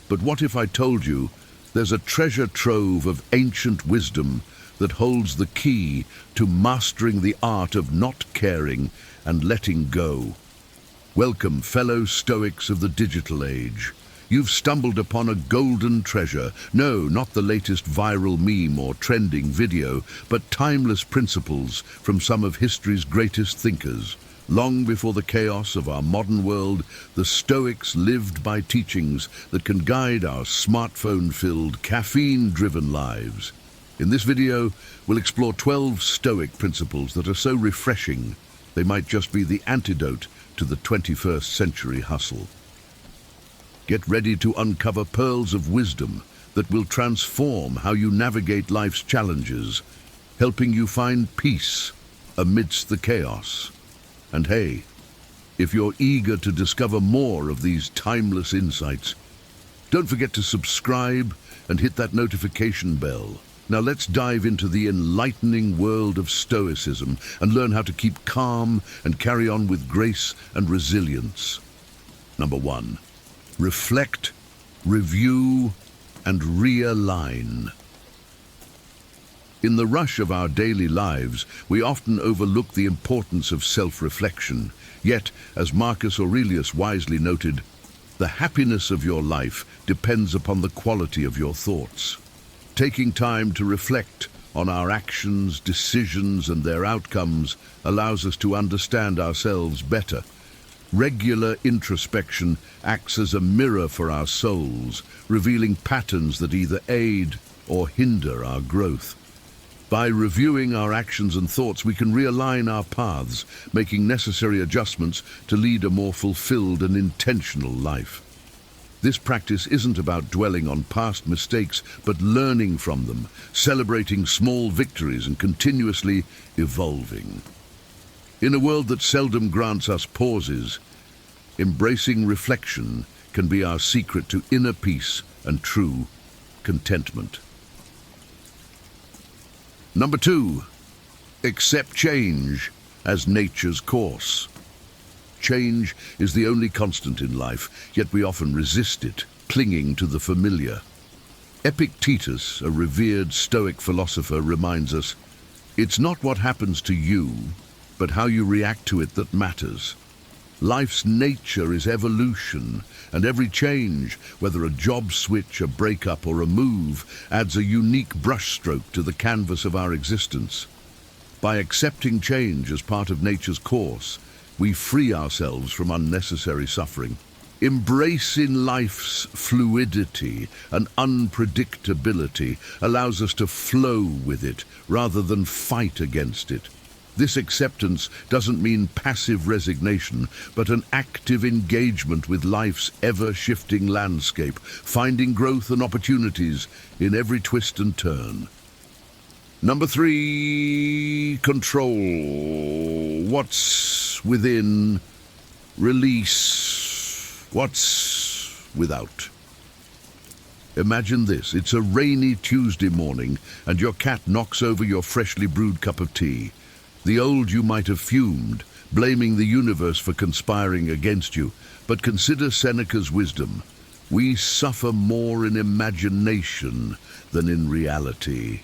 [SPEAKER 2] But what if I told you there's a treasure trove of ancient wisdom that holds the key to mastering the art of not caring and letting go? Welcome, fellow Stoics of the digital age. You've stumbled upon a golden treasure. No, not the latest viral meme or trending video, but timeless principles from some of history's greatest thinkers. Long before the chaos of our modern world, the Stoics lived by teachings that can guide our smartphone-filled, caffeine-driven lives. In this video, we'll explore 12 Stoic principles that are so refreshing, they might just be the antidote to the 21st century hustle. Get ready to uncover pearls of wisdom that will transform how you navigate life's challenges, helping you find peace amidst the chaos. And hey, if you're eager to discover more of these timeless insights, don't forget to subscribe and hit that notification bell. Now let's dive into the enlightening world of Stoicism and learn how to keep calm and carry on with grace and resilience. Number 1. Reflect, review, and realign. In the rush of our daily lives, we often overlook the importance of self-reflection. Yet, as Marcus Aurelius wisely noted, the happiness of your life depends upon the quality of your thoughts. Taking time to reflect on our actions, decisions, and their outcomes allows us to understand ourselves better. Regular introspection acts as a mirror for our souls, revealing patterns that either aid or hinder our growth. By reviewing our actions and thoughts, we can realign our paths, making necessary adjustments to lead a more fulfilled and intentional life. This practice isn't about dwelling on past mistakes, but learning from them, celebrating small victories, and continuously evolving. In a world that seldom grants us pauses, embracing reflection can be our secret to inner peace and true contentment. Number 2, accept change as nature's course. Change is the only constant in life, yet we often resist it, clinging to the familiar. Epictetus, a revered Stoic philosopher, reminds us, it's not what happens to you, but how you react to it that matters. Life's nature is evolution, and every change, whether a job switch, a breakup, or a move, adds a unique brushstroke to the canvas of our existence. By accepting change as part of nature's course, we free ourselves from unnecessary suffering. Embracing life's fluidity and unpredictability allows us to flow with it rather than fight against it. This acceptance doesn't mean passive resignation, but an active engagement with life's ever-shifting landscape, finding growth and opportunities in every twist and turn. Number 3, control. What's within, release what's without. Imagine this, it's a rainy Tuesday morning and your cat knocks over your freshly brewed cup of tea. The old you might have fumed, blaming the universe for conspiring against you, but consider Seneca's wisdom. We suffer more in imagination than in reality.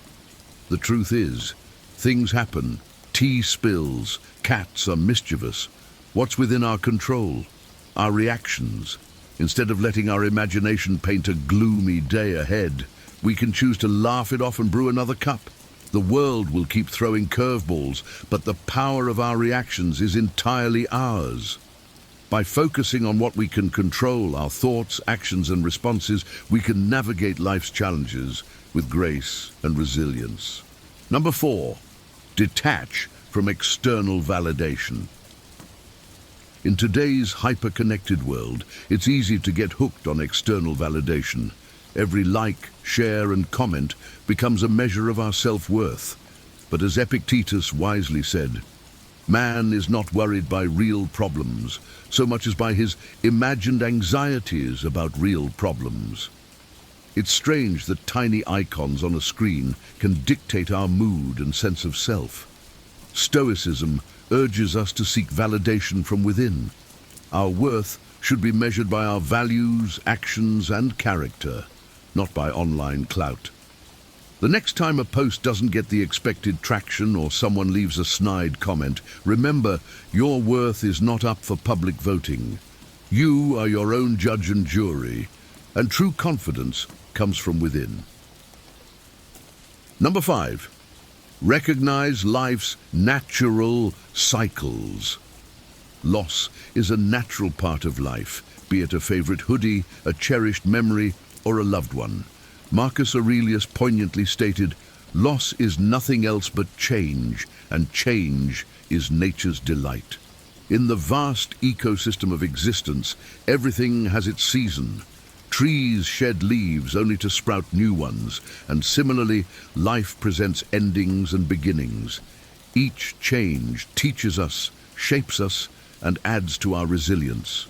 [SPEAKER 2] The truth is, things happen, tea spills, cats are mischievous. What's within our control? Our reactions. Instead of letting our imagination paint a gloomy day ahead, we can choose to laugh it off and brew another cup. The world will keep throwing curveballs, but the power of our reactions is entirely ours. By focusing on what we can control, our thoughts, actions and responses, we can navigate life's challenges with grace and resilience. Number 4, detach from external validation. In today's hyper-connected world, it's easy to get hooked on external validation. Every like, share and comment becomes a measure of our self-worth. But as Epictetus wisely said, man is not worried by real problems so much as by his imagined anxieties about real problems. It's strange that tiny icons on a screen can dictate our mood and sense of self. Stoicism urges us to seek validation from within. Our worth should be measured by our values, actions and character, not by online clout. The next time a post doesn't get the expected traction or someone leaves a snide comment, remember, your worth is not up for public voting. You are your own judge and jury, and true confidence comes from within. Number 5, recognize life's natural cycles. Loss is a natural part of life, be it a favorite hoodie, a cherished memory, or a loved one. Marcus Aurelius poignantly stated, "Loss is nothing else but change, and change is nature's delight." In the vast ecosystem of existence, everything has its season. Trees shed leaves only to sprout new ones, and similarly, life presents endings and beginnings. Each change teaches us, shapes us, and adds to our resilience.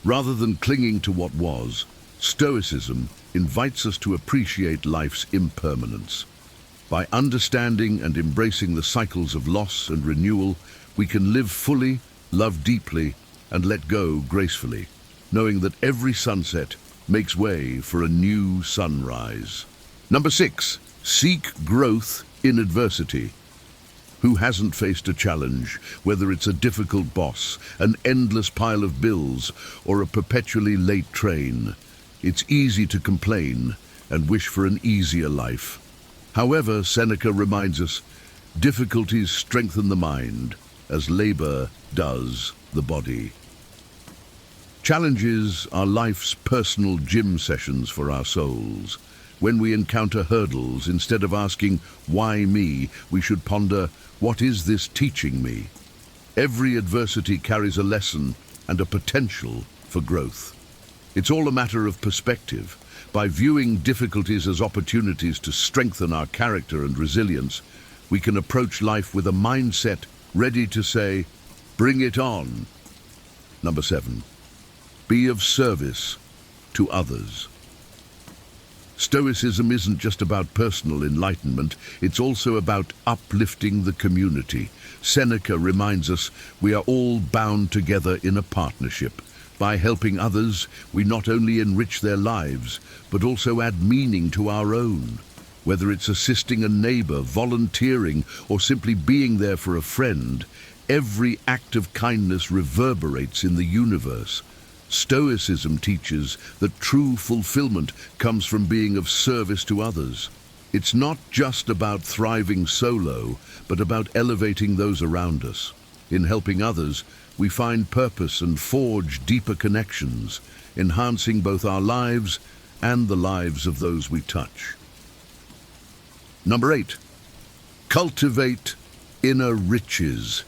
[SPEAKER 2] Rather than clinging to what was, Stoicism invites us to appreciate life's impermanence. By understanding and embracing the cycles of loss and renewal, we can live fully, love deeply, and let go gracefully, knowing that every sunset makes way for a new sunrise. Number 6, seek growth in adversity. Who hasn't faced a challenge, whether it's a difficult boss, an endless pile of bills, or a perpetually late train? It's easy to complain and wish for an easier life. However, Seneca reminds us, difficulties strengthen the mind, as labor does the body. Challenges are life's personal gym sessions for our souls. When we encounter hurdles, instead of asking, "Why me?" we should ponder, "What is this teaching me?" Every adversity carries a lesson and a potential for growth. It's all a matter of perspective. By viewing difficulties as opportunities to strengthen our character and resilience, we can approach life with a mindset ready to say, "Bring it on." Number 7, be of service to others. Stoicism isn't just about personal enlightenment, it's also about uplifting the community. Seneca reminds us we are all bound together in a partnership. By helping others, we not only enrich their lives, but also add meaning to our own. Whether it's assisting a neighbor, volunteering, or simply being there for a friend, every act of kindness reverberates in the universe. Stoicism teaches that true fulfillment comes from being of service to others. It's not just about thriving solo, but about elevating those around us. In helping others, we find purpose and forge deeper connections, enhancing both our lives and the lives of those we touch. Number 8, cultivate inner riches.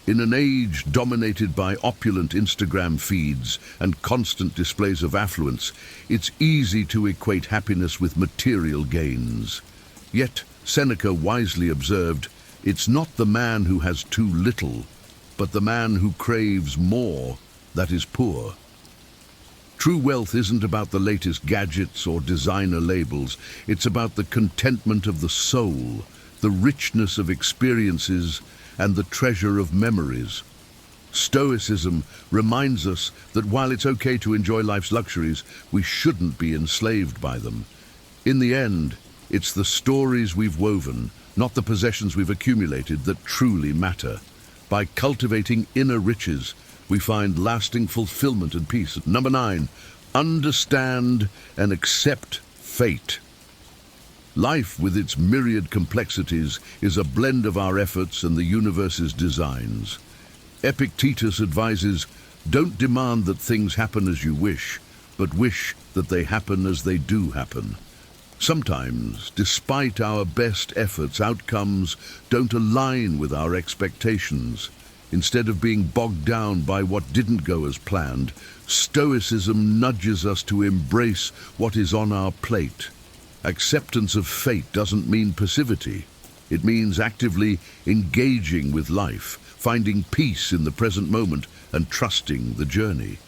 [SPEAKER 2] In an age dominated by opulent Instagram feeds and constant displays of affluence, it's easy to equate happiness with material gains. Yet, Seneca wisely observed, it's not the man who has too little, but the man who craves more that is poor. True wealth isn't about the latest gadgets or designer labels. It's about the contentment of the soul, the richness of experiences, and the treasure of memories. Stoicism reminds us that while it's okay to enjoy life's luxuries, we shouldn't be enslaved by them. In the end, it's the stories we've woven, not the possessions we've accumulated, that truly matter. By cultivating inner riches, we find lasting fulfillment and peace. Number 9, understand and accept fate. Life, with its myriad complexities, is a blend of our efforts and the universe's designs. Epictetus advises, don't demand that things happen as you wish, but wish that they happen as they do happen. Sometimes, despite our best efforts, outcomes don't align with our expectations. Instead of being bogged down by what didn't go as planned, Stoicism nudges us to embrace what is on our plate. Acceptance of fate doesn't mean passivity. It means actively engaging with life, finding peace in the present moment, and trusting the journey.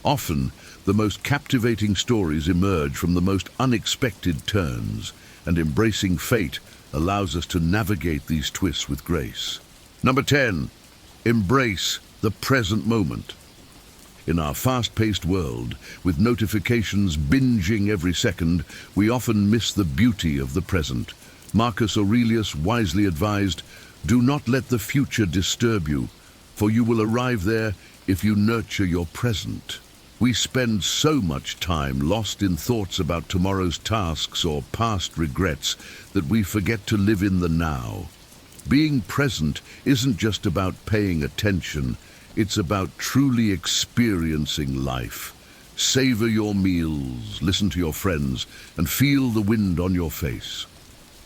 [SPEAKER 2] Often, the most captivating stories emerge from the most unexpected turns, and embracing fate allows us to navigate these twists with grace. Number 10, embrace the present moment. In our fast-paced world, with notifications binging every second, we often miss the beauty of the present. Marcus Aurelius wisely advised, do not let the future disturb you, for you will arrive there if you nurture your present. We spend so much time lost in thoughts about tomorrow's tasks or past regrets that we forget to live in the now. Being present isn't just about paying attention, it's about truly experiencing life. Savor your meals, listen to your friends, and feel the wind on your face.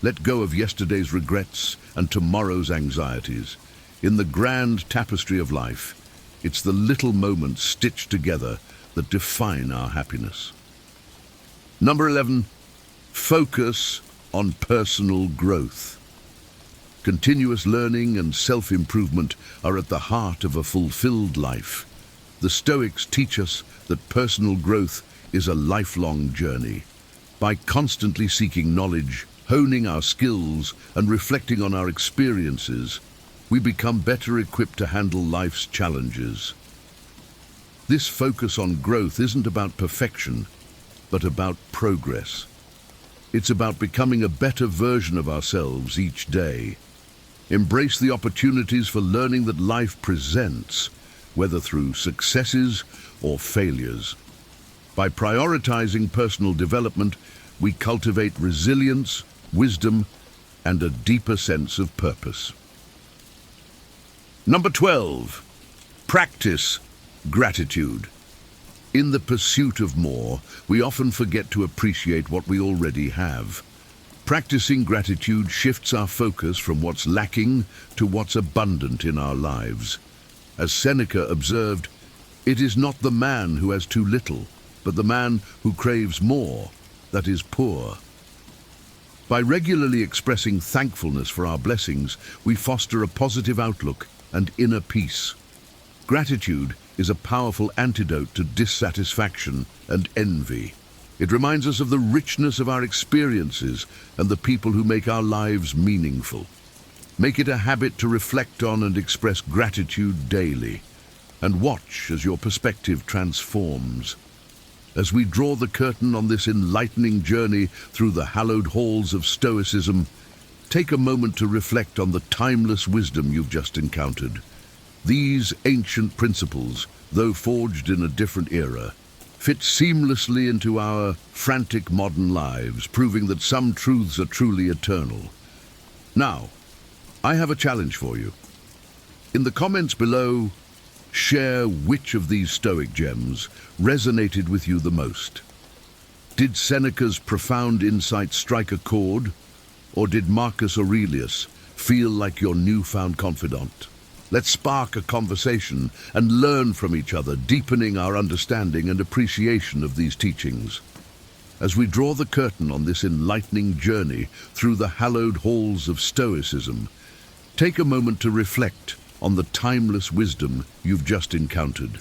[SPEAKER 2] Let go of yesterday's regrets and tomorrow's anxieties. In the grand tapestry of life, it's the little moments stitched together that define our happiness. Number 11, focus on personal growth. Continuous learning and self-improvement are at the heart of a fulfilled life. The Stoics teach us that personal growth is a lifelong journey. By constantly seeking knowledge, honing our skills, and reflecting on our experiences, we become better equipped to handle life's challenges. This focus on growth isn't about perfection, but about progress. It's about becoming a better version of ourselves each day. Embrace the opportunities for learning that life presents, whether through successes or failures. By prioritizing personal development, we cultivate resilience, wisdom, and a deeper sense of purpose. Number 12, practice gratitude. In the pursuit of more, we often forget to appreciate what we already have. Practicing gratitude shifts our focus from what's lacking to what's abundant in our lives. As Seneca observed, it is not the man who has too little, but the man who craves more that is poor. By regularly expressing thankfulness for our blessings, we foster a positive outlook and inner peace. Gratitude is a powerful antidote to dissatisfaction and envy. It reminds us of the richness of our experiences and the people who make our lives meaningful. Make it a habit to reflect on and express gratitude daily, and watch as your perspective transforms. As we draw the curtain on this enlightening journey through the hallowed halls of Stoicism, take a moment to reflect on the timeless wisdom you've just encountered. These ancient principles, though forged in a different era, fit seamlessly into our frantic modern lives, proving that some truths are truly eternal. Now, I have a challenge for you. In the comments below, share which of these Stoic gems resonated with you the most. Did Seneca's profound insight strike a chord, or did Marcus Aurelius feel like your newfound confidant? Let's spark a conversation and learn from each other, deepening our understanding and appreciation of these teachings. As we draw the curtain on this enlightening journey through the hallowed halls of Stoicism, take a moment to reflect on the timeless wisdom you've just encountered.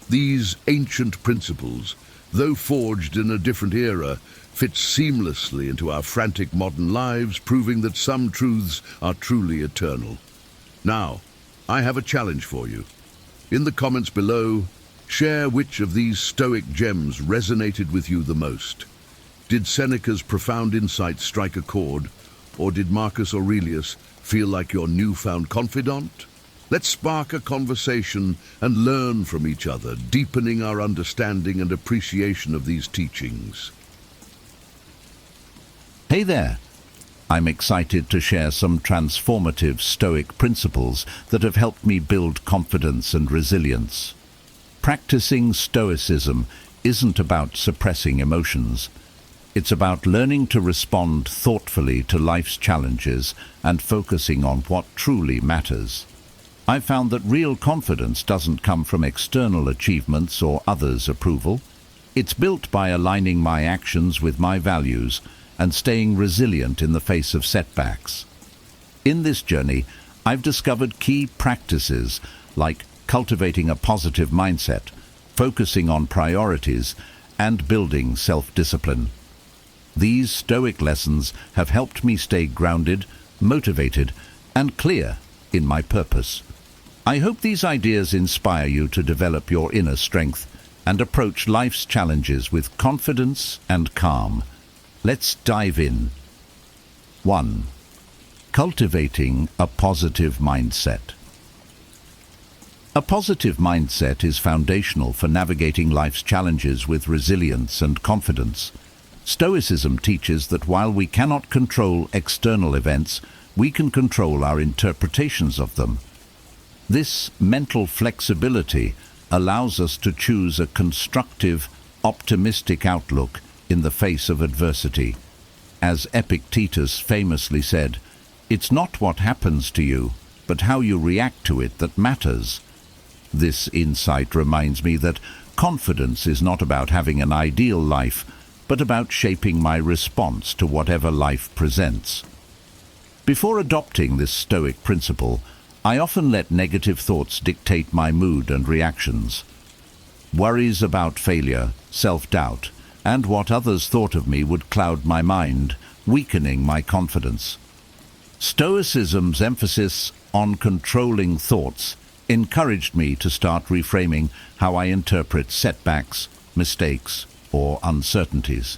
[SPEAKER 2] These ancient principles, though forged in a different era, fit seamlessly into our frantic modern lives, proving that some truths are truly eternal. Now, I have a challenge for you. In the comments below, share which of these Stoic gems resonated with you the most. Did Seneca's profound insights strike a chord, or did Marcus Aurelius feel like your newfound confidant? Let's spark a conversation and learn from each other, deepening our understanding and appreciation of these teachings.
[SPEAKER 3] Hey there! I'm excited to share some transformative Stoic principles that have helped me build confidence and resilience. Practicing Stoicism isn't about suppressing emotions. It's about learning to respond thoughtfully to life's challenges and focusing on what truly matters. I've found that real confidence doesn't come from external achievements or others' approval. It's built by aligning my actions with my values and staying resilient in the face of setbacks. In this journey, I've discovered key practices like cultivating a positive mindset, focusing on priorities, and building self-discipline. These Stoic lessons have helped me stay grounded, motivated, and clear in my purpose. I hope these ideas inspire you to develop your inner strength and approach life's challenges with confidence and calm. Let's dive in. 1. Cultivating a positive mindset. A positive mindset is foundational for navigating life's challenges with resilience and confidence. Stoicism teaches that while we cannot control external events, we can control our interpretations of them. This mental flexibility allows us to choose a constructive, optimistic outlook in the face of adversity. As Epictetus famously said, "It's not what happens to you, but how you react to it that matters." This insight reminds me that confidence is not about having an ideal life, but about shaping my response to whatever life presents. Before adopting this Stoic principle, I often let negative thoughts dictate my mood and reactions. Worries about failure, self-doubt, and what others thought of me would cloud my mind, weakening my confidence. Stoicism's emphasis on controlling thoughts encouraged me to start reframing how I interpret setbacks, mistakes, or uncertainties.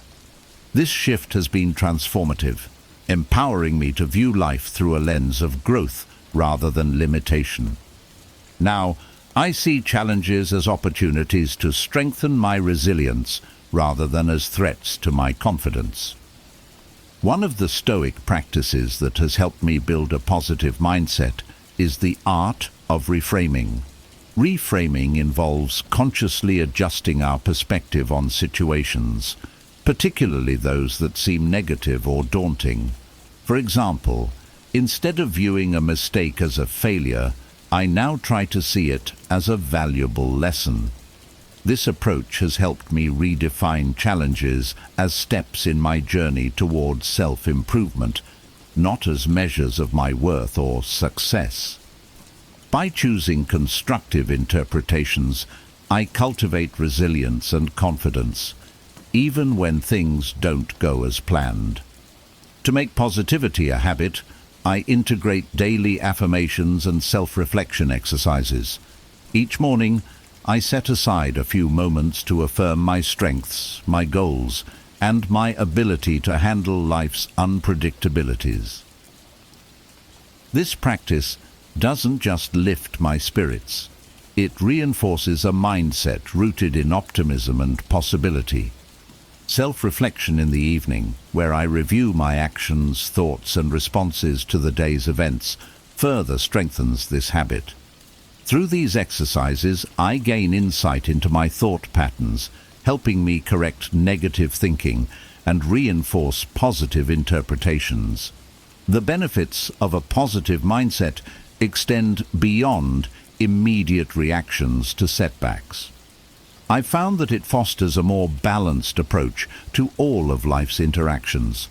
[SPEAKER 3] This shift has been transformative, empowering me to view life through a lens of growth rather than limitation. Now, I see challenges as opportunities to strengthen my resilience rather than as threats to my confidence. One of the Stoic practices that has helped me build a positive mindset is the art of reframing. Reframing involves consciously adjusting our perspective on situations, particularly those that seem negative or daunting. For example, instead of viewing a mistake as a failure, I now try to see it as a valuable lesson. This approach has helped me redefine challenges as steps in my journey towards self-improvement, not as measures of my worth or success. By choosing constructive interpretations, I cultivate resilience and confidence, even when things don't go as planned. To make positivity a habit, I integrate daily affirmations and self-reflection exercises. Each morning, I set aside a few moments to affirm my strengths, my goals, and my ability to handle life's unpredictabilities. This practice doesn't just lift my spirits. It reinforces a mindset rooted in optimism and possibility. Self-reflection in the evening, where I review my actions, thoughts, and responses to the day's events, further strengthens this habit. Through these exercises, I gain insight into my thought patterns, helping me correct negative thinking and reinforce positive interpretations. The benefits of a positive mindset extend beyond immediate reactions to setbacks. I've found that it fosters a more balanced approach to all of life's interactions.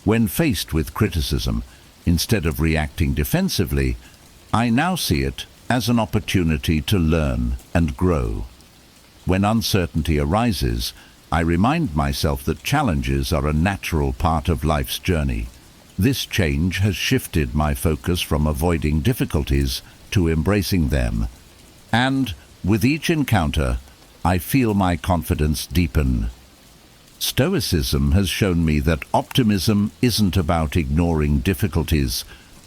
[SPEAKER 3] When faced with criticism, instead of reacting defensively, I now see it as an opportunity to learn and grow. when uncertainty arises, I remind myself that challenges are a natural part of life's journey. This change has shifted my focus from avoiding difficulties to embracing them. And with each encounter, I feel my confidence deepen. Stoicism has shown me that optimism isn't about ignoring difficulties,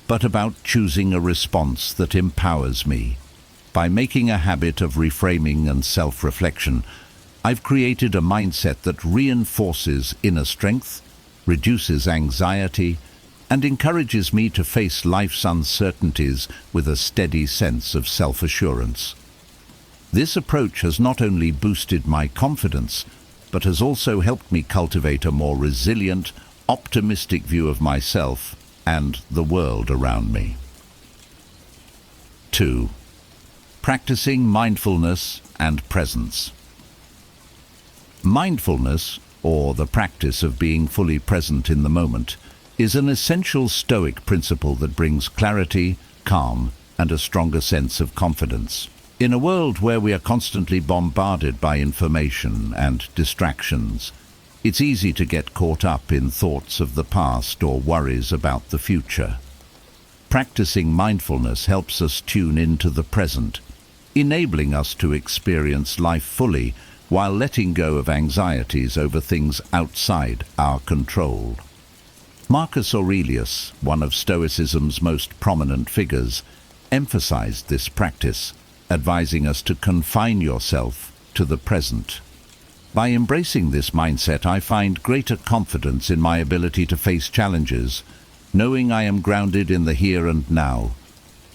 [SPEAKER 3] but about choosing a response that empowers me. By making a habit of reframing and self-reflection, I've created a mindset that reinforces inner strength, reduces anxiety, and encourages me to face life's uncertainties with a steady sense of self-assurance. This approach has not only boosted my confidence, but has also helped me cultivate a more resilient, optimistic view of myself and the world around me. 2. Practicing mindfulness and presence. Mindfulness, or the practice of being fully present in the moment, is an essential Stoic principle that brings clarity, calm, and a stronger sense of confidence. In a world where we are constantly bombarded by information and distractions, it's easy to get caught up in thoughts of the past or worries about the future. Practicing mindfulness helps us tune into the present, enabling us to experience life fully while letting go of anxieties over things outside our control. Marcus Aurelius, one of Stoicism's most prominent figures, emphasized this practice, advising us to confine yourself to the present. By embracing this mindset, I find greater confidence in my ability to face challenges, knowing I am grounded in the here and now.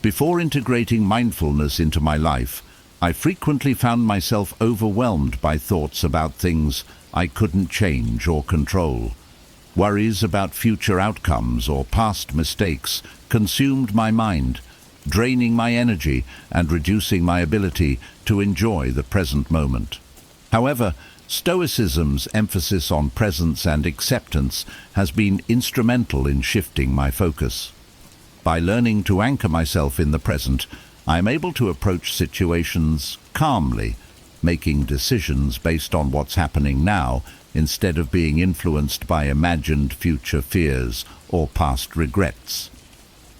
[SPEAKER 3] Before integrating mindfulness into my life, I frequently found myself overwhelmed by thoughts about things I couldn't change or control. Worries about future outcomes or past mistakes consumed my mind, draining my energy and reducing my ability to enjoy the present moment. However, Stoicism's emphasis on presence and acceptance has been instrumental in shifting my focus. By learning to anchor myself in the present, I am able to approach situations calmly, making decisions based on what's happening now instead of being influenced by imagined future fears or past regrets.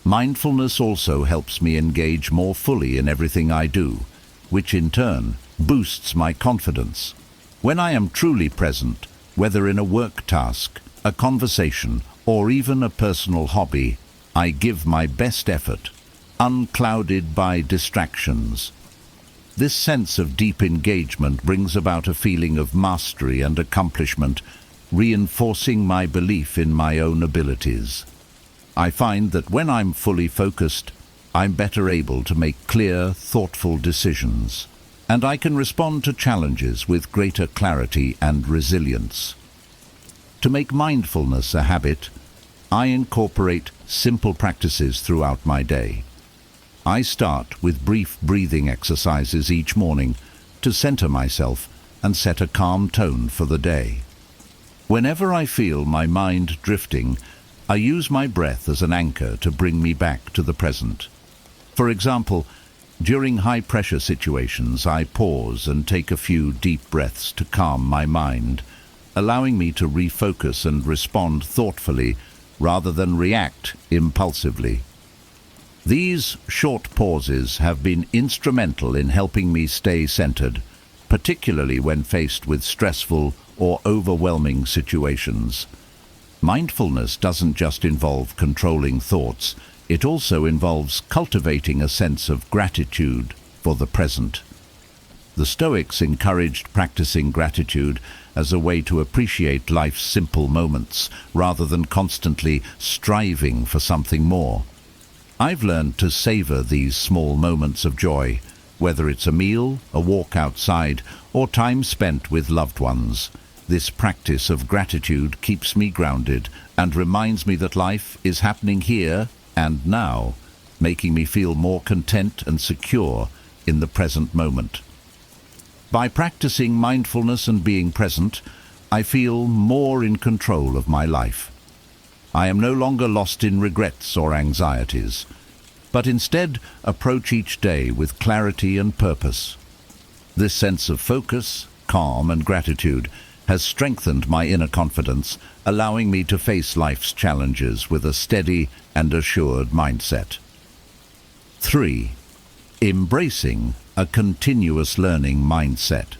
[SPEAKER 3] Mindfulness also helps me engage more fully in everything I do, which in turn boosts my confidence. When I am truly present, whether in a work task, a conversation, or even a personal hobby, I give my best effort, unclouded by distractions. This sense of deep engagement brings about a feeling of mastery and accomplishment, reinforcing my belief in my own abilities. I find that when I'm fully focused, I'm better able to make clear, thoughtful decisions, and I can respond to challenges with greater clarity and resilience. To make mindfulness a habit, I incorporate simple practices throughout my day. I start with brief breathing exercises each morning to center myself and set a calm tone for the day. Whenever I feel my mind drifting, I use my breath as an anchor to bring me back to the present. For example, during high-pressure situations, I pause and take a few deep breaths to calm my mind, allowing me to refocus and respond thoughtfully rather than react impulsively. These short pauses have been instrumental in helping me stay centered, particularly when faced with stressful or overwhelming situations. Mindfulness doesn't just involve controlling thoughts, it also involves cultivating a sense of gratitude for the present. The Stoics encouraged practicing gratitude as a way to appreciate life's simple moments rather than constantly striving for something more. I've learned to savor these small moments of joy, whether it's a meal, a walk outside, or time spent with loved ones. This practice of gratitude keeps me grounded and reminds me that life is happening here and now, making me feel more content and secure in the present moment. By practicing mindfulness and being present, I feel more in control of my life. I am no longer lost in regrets or anxieties, but instead approach each day with clarity and purpose. This sense of focus, calm, and gratitude has strengthened my inner confidence, allowing me to face life's challenges with a steady and assured mindset. 3. Embracing a continuous learning mindset.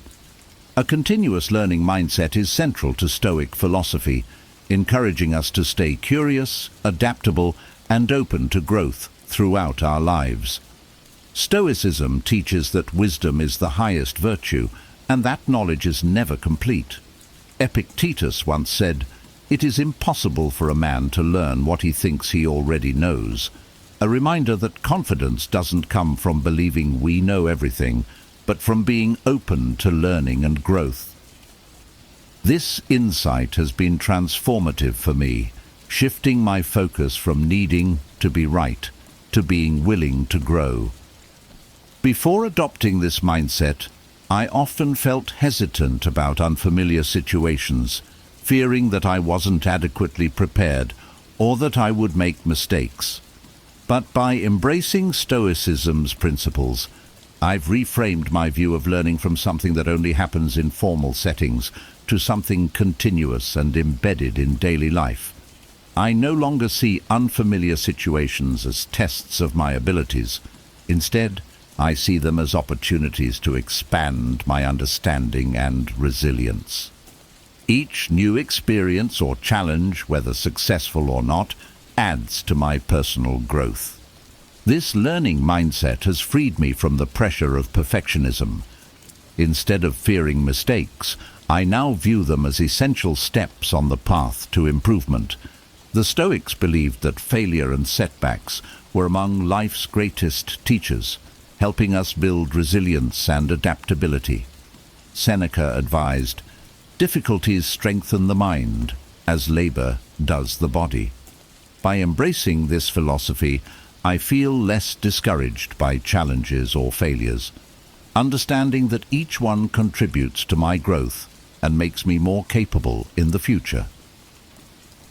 [SPEAKER 3] A continuous learning mindset is central to Stoic philosophy, encouraging us to stay curious, adaptable, and open to growth throughout our lives. Stoicism teaches that wisdom is the highest virtue, and that knowledge is never complete. Epictetus once said, "It is impossible for a man to learn what he thinks he already knows," a reminder that confidence doesn't come from believing we know everything, but from being open to learning and growth. This insight has been transformative for me, shifting my focus from needing to be right to being willing to grow. Before adopting this mindset, I often felt hesitant about unfamiliar situations, fearing that I wasn't adequately prepared or that I would make mistakes. But by embracing Stoicism's principles, I've reframed my view of learning from something that only happens in formal settings to something continuous and embedded in daily life. I no longer see unfamiliar situations as tests of my abilities. Instead, I see them as opportunities to expand my understanding and resilience. Each new experience or challenge, whether successful or not, adds to my personal growth. This learning mindset has freed me from the pressure of perfectionism. Instead of fearing mistakes, I now view them as essential steps on the path to improvement. The Stoics believed that failure and setbacks were among life's greatest teachers, helping us build resilience and adaptability. Seneca advised, "Difficulties strengthen the mind, as labor does the body." By embracing this philosophy, I feel less discouraged by challenges or failures, understanding that each one contributes to my growth and makes me more capable in the future.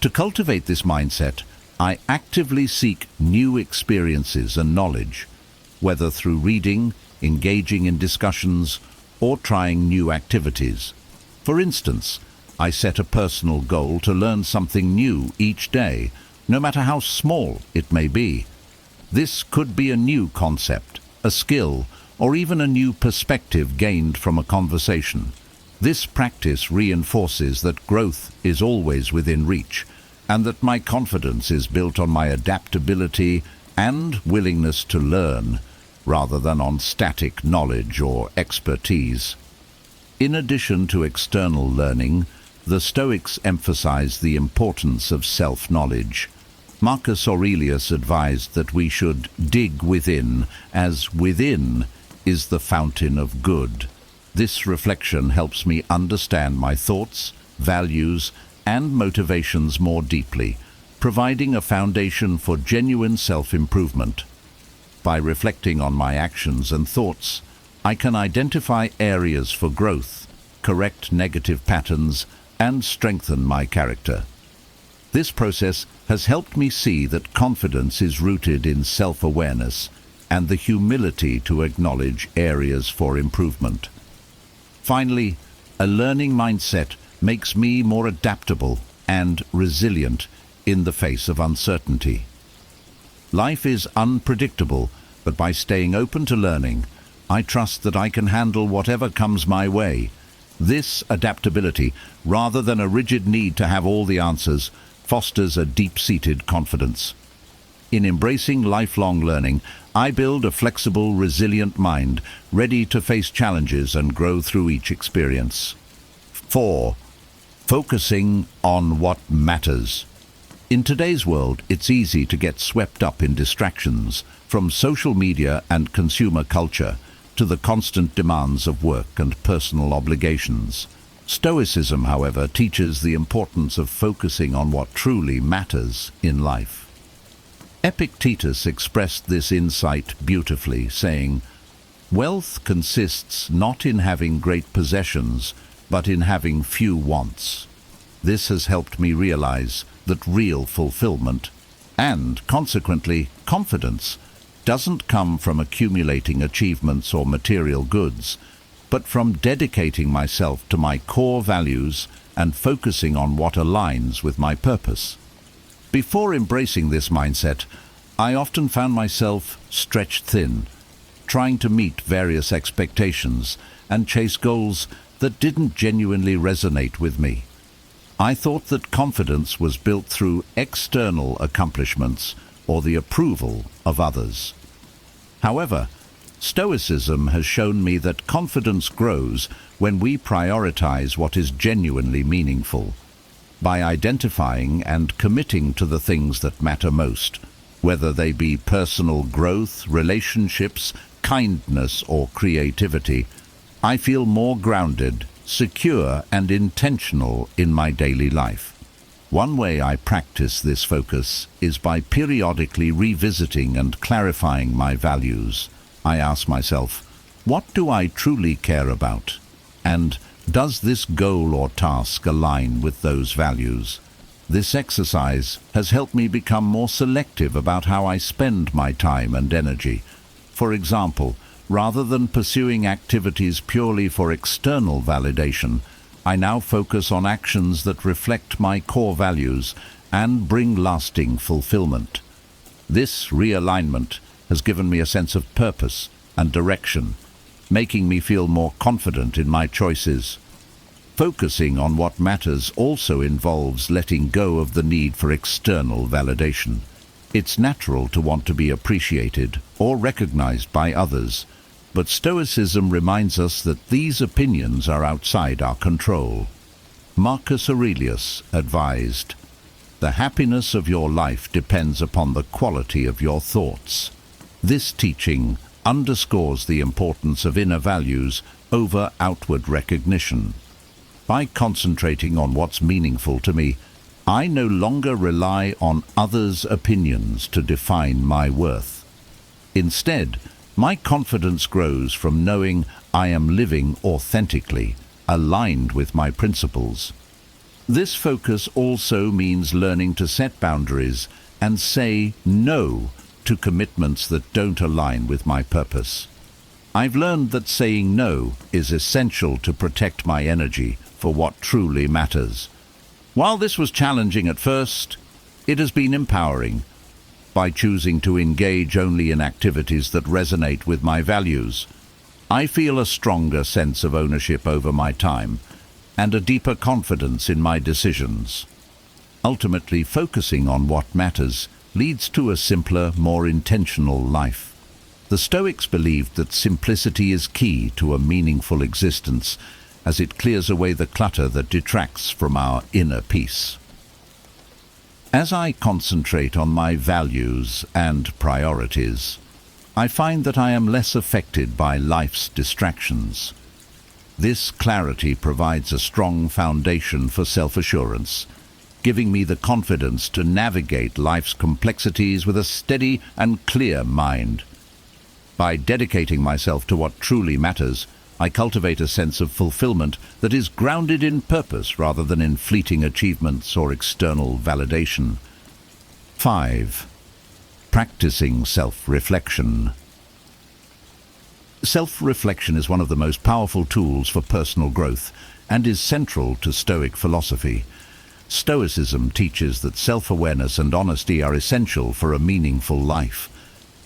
[SPEAKER 3] To cultivate this mindset, I actively seek new experiences and knowledge, whether through reading, engaging in discussions, or trying new activities. For instance, I set a personal goal to learn something new each day, no matter how small it may be. This could be a new concept, a skill, or even a new perspective gained from a conversation. This practice reinforces that growth is always within reach, and that my confidence is built on my adaptability and willingness to learn, rather than on static knowledge or expertise. In addition to external learning, the Stoics emphasize the importance of self-knowledge. Marcus Aurelius advised that we should dig within, as within is the fountain of good. This reflection helps me understand my thoughts, values, and motivations more deeply, providing a foundation for genuine self-improvement. By reflecting on my actions and thoughts, I can identify areas for growth, correct negative patterns, and strengthen my character. This process has helped me see that confidence is rooted in self-awareness and the humility to acknowledge areas for improvement. Finally, a learning mindset makes me more adaptable and resilient in the face of uncertainty. Life is unpredictable, but by staying open to learning, I trust that I can handle whatever comes my way. This adaptability, rather than a rigid need to have all the answers, fosters a deep-seated confidence. In embracing lifelong learning, I build a flexible, resilient mind, ready to face challenges and grow through each experience. 4. Focusing on what matters. In today's world, it's easy to get swept up in distractions, from social media and consumer culture to the constant demands of work and personal obligations. Stoicism, however, teaches the importance of focusing on what truly matters in life. Epictetus expressed this insight beautifully, saying, "Wealth consists not in having great possessions, but in having few wants." This has helped me realize that real fulfillment, and consequently confidence, doesn't come from accumulating achievements or material goods, but from dedicating myself to my core values and focusing on what aligns with my purpose. Before embracing this mindset, I often found myself stretched thin, trying to meet various expectations and chase goals that didn't genuinely resonate with me. I thought that confidence was built through external accomplishments or the approval of others. However, Stoicism has shown me that confidence grows when we prioritize what is genuinely meaningful, by identifying and committing to the things that matter most, whether they be personal growth, relationships, kindness, or creativity. I feel more grounded, secure, and intentional in my daily life. One way I practice this focus is by periodically revisiting and clarifying my values. I ask myself, what do I truly care about? And does this goal or task align with those values? This exercise has helped me become more selective about how I spend my time and energy. For example, rather than pursuing activities purely for external validation, I now focus on actions that reflect my core values and bring lasting fulfillment. This realignment has given me a sense of purpose and direction, making me feel more confident in my choices. Focusing on what matters also involves letting go of the need for external validation. It's natural to want to be appreciated or recognized by others, but Stoicism reminds us that these opinions are outside our control. Marcus Aurelius advised, "The happiness of your life depends upon the quality of your thoughts." This teaching underscores the importance of inner values over outward recognition. By concentrating on what's meaningful to me, I no longer rely on others' opinions to define my worth. Instead, my confidence grows from knowing I am living authentically, aligned with my principles. This focus also means learning to set boundaries and say no to commitments that don't align with my purpose. I've learned that saying no is essential to protect my energy for what truly matters. While this was challenging at first, it has been empowering. By choosing to engage only in activities that resonate with my values, I feel a stronger sense of ownership over my time and a deeper confidence in my decisions. Ultimately, focusing on what matters leads to a simpler, more intentional life. The Stoics believed that simplicity is key to a meaningful existence, as it clears away the clutter that detracts from our inner peace. As I concentrate on my values and priorities, I find that I am less affected by life's distractions. This clarity provides a strong foundation for self-assurance, giving me the confidence to navigate life's complexities with a steady and clear mind. By dedicating myself to what truly matters, I cultivate a sense of fulfillment that is grounded in purpose rather than in fleeting achievements or external validation. 5. Practicing self-reflection. Self-reflection is one of the most powerful tools for personal growth and is central to Stoic philosophy. Stoicism teaches that self-awareness and honesty are essential for a meaningful life.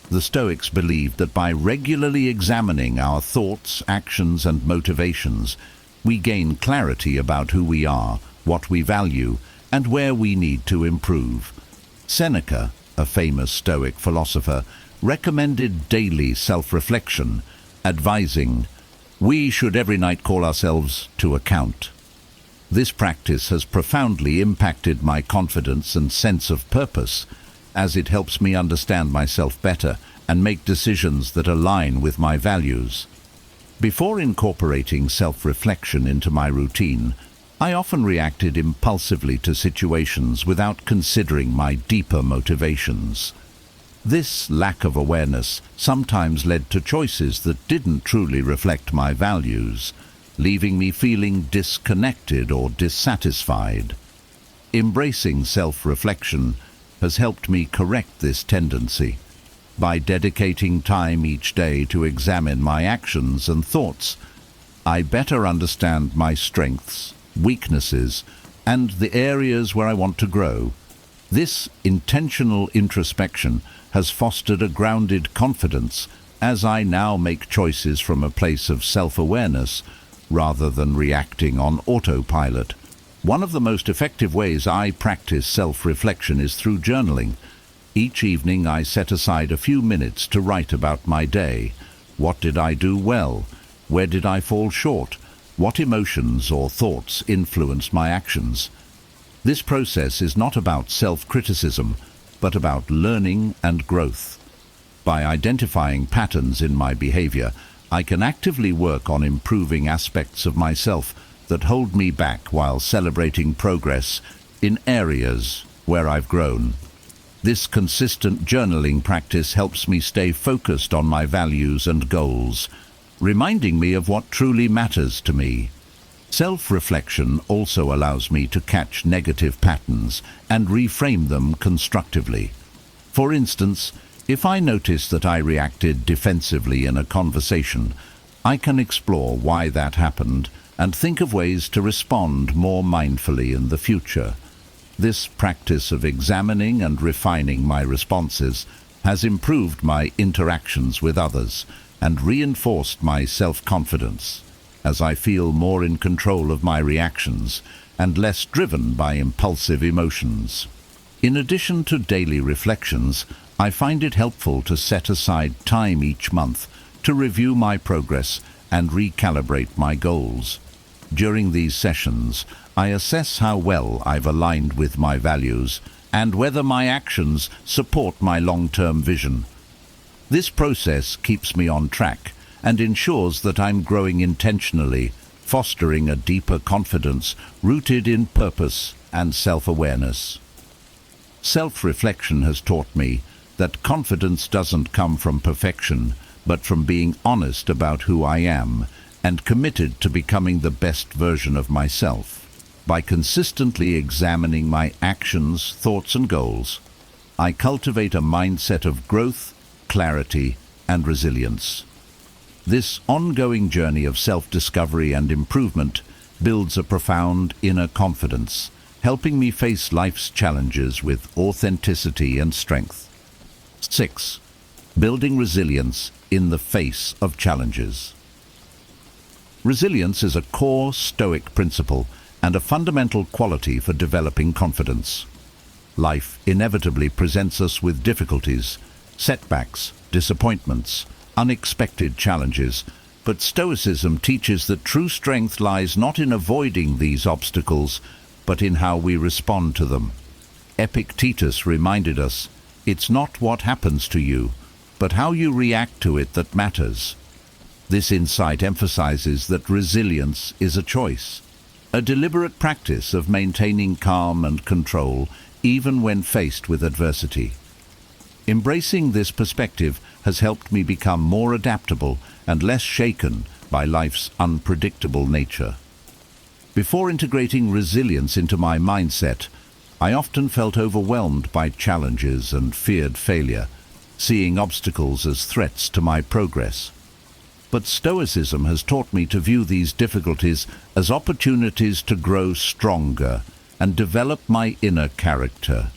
[SPEAKER 3] The Stoics believed that by regularly examining our thoughts, actions, and motivations, we gain clarity about who we are, what we value, and where we need to improve. Seneca, a famous Stoic philosopher, recommended daily self-reflection, advising, "We should every night call ourselves to account." This practice has profoundly impacted my confidence and sense of purpose, as it helps me understand myself better and make decisions that align with my values. Before incorporating self-reflection into my routine, I often reacted impulsively to situations without considering my deeper motivations. This lack of awareness sometimes led to choices that didn't truly reflect my values, leaving me feeling disconnected or dissatisfied. Embracing self-reflection has helped me correct this tendency. By dedicating time each day to examine my actions and thoughts, I better understand my strengths, weaknesses, and the areas where I want to grow. This intentional introspection has fostered a grounded confidence as I now make choices from a place of self-awareness rather than reacting on autopilot. One of the most effective ways I practice self-reflection is through journaling. Each evening I set aside a few minutes to write about my day. What did I do well? Where did I fall short? What emotions or thoughts influenced my actions? This process is not about self-criticism, but about learning and growth. By identifying patterns in my behavior, I can actively work on improving aspects of myself that hold me back while celebrating progress in areas where I've grown. This consistent journaling practice helps me stay focused on my values and goals, reminding me of what truly matters to me. Self-reflection also allows me to catch negative patterns and reframe them constructively. For instance, if I notice that I reacted defensively in a conversation, I can explore why that happened and think of ways to respond more mindfully in the future. This practice of examining and refining my responses has improved my interactions with others and reinforced my self-confidence, as I feel more in control of my reactions and less driven by impulsive emotions. In addition to daily reflections, I find it helpful to set aside time each month to review my progress and recalibrate my goals. During these sessions, I assess how well I've aligned with my values and whether my actions support my long-term vision. This process keeps me on track and ensures that I'm growing intentionally, fostering a deeper confidence rooted in purpose and self-awareness. Self-reflection has taught me that confidence doesn't come from perfection, but from being honest about who I am and committed to becoming the best version of myself. By consistently examining my actions, thoughts, and goals, I cultivate a mindset of growth, clarity, and resilience. This ongoing journey of self-discovery and improvement builds a profound inner confidence, helping me face life's challenges with authenticity and strength. 6. Building resilience in the face of challenges. Resilience is a core Stoic principle and a fundamental quality for developing confidence. Life inevitably presents us with difficulties, setbacks, disappointments, unexpected challenges, but Stoicism teaches that true strength lies not in avoiding these obstacles, but in how we respond to them. Epictetus reminded us, "It's not what happens to you, but how you react to it that matters." This insight emphasizes that resilience is a choice, a deliberate practice of maintaining calm and control even when faced with adversity. Embracing this perspective has helped me become more adaptable and less shaken by life's unpredictable nature. Before integrating resilience into my mindset, I often felt overwhelmed by challenges and feared failure, seeing obstacles as threats to my progress. But Stoicism has taught me to view these difficulties as opportunities to grow stronger and develop my inner character.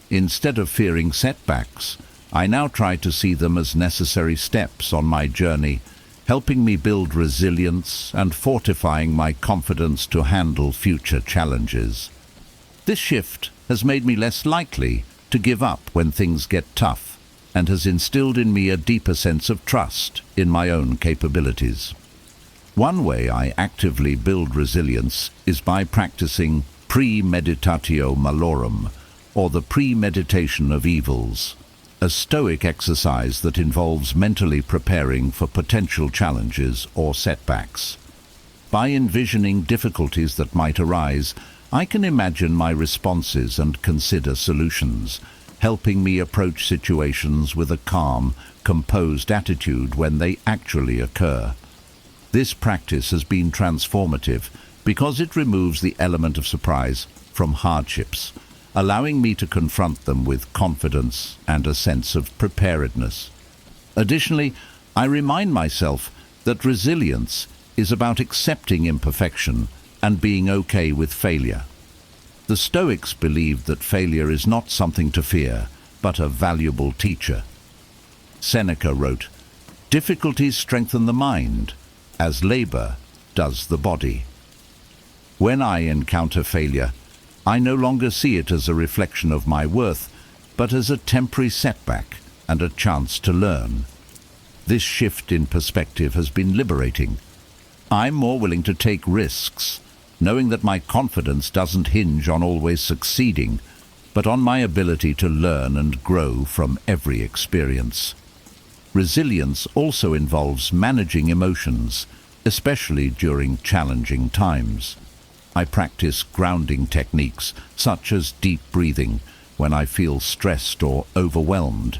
[SPEAKER 3] Instead of fearing setbacks, I now try to see them as necessary steps on my journey, helping me build resilience and fortifying my confidence to handle future challenges. This shift has made me less likely to give up when things get tough and has instilled in me a deeper sense of trust in my own capabilities. One way I actively build resilience is by practicing premeditatio malorum, or the premeditation of evils, a Stoic exercise that involves mentally preparing for potential challenges or setbacks. By envisioning difficulties that might arise, I can imagine my responses and consider solutions, helping me approach situations with a calm, composed attitude when they actually occur. This practice has been transformative because it removes the element of surprise from hardships, allowing me to confront them with confidence and a sense of preparedness. Additionally, I remind myself that resilience is about accepting imperfection and being okay with failure. The Stoics believed that failure is not something to fear, but a valuable teacher. Seneca wrote, "Difficulties strengthen the mind, as labor does the body." When I encounter failure, I no longer see it as a reflection of my worth, but as a temporary setback and a chance to learn. This shift in perspective has been liberating. I'm more willing to take risks, knowing that my confidence doesn't hinge on always succeeding, but on my ability to learn and grow from every experience. Resilience also involves managing emotions, especially during challenging times. I practice grounding techniques, such as deep breathing, when I feel stressed or overwhelmed.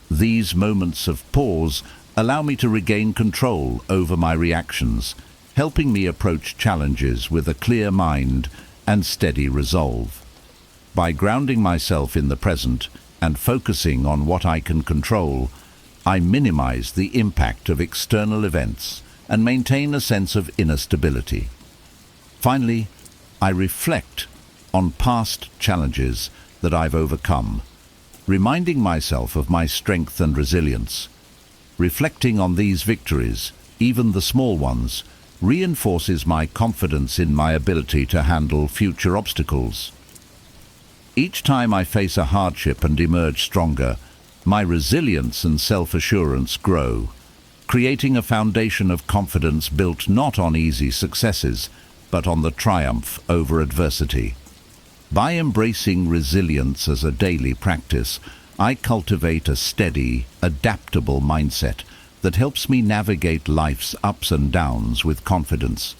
[SPEAKER 3] These moments of pause allow me to regain control over my reactions, helping me approach challenges with a clear mind and steady resolve. By grounding myself in the present and focusing on what I can control, I minimize the impact of external events and maintain a sense of inner stability. Finally, I reflect on past challenges that I've overcome, reminding myself of my strength and resilience. Reflecting on these victories, even the small ones, reinforces my confidence in my ability to handle future obstacles. Each time I face a hardship and emerge stronger, my resilience and self-assurance grow, creating a foundation of confidence built not on easy successes, but on the triumph over adversity. By embracing resilience as a daily practice, I cultivate a steady, adaptable mindset that helps me navigate life's ups and downs with confidence.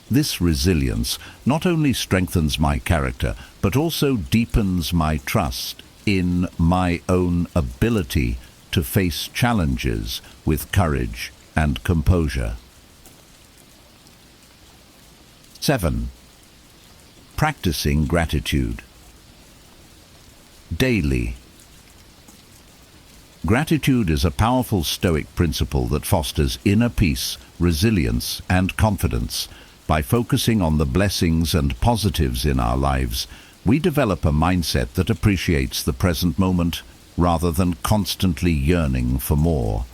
[SPEAKER 3] This resilience not only strengthens my character, but also deepens my trust in my own ability to face challenges with courage and composure. 7. Practicing gratitude. Daily. Gratitude is a powerful Stoic principle that fosters inner peace, resilience, and confidence. By focusing on the blessings and positives in our lives, we develop a mindset that appreciates the present moment rather than constantly yearning for more.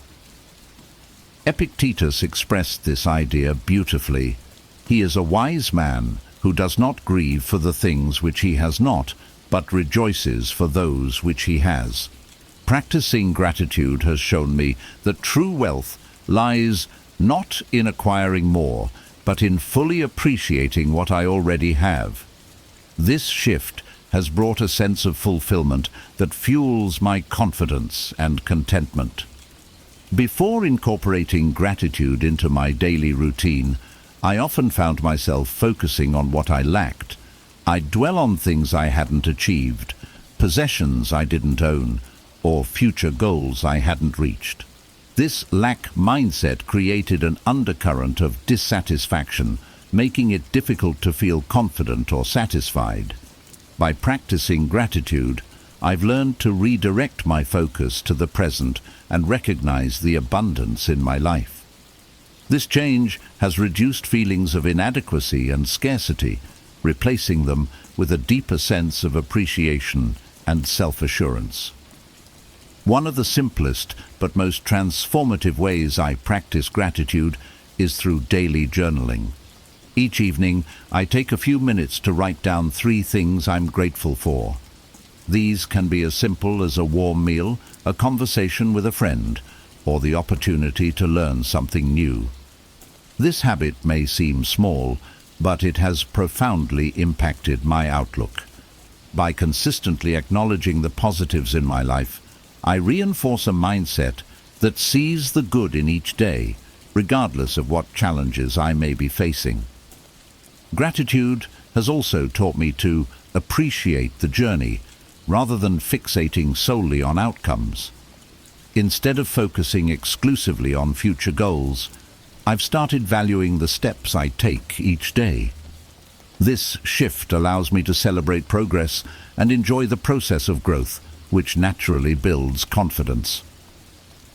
[SPEAKER 3] Epictetus expressed this idea beautifully. He is a wise man who does not grieve for the things which he has not, but rejoices for those which he has. Practicing gratitude has shown me that true wealth lies not in acquiring more, but in fully appreciating what I already have. This shift has brought a sense of fulfillment that fuels my confidence and contentment. Before incorporating gratitude into my daily routine, I often found myself focusing on what I lacked. I'd dwell on things I hadn't achieved, possessions I didn't own, or future goals I hadn't reached. This lack mindset created an undercurrent of dissatisfaction, making it difficult to feel confident or satisfied. By practicing gratitude, I've learned to redirect my focus to the present and recognize the abundance in my life. This change has reduced feelings of inadequacy and scarcity, replacing them with a deeper sense of appreciation and self-assurance. One of the simplest but most transformative ways I practice gratitude is through daily journaling. Each evening, I take a few minutes to write down 3 things I'm grateful for. These can be as simple as a warm meal, a conversation with a friend, or the opportunity to learn something new. This habit may seem small, but it has profoundly impacted my outlook. By consistently acknowledging the positives in my life, I reinforce a mindset that sees the good in each day, regardless of what challenges I may be facing. Gratitude has also taught me to appreciate the journey, rather than fixating solely on outcomes. Instead of focusing exclusively on future goals, I've started valuing the steps I take each day. This shift allows me to celebrate progress and enjoy the process of growth, which naturally builds confidence.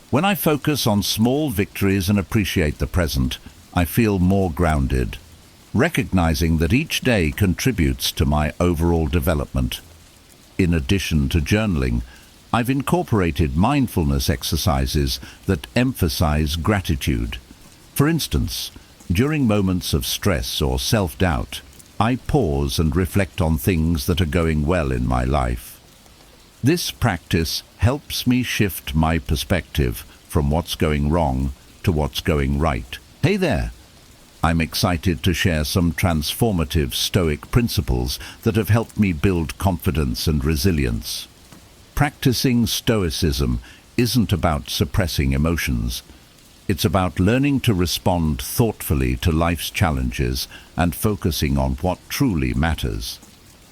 [SPEAKER 3] When I focus on small victories and appreciate the present, I feel more grounded, recognizing that each day contributes to my overall development. In addition to journaling, I've incorporated mindfulness exercises that emphasize gratitude. For instance, during moments of stress or self-doubt, I pause and reflect on things that are going well in my life. This practice helps me shift my perspective from what's going wrong to what's going right. Hey there! I'm excited to share some transformative Stoic principles that have helped me build confidence and resilience. Practicing Stoicism isn't about suppressing emotions. It's about learning to respond thoughtfully to life's challenges and focusing on what truly matters.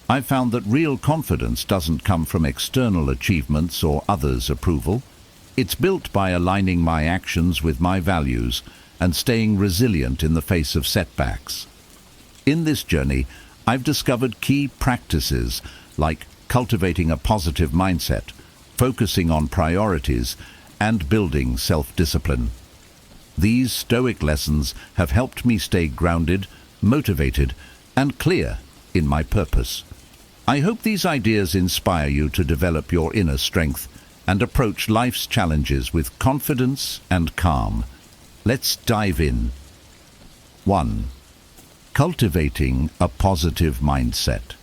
[SPEAKER 3] I've found that real confidence doesn't come from external achievements or others' approval. It's built by aligning my actions with my values and staying resilient in the face of setbacks. In this journey, I've discovered key practices like cultivating a positive mindset, focusing on priorities, and building self-discipline. These Stoic lessons have helped me stay grounded, motivated, and clear in my purpose. I hope these ideas inspire you to develop your inner strength and approach life's challenges with confidence and calm. Let's dive in. 1. Cultivating a positive mindset.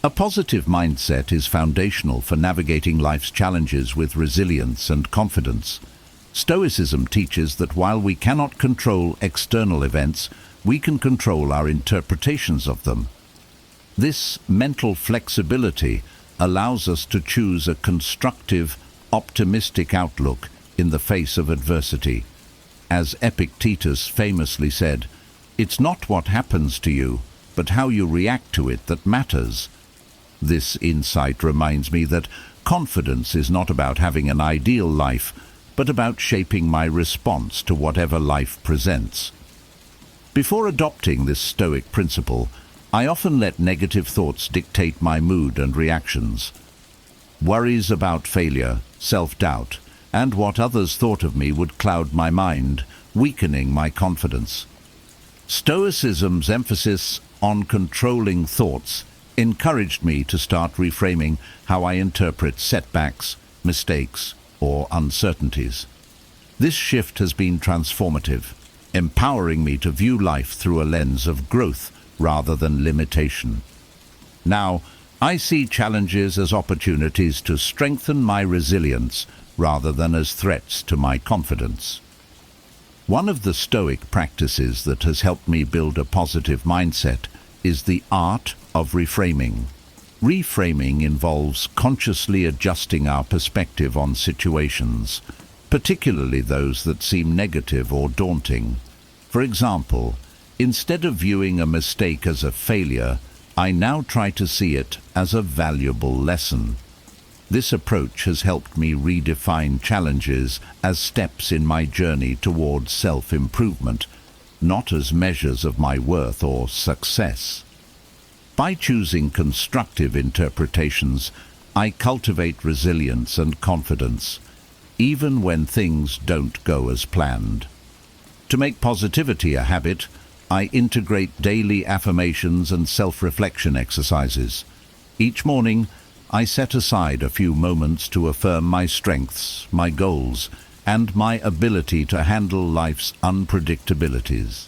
[SPEAKER 3] A positive mindset is foundational for navigating life's challenges with resilience and confidence. Stoicism teaches that while we cannot control external events, we can control our interpretations of them. This mental flexibility allows us to choose a constructive, optimistic outlook in the face of adversity. As Epictetus famously said, "It's not what happens to you, but how you react to it that matters." This insight reminds me that confidence is not about having an ideal life, but about shaping my response to whatever life presents. Before adopting this Stoic principle, I often let negative thoughts dictate my mood and reactions. Worries about failure, self-doubt, and what others thought of me would cloud my mind, weakening my confidence. Stoicism's emphasis on controlling thoughts encouraged me to start reframing how I interpret setbacks, mistakes, or uncertainties. This shift has been transformative, empowering me to view life through a lens of growth rather than limitation. Now, I see challenges as opportunities to strengthen my resilience rather than as threats to my confidence. One of the Stoic practices that has helped me build a positive mindset is the art of reframing. Reframing involves consciously adjusting our perspective on situations, particularly those that seem negative or daunting. For example, instead of viewing a mistake as a failure, I now try to see it as a valuable lesson. This approach has helped me redefine challenges as steps in my journey towards self-improvement, not as measures of my worth or success. By choosing constructive interpretations, I cultivate resilience and confidence, even when things don't go as planned. To make positivity a habit, I integrate daily affirmations and self-reflection exercises. Each morning, I set aside a few moments to affirm my strengths, my goals, and my ability to handle life's unpredictabilities.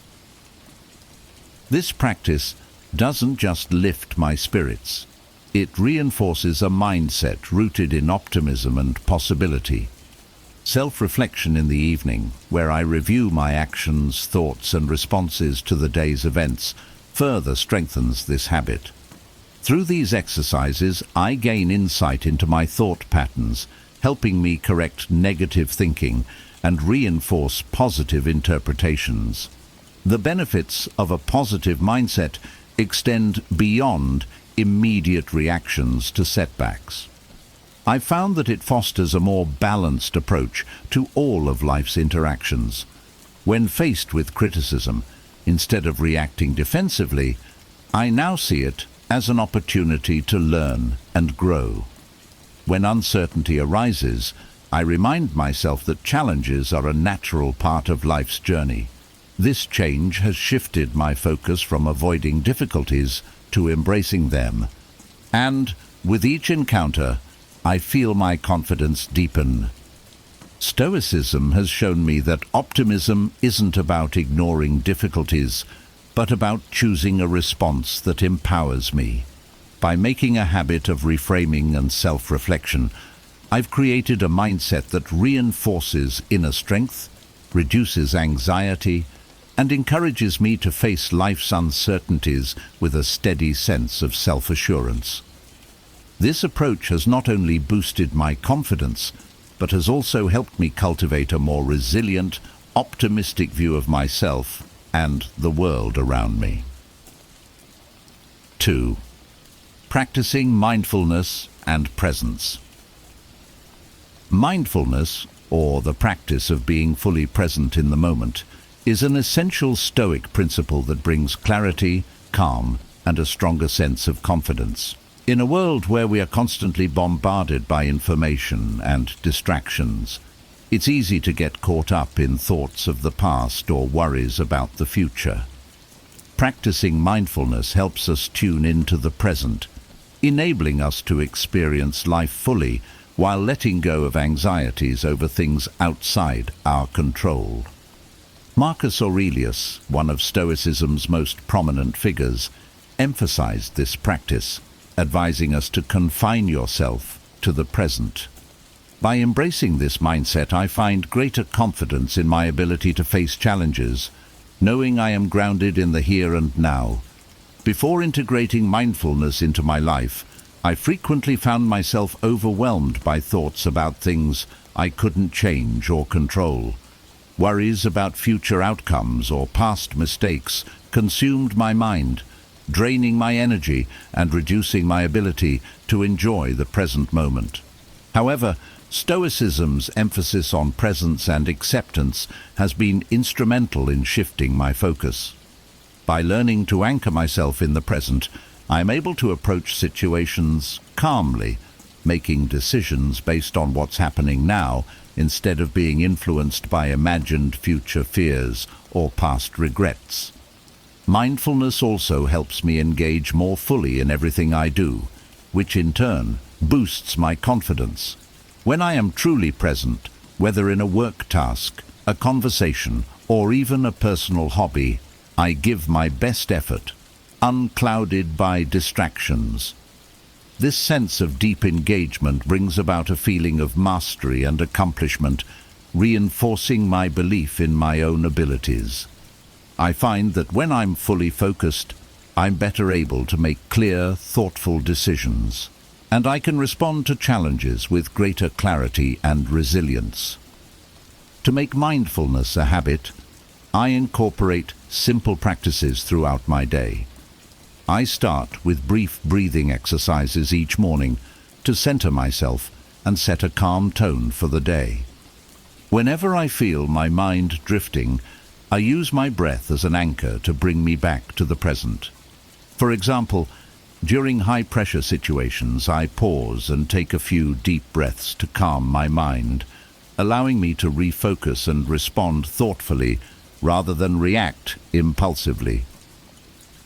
[SPEAKER 3] This practice doesn't just lift my spirits. It reinforces a mindset rooted in optimism and possibility. Self-reflection in the evening, where I review my actions, thoughts, and responses to the day's events, further strengthens this habit. Through these exercises, I gain insight into my thought patterns, helping me correct negative thinking and reinforce positive interpretations. The benefits of a positive mindset extend beyond immediate reactions to setbacks. I've found that it fosters a more balanced approach to all of life's interactions. When faced with criticism, instead of reacting defensively, I now see it as an opportunity to learn and grow. When uncertainty arises, I remind myself that challenges are a natural part of life's journey. This change has shifted my focus from avoiding difficulties to embracing them. And with each encounter, I feel my confidence deepen. Stoicism has shown me that optimism isn't about ignoring difficulties, but about choosing a response that empowers me. By making a habit of reframing and self-reflection, I've created a mindset that reinforces inner strength, reduces anxiety, and encourages me to face life's uncertainties with a steady sense of self-assurance. This approach has not only boosted my confidence, but has also helped me cultivate a more resilient, optimistic view of myself and the world around me. 2. Practicing mindfulness and presence. Mindfulness, or the practice of being fully present in the moment, is an essential Stoic principle that brings clarity, calm, and a stronger sense of confidence. In a world where we are constantly bombarded by information and distractions, it's easy to get caught up in thoughts of the past or worries about the future. Practicing mindfulness helps us tune into the present, enabling us to experience life fully while letting go of anxieties over things outside our control. Marcus Aurelius, one of Stoicism's most prominent figures, emphasized this practice, advising us to confine yourself to the present. By embracing this mindset, I find greater confidence in my ability to face challenges, knowing I am grounded in the here and now. Before integrating mindfulness into my life, I frequently found myself overwhelmed by thoughts about things I couldn't change or control. Worries about future outcomes or past mistakes consumed my mind, draining my energy and reducing my ability to enjoy the present moment. However, Stoicism's emphasis on presence and acceptance has been instrumental in shifting my focus. By learning to anchor myself in the present, I am able to approach situations calmly, making decisions based on what's happening now instead of being influenced by imagined future fears or past regrets. Mindfulness also helps me engage more fully in everything I do, which in turn boosts my confidence. When I am truly present, whether in a work task, a conversation, or even a personal hobby, I give my best effort, unclouded by distractions. This sense of deep engagement brings about a feeling of mastery and accomplishment, reinforcing my belief in my own abilities. I find that when I'm fully focused, I'm better able to make clear, thoughtful decisions, and I can respond to challenges with greater clarity and resilience. To make mindfulness a habit, I incorporate simple practices throughout my day. I start with brief breathing exercises each morning to center myself and set a calm tone for the day. Whenever I feel my mind drifting, I use my breath as an anchor to bring me back to the present. For example, during high-pressure situations, I pause and take a few deep breaths to calm my mind, allowing me to refocus and respond thoughtfully rather than react impulsively.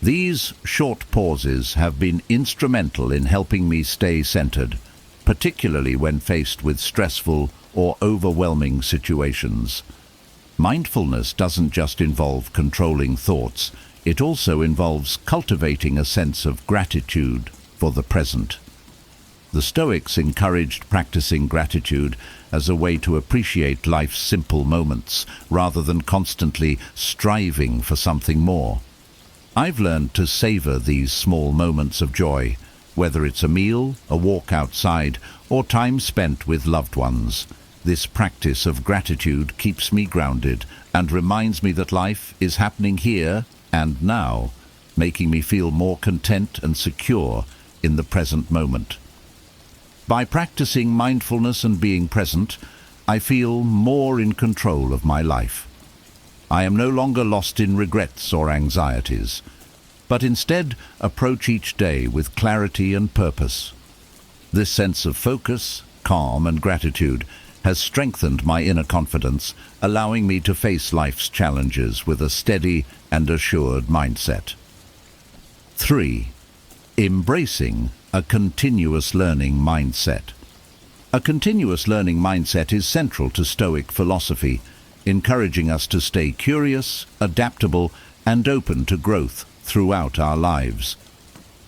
[SPEAKER 3] These short pauses have been instrumental in helping me stay centered, particularly when faced with stressful or overwhelming situations. Mindfulness doesn't just involve controlling thoughts, it also involves cultivating a sense of gratitude for the present. The Stoics encouraged practicing gratitude as a way to appreciate life's simple moments, rather than constantly striving for something more. I've learned to savor these small moments of joy, whether it's a meal, a walk outside, or time spent with loved ones. This practice of gratitude keeps me grounded and reminds me that life is happening here and now, making me feel more content and secure in the present moment. By practicing mindfulness and being present, I feel more in control of my life. I am no longer lost in regrets or anxieties, but instead approach each day with clarity and purpose. This sense of focus, calm, and gratitude has strengthened my inner confidence, allowing me to face life's challenges with a steady and assured mindset. 3. Embracing a continuous learning mindset. A continuous learning mindset is central to Stoic philosophy, encouraging us to stay curious, adaptable, and open to growth throughout our lives.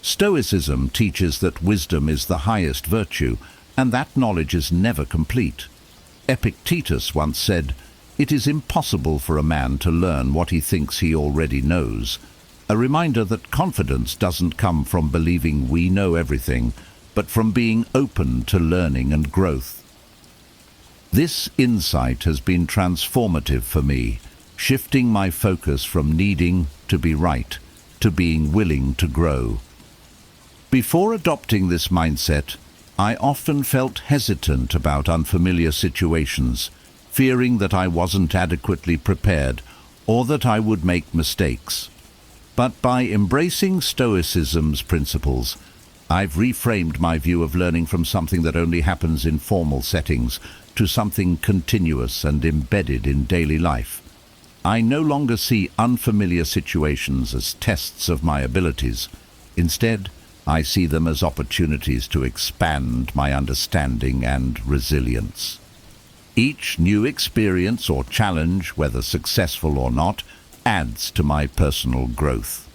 [SPEAKER 3] Stoicism teaches that wisdom is the highest virtue, and that knowledge is never complete. Epictetus once said, "It is impossible for a man to learn what he thinks he already knows," a reminder that confidence doesn't come from believing we know everything, but from being open to learning and growth. This insight has been transformative for me, shifting my focus from needing to be right to being willing to grow. Before adopting this mindset, I often felt hesitant about unfamiliar situations, fearing that I wasn't adequately prepared or that I would make mistakes. But by embracing Stoicism's principles, I've reframed my view of learning from something that only happens in formal settings to something continuous and embedded in daily life. I no longer see unfamiliar situations as tests of my abilities. Instead, I see them as opportunities to expand my understanding and resilience. Each new experience or challenge, whether successful or not, adds to my personal growth.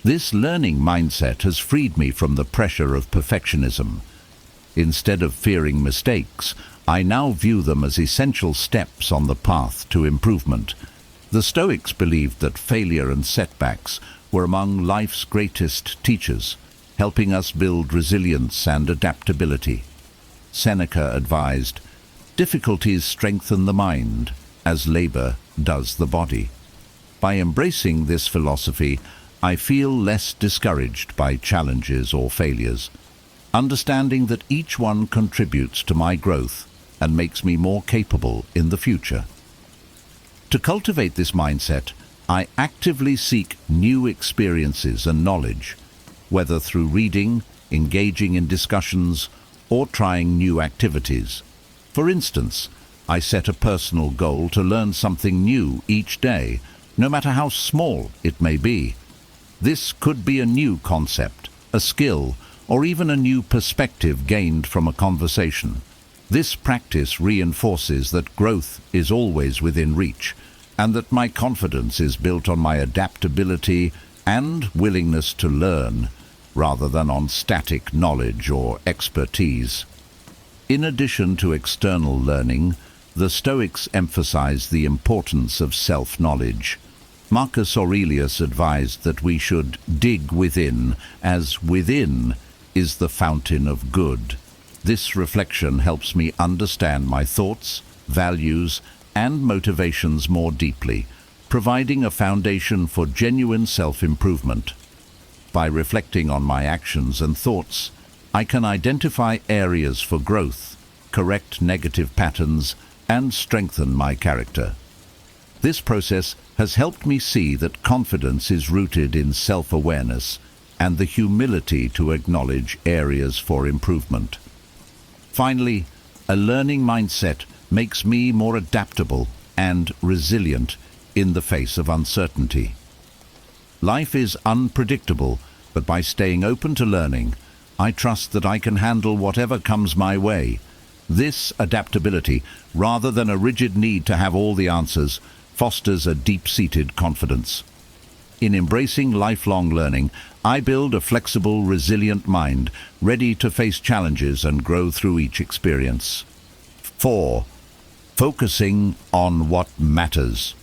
[SPEAKER 3] This learning mindset has freed me from the pressure of perfectionism. Instead of fearing mistakes, I now view them as essential steps on the path to improvement. The Stoics believed that failure and setbacks were among life's greatest teachers, helping us build resilience and adaptability. Seneca advised, "Difficulties strengthen the mind, as labor does the body." By embracing this philosophy, I feel less discouraged by challenges or failures, understanding that each one contributes to my growth and makes me more capable in the future. To cultivate this mindset, I actively seek new experiences and knowledge, whether through reading, engaging in discussions, or trying new activities. For instance, I set a personal goal to learn something new each day, no matter how small it may be. This could be a new concept, a skill, or even a new perspective gained from a conversation. This practice reinforces that growth is always within reach, and that my confidence is built on my adaptability and willingness to learn, rather than on static knowledge or expertise. In addition to external learning, the Stoics emphasize the importance of self-knowledge. Marcus Aurelius advised that we should dig within, as within is the fountain of good. This reflection helps me understand my thoughts, values, and motivations more deeply, providing a foundation for genuine self-improvement. By reflecting on my actions and thoughts, I can identify areas for growth, correct negative patterns, and strengthen my character. This process has helped me see that confidence is rooted in self-awareness and the humility to acknowledge areas for improvement. Finally, a learning mindset makes me more adaptable and resilient in the face of uncertainty. Life is unpredictable, but by staying open to learning, I trust that I can handle whatever comes my way. This adaptability, rather than a rigid need to have all the answers, fosters a deep-seated confidence. In embracing lifelong learning, I build a flexible, resilient mind, ready to face challenges and grow through each experience. 4. Focusing on what matters.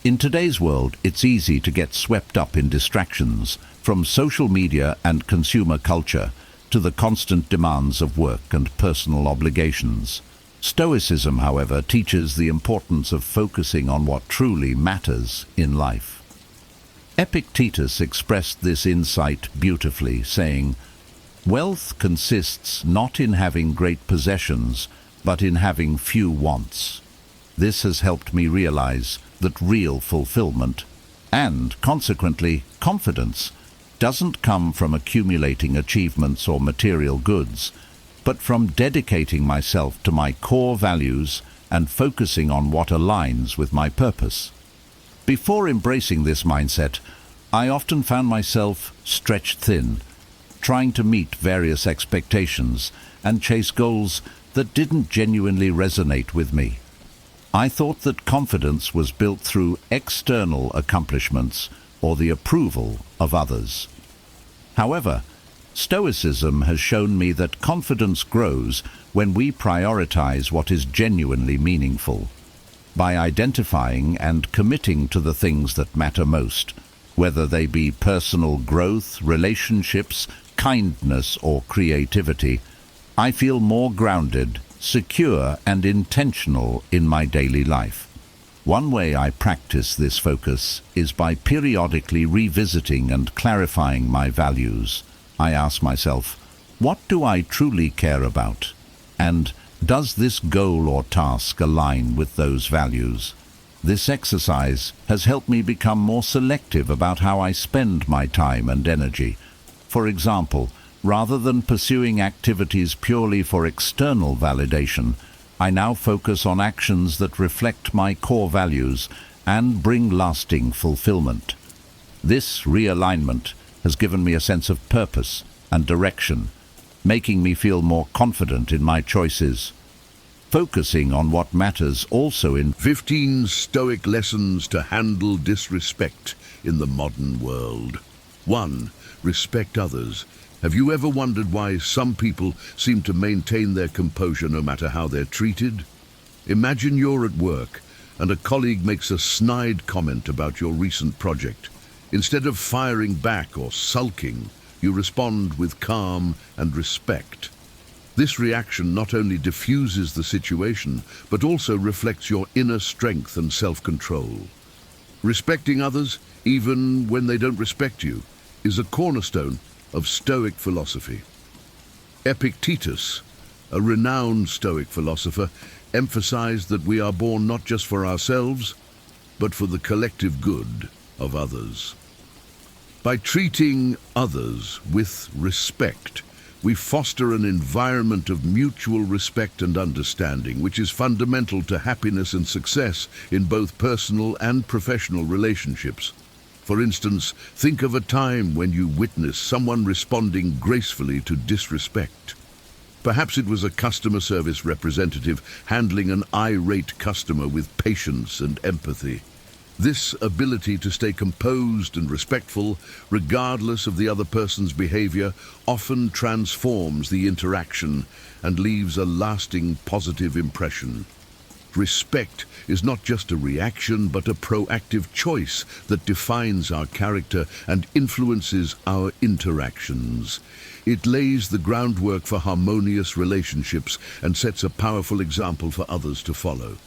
[SPEAKER 3] In today's world, it's easy to get swept up in distractions, from social media and consumer culture to the constant demands of work and personal obligations. Stoicism, however, teaches the importance of focusing on what truly matters in life. Epictetus expressed this insight beautifully, saying, "Wealth consists not in having great possessions, but in having few wants." This has helped me realize that real fulfillment, and consequently confidence, doesn't come from accumulating achievements or material goods. but from dedicating myself to my core values and focusing on what aligns with my purpose. Before embracing this mindset, I often found myself stretched thin, trying to meet various expectations and chase goals that didn't genuinely resonate with me. I thought that confidence was built through external accomplishments or the approval of others. However, Stoicism has shown me that confidence grows when we prioritize what is genuinely meaningful. By identifying and committing to the things that matter most, whether they be personal growth, relationships, kindness, or creativity, I feel more grounded, secure, and intentional in my daily life. One way I practice this focus is by periodically revisiting and clarifying my values. I ask myself, what do I truly care about? And does this goal or task align with those values? This exercise has helped me become more selective about how I spend my time and energy. For example, rather than pursuing activities purely for external validation, I now focus on actions that reflect my core values and bring lasting fulfillment. This realignment has given me a sense of purpose and direction, making me feel more confident in my choices. Focusing on what matters also in
[SPEAKER 2] 15 Stoic lessons to handle disrespect in the modern world. 1. Respect others. Have you ever wondered why some people seem to maintain their composure no matter how they're treated? Imagine you're at work and a colleague makes a snide comment about your recent project. Instead of firing back or sulking, you respond with calm and respect. This reaction not only diffuses the situation, but also reflects your inner strength and self-control. Respecting others, even when they don't respect you, is a cornerstone of Stoic philosophy. Epictetus, a renowned Stoic philosopher, emphasized that we are born not just for ourselves, but for the collective good of others. By treating others with respect, we foster an environment of mutual respect and understanding, which is fundamental to happiness and success in both personal and professional relationships. For instance, think of a time when you witnessed someone responding gracefully to disrespect. Perhaps it was a customer service representative handling an irate customer with patience and empathy. This ability to stay composed and respectful, regardless of the other person's behavior, often transforms the interaction and leaves a lasting positive impression. Respect is not just a reaction, but a proactive choice that defines our character and influences our interactions. It lays the groundwork for harmonious relationships and sets a powerful example for others to follow.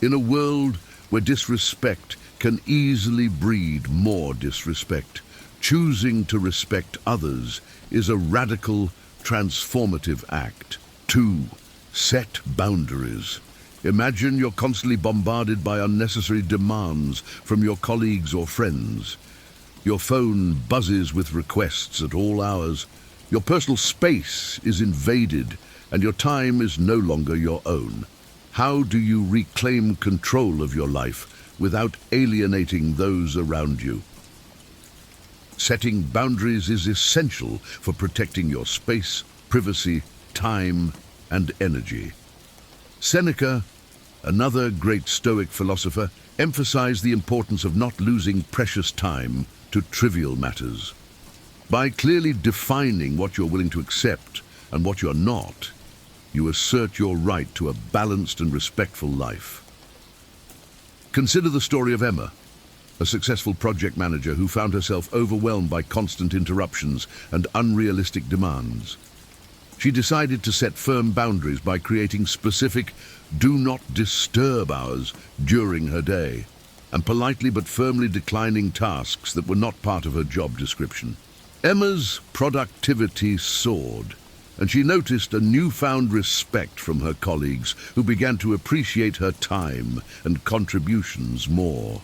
[SPEAKER 2] In a world where disrespect can easily breed more disrespect, choosing to respect others is a radical, transformative act. 2. Set boundaries. Imagine you're constantly bombarded by unnecessary demands from your colleagues or friends. Your phone buzzes with requests at all hours. Your personal space is invaded, and your time is no longer your own. How do you reclaim control of your life without alienating those around you? Setting boundaries is essential for protecting your space, privacy, time, and energy. Seneca, another great Stoic philosopher, emphasized the importance of not losing precious time to trivial matters. By clearly defining what you're willing to accept and what you're not, you assert your right to a balanced and respectful life. Consider the story of Emma, a successful project manager who found herself overwhelmed by constant interruptions and unrealistic demands. She decided to set firm boundaries by creating specific do not disturb hours during her day, and politely but firmly declining tasks that were not part of her job description. Emma's productivity soared, and she noticed a newfound respect from her colleagues, who began to appreciate her time and contributions more.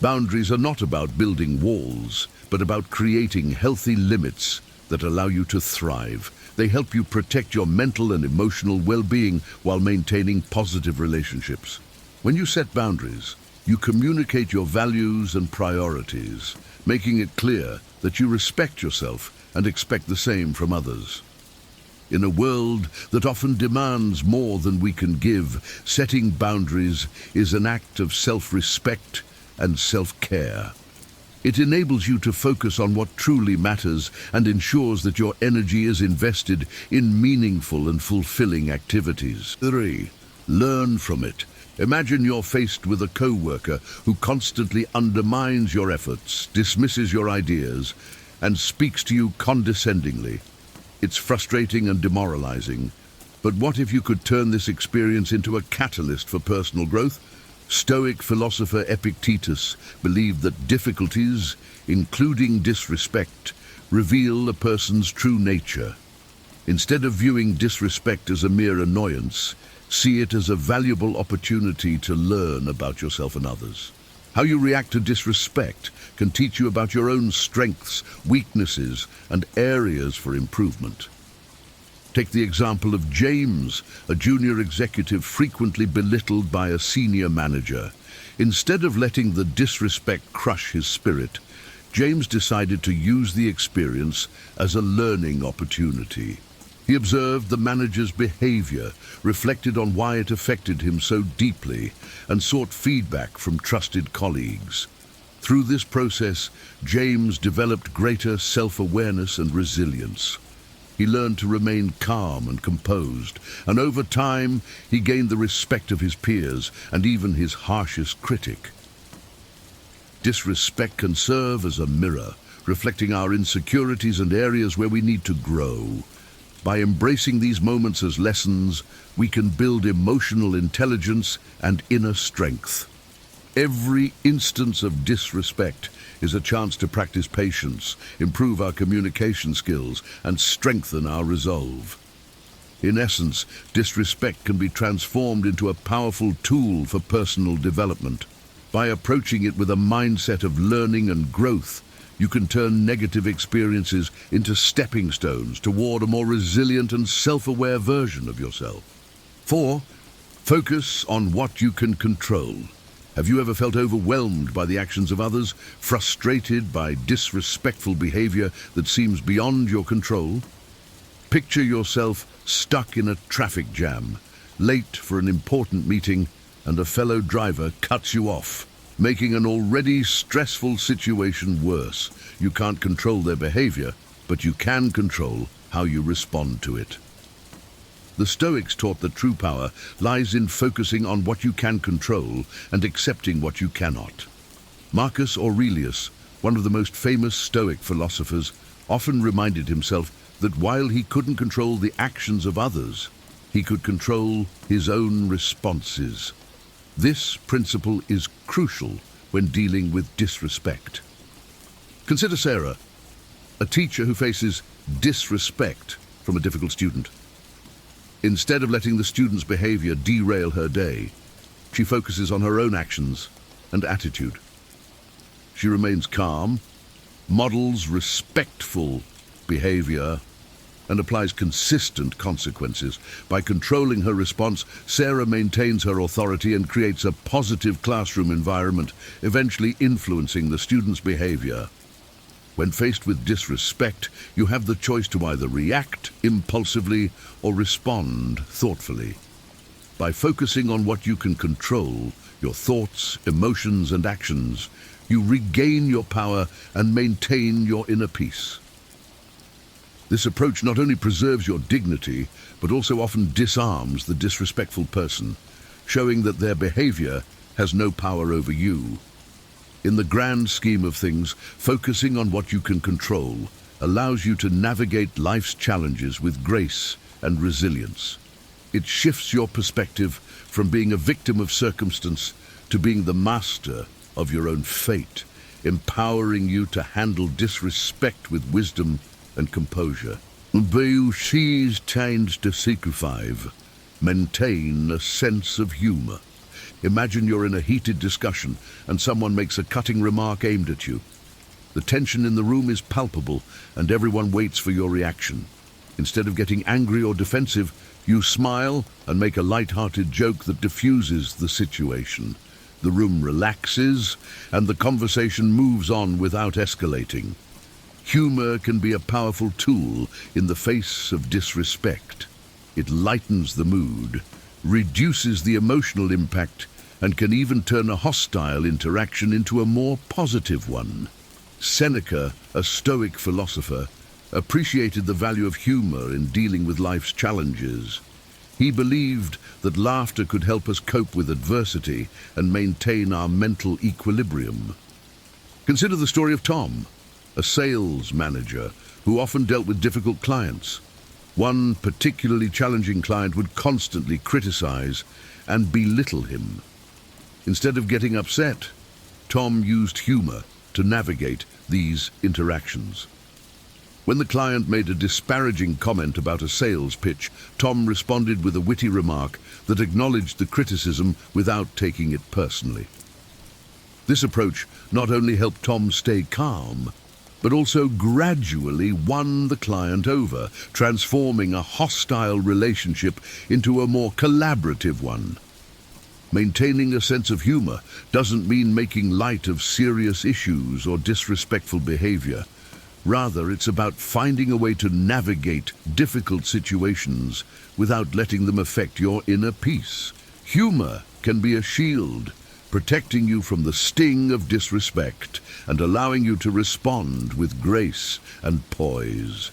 [SPEAKER 2] Boundaries are not about building walls, but about creating healthy limits that allow you to thrive. They help you protect your mental and emotional well-being while maintaining positive relationships. When you set boundaries, you communicate your values and priorities, making it clear that you respect yourself and expect the same from others. In a world that often demands more than we can give, setting boundaries is an act of self-respect and self-care. It enables you to focus on what truly matters and ensures that your energy is invested in meaningful and fulfilling activities. 3. Learn from it. Imagine you're faced with a co-worker who constantly undermines your efforts, dismisses your ideas, and speaks to you condescendingly. It's frustrating and demoralizing. But what if you could turn this experience into a catalyst for personal growth? Stoic philosopher Epictetus believed that difficulties, including disrespect, reveal a person's true nature. Instead of viewing disrespect as a mere annoyance, see it as a valuable opportunity to learn about yourself and others. How you react to disrespect can teach you about your own strengths, weaknesses, and areas for improvement. Take the example of James, a junior executive frequently belittled by a senior manager. Instead of letting the disrespect crush his spirit, James decided to use the experience as a learning opportunity. He observed the manager's behavior, reflected on why it affected him so deeply, and sought feedback from trusted colleagues. Through this process, James developed greater self-awareness and resilience. He learned to remain calm and composed, and over time, he gained the respect of his peers and even his harshest critic. Disrespect can serve as a mirror, reflecting our insecurities and areas where we need to grow. By embracing these moments as lessons, we can build emotional intelligence and inner strength. Every instance of disrespect is a chance to practice patience, improve our communication skills, and strengthen our resolve. In essence, disrespect can be transformed into a powerful tool for personal development. By approaching it with a mindset of learning and growth, you can turn negative experiences into stepping stones toward a more resilient and self-aware version of yourself. 4. Focus on what you can control. Have you ever felt overwhelmed by the actions of others, frustrated by disrespectful behavior that seems beyond your control? Picture yourself stuck in a traffic jam, late for an important meeting, and a fellow driver cuts you off, making an already stressful situation worse. You can't control their behavior, but you can control how you respond to it. The Stoics taught that true power lies in focusing on what you can control and accepting what you cannot. Marcus Aurelius, one of the most famous Stoic philosophers, often reminded himself that while he couldn't control the actions of others, he could control his own responses. This principle is crucial when dealing with disrespect. Consider Sarah, a teacher who faces disrespect from a difficult student. Instead of letting the student's behavior derail her day, she focuses on her own actions and attitude. She remains calm, models respectful behavior, and applies consistent consequences. By controlling her response, Sarah maintains her authority and creates a positive classroom environment, eventually influencing the student's behavior. When faced with disrespect, you have the choice to either react impulsively or respond thoughtfully. By focusing on what you can control, your thoughts, emotions, and actions, you regain your power and maintain your inner peace. This approach not only preserves your dignity, but also often disarms the disrespectful person, showing that their behavior has no power over you. In the grand scheme of things, focusing on what you can control allows you to navigate life's challenges with grace and resilience. It shifts your perspective from being a victim of circumstance to being the master of your own fate, empowering you to handle disrespect with wisdom and composure. Beushes tends to survive. Maintain a sense of humor. Imagine you're in a heated discussion and someone makes a cutting remark aimed at you. The tension in the room is palpable, and everyone waits for your reaction. Instead of getting angry or defensive, you smile and make a light-hearted joke that diffuses the situation. The room relaxes, and the conversation moves on without escalating. Humor can be a powerful tool in the face of disrespect. It lightens the mood, reduces the emotional impact, and can even turn a hostile interaction into a more positive one. Seneca, a Stoic philosopher, appreciated the value of humor in dealing with life's challenges. He believed that laughter could help us cope with adversity and maintain our mental equilibrium. Consider the story of Tom, a sales manager who often dealt with difficult clients. One particularly challenging client would constantly criticize and belittle him. Instead of getting upset, Tom used humor to navigate these interactions. When the client made a disparaging comment about a sales pitch, Tom responded with a witty remark that acknowledged the criticism without taking it personally. This approach not only helped Tom stay calm, but also gradually won the client over, transforming a hostile relationship into a more collaborative one. Maintaining a sense of humor doesn't mean making light of serious issues or disrespectful behavior. Rather, it's about finding a way to navigate difficult situations without letting them affect your inner peace. Humor can be a shield, protecting you from the sting of disrespect and allowing you to respond with grace and poise.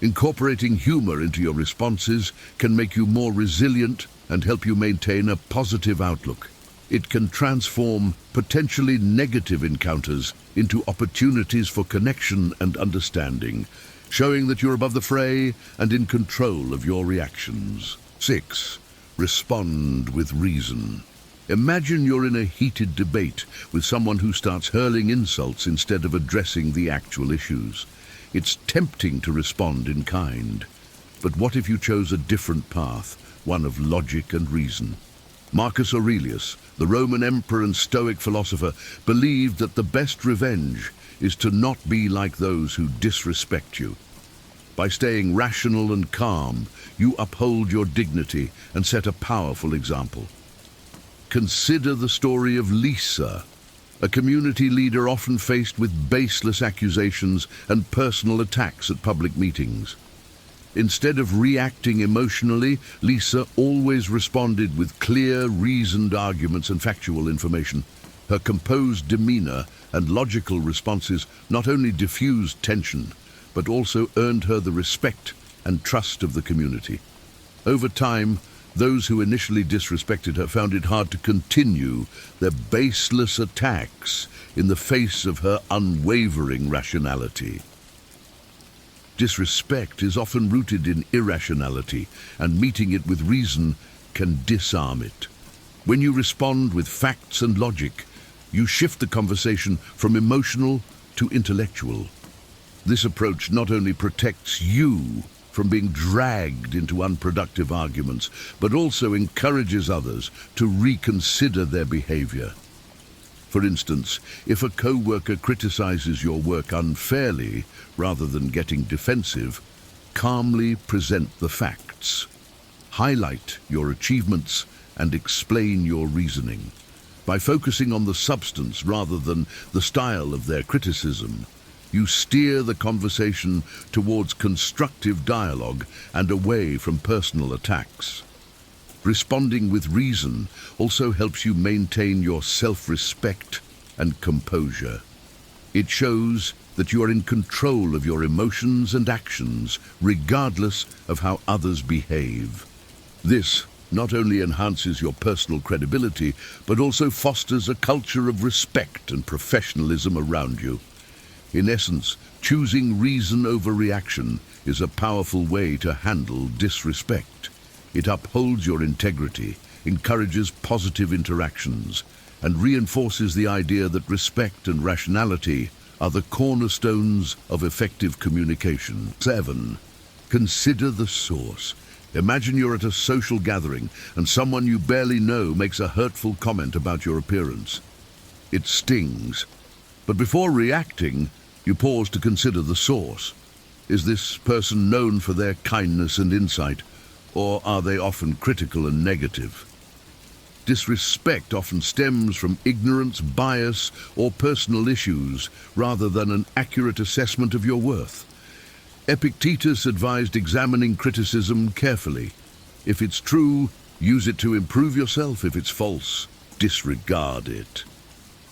[SPEAKER 2] Incorporating humor into your responses can make you more resilient and help you maintain a positive outlook. It can transform potentially negative encounters into opportunities for connection and understanding, showing that you're above the fray and in control of your reactions. 6. Respond with reason. Imagine you're in a heated debate with someone who starts hurling insults instead of addressing the actual issues. It's tempting to respond in kind. But what if you chose a different path, one of logic and reason? Marcus Aurelius, the Roman emperor and Stoic philosopher, believed that the best revenge is to not be like those who disrespect you. By staying rational and calm, you uphold your dignity and set a powerful example. Consider the story of Lisa, a community leader often faced with baseless accusations and personal attacks at public meetings. Instead of reacting emotionally, Lisa always responded with clear, reasoned arguments and factual information. Her composed demeanor and logical responses not only diffused tension, but also earned her the respect and trust of the community. Over time, those who initially disrespected her found it hard to continue their baseless attacks in the face of her unwavering rationality. Disrespect is often rooted in irrationality, and meeting it with reason can disarm it. When you respond with facts and logic, you shift the conversation from emotional to intellectual. This approach not only protects you from being dragged into unproductive arguments, but also encourages others to reconsider their behavior. For instance, if a co-worker criticizes your work unfairly rather than getting defensive, calmly present the facts. Highlight your achievements and explain your reasoning. By focusing on the substance rather than the style of their criticism, you steer the conversation towards constructive dialogue and away from personal attacks. Responding with reason also helps you maintain your self-respect and composure. It shows that you are in control of your emotions and actions, regardless of how others behave. This not only enhances your personal credibility, but also fosters a culture of respect and professionalism around you. In essence, choosing reason over reaction is a powerful way to handle disrespect. It upholds your integrity, encourages positive interactions, and reinforces the idea that respect and rationality are the cornerstones of effective communication. 7. Consider the source. Imagine you're at a social gathering and someone you barely know makes a hurtful comment about your appearance. It stings. But before reacting, you pause to consider the source. Is this person known for their kindness and insight, or are they often critical and negative? Disrespect often stems from ignorance, bias, or personal issues, rather than an accurate assessment of your worth. Epictetus advised examining criticism carefully. If it's true, use it to improve yourself. If it's false, disregard it.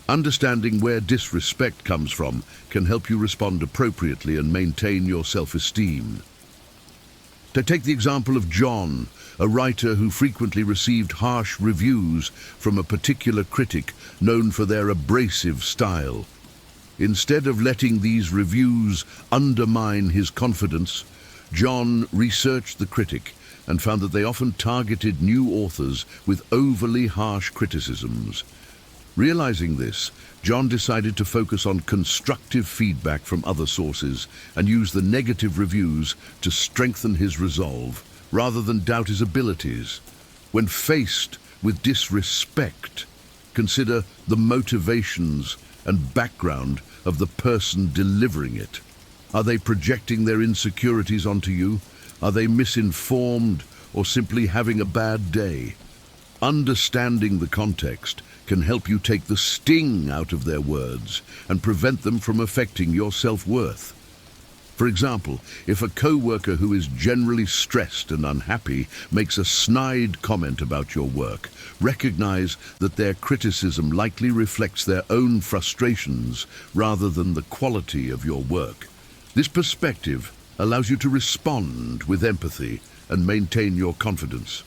[SPEAKER 2] Understanding where disrespect comes from can help you respond appropriately and maintain your self-esteem. To take the example of John, a writer who frequently received harsh reviews from a particular critic known for their abrasive style. Instead of letting these reviews undermine his confidence, John researched the critic and found that they often targeted new authors with overly harsh criticisms. Realizing this, John decided to focus on constructive feedback from other sources and use the negative reviews to strengthen his resolve, rather than doubt his abilities. When faced with disrespect, consider the motivations and background of the person delivering it. Are they projecting their insecurities onto you? Are they misinformed or simply having a bad day? Understanding the context can help you take the sting out of their words and prevent them from affecting your self-worth. For example, if a co-worker who is generally stressed and unhappy makes a snide comment about your work, recognize that their criticism likely reflects their own frustrations rather than the quality of your work. This perspective allows you to respond with empathy and maintain your confidence.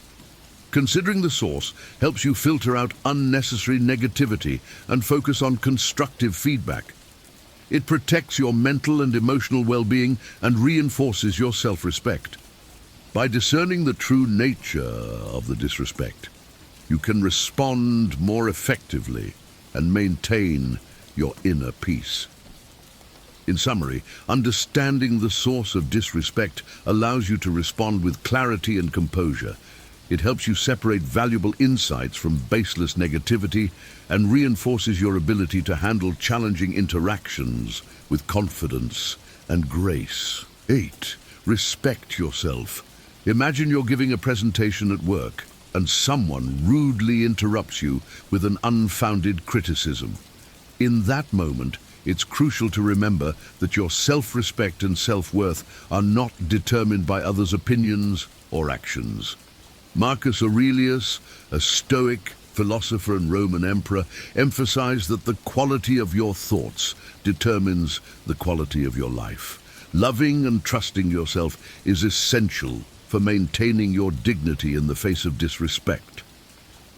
[SPEAKER 2] Considering the source helps you filter out unnecessary negativity and focus on constructive feedback. It protects your mental and emotional well-being and reinforces your self-respect. By discerning the true nature of the disrespect, you can respond more effectively and maintain your inner peace. In summary, understanding the source of disrespect allows you to respond with clarity and composure. It helps you separate valuable insights from baseless negativity and reinforces your ability to handle challenging interactions with confidence and grace. 8. Respect yourself. Imagine you're giving a presentation at work and someone rudely interrupts you with an unfounded criticism. In that moment, it's crucial to remember that your self-respect and self-worth are not determined by others' opinions or actions. Marcus Aurelius, a Stoic philosopher and Roman emperor, emphasized that the quality of your thoughts determines the quality of your life. Loving and trusting yourself is essential for maintaining your dignity in the face of disrespect.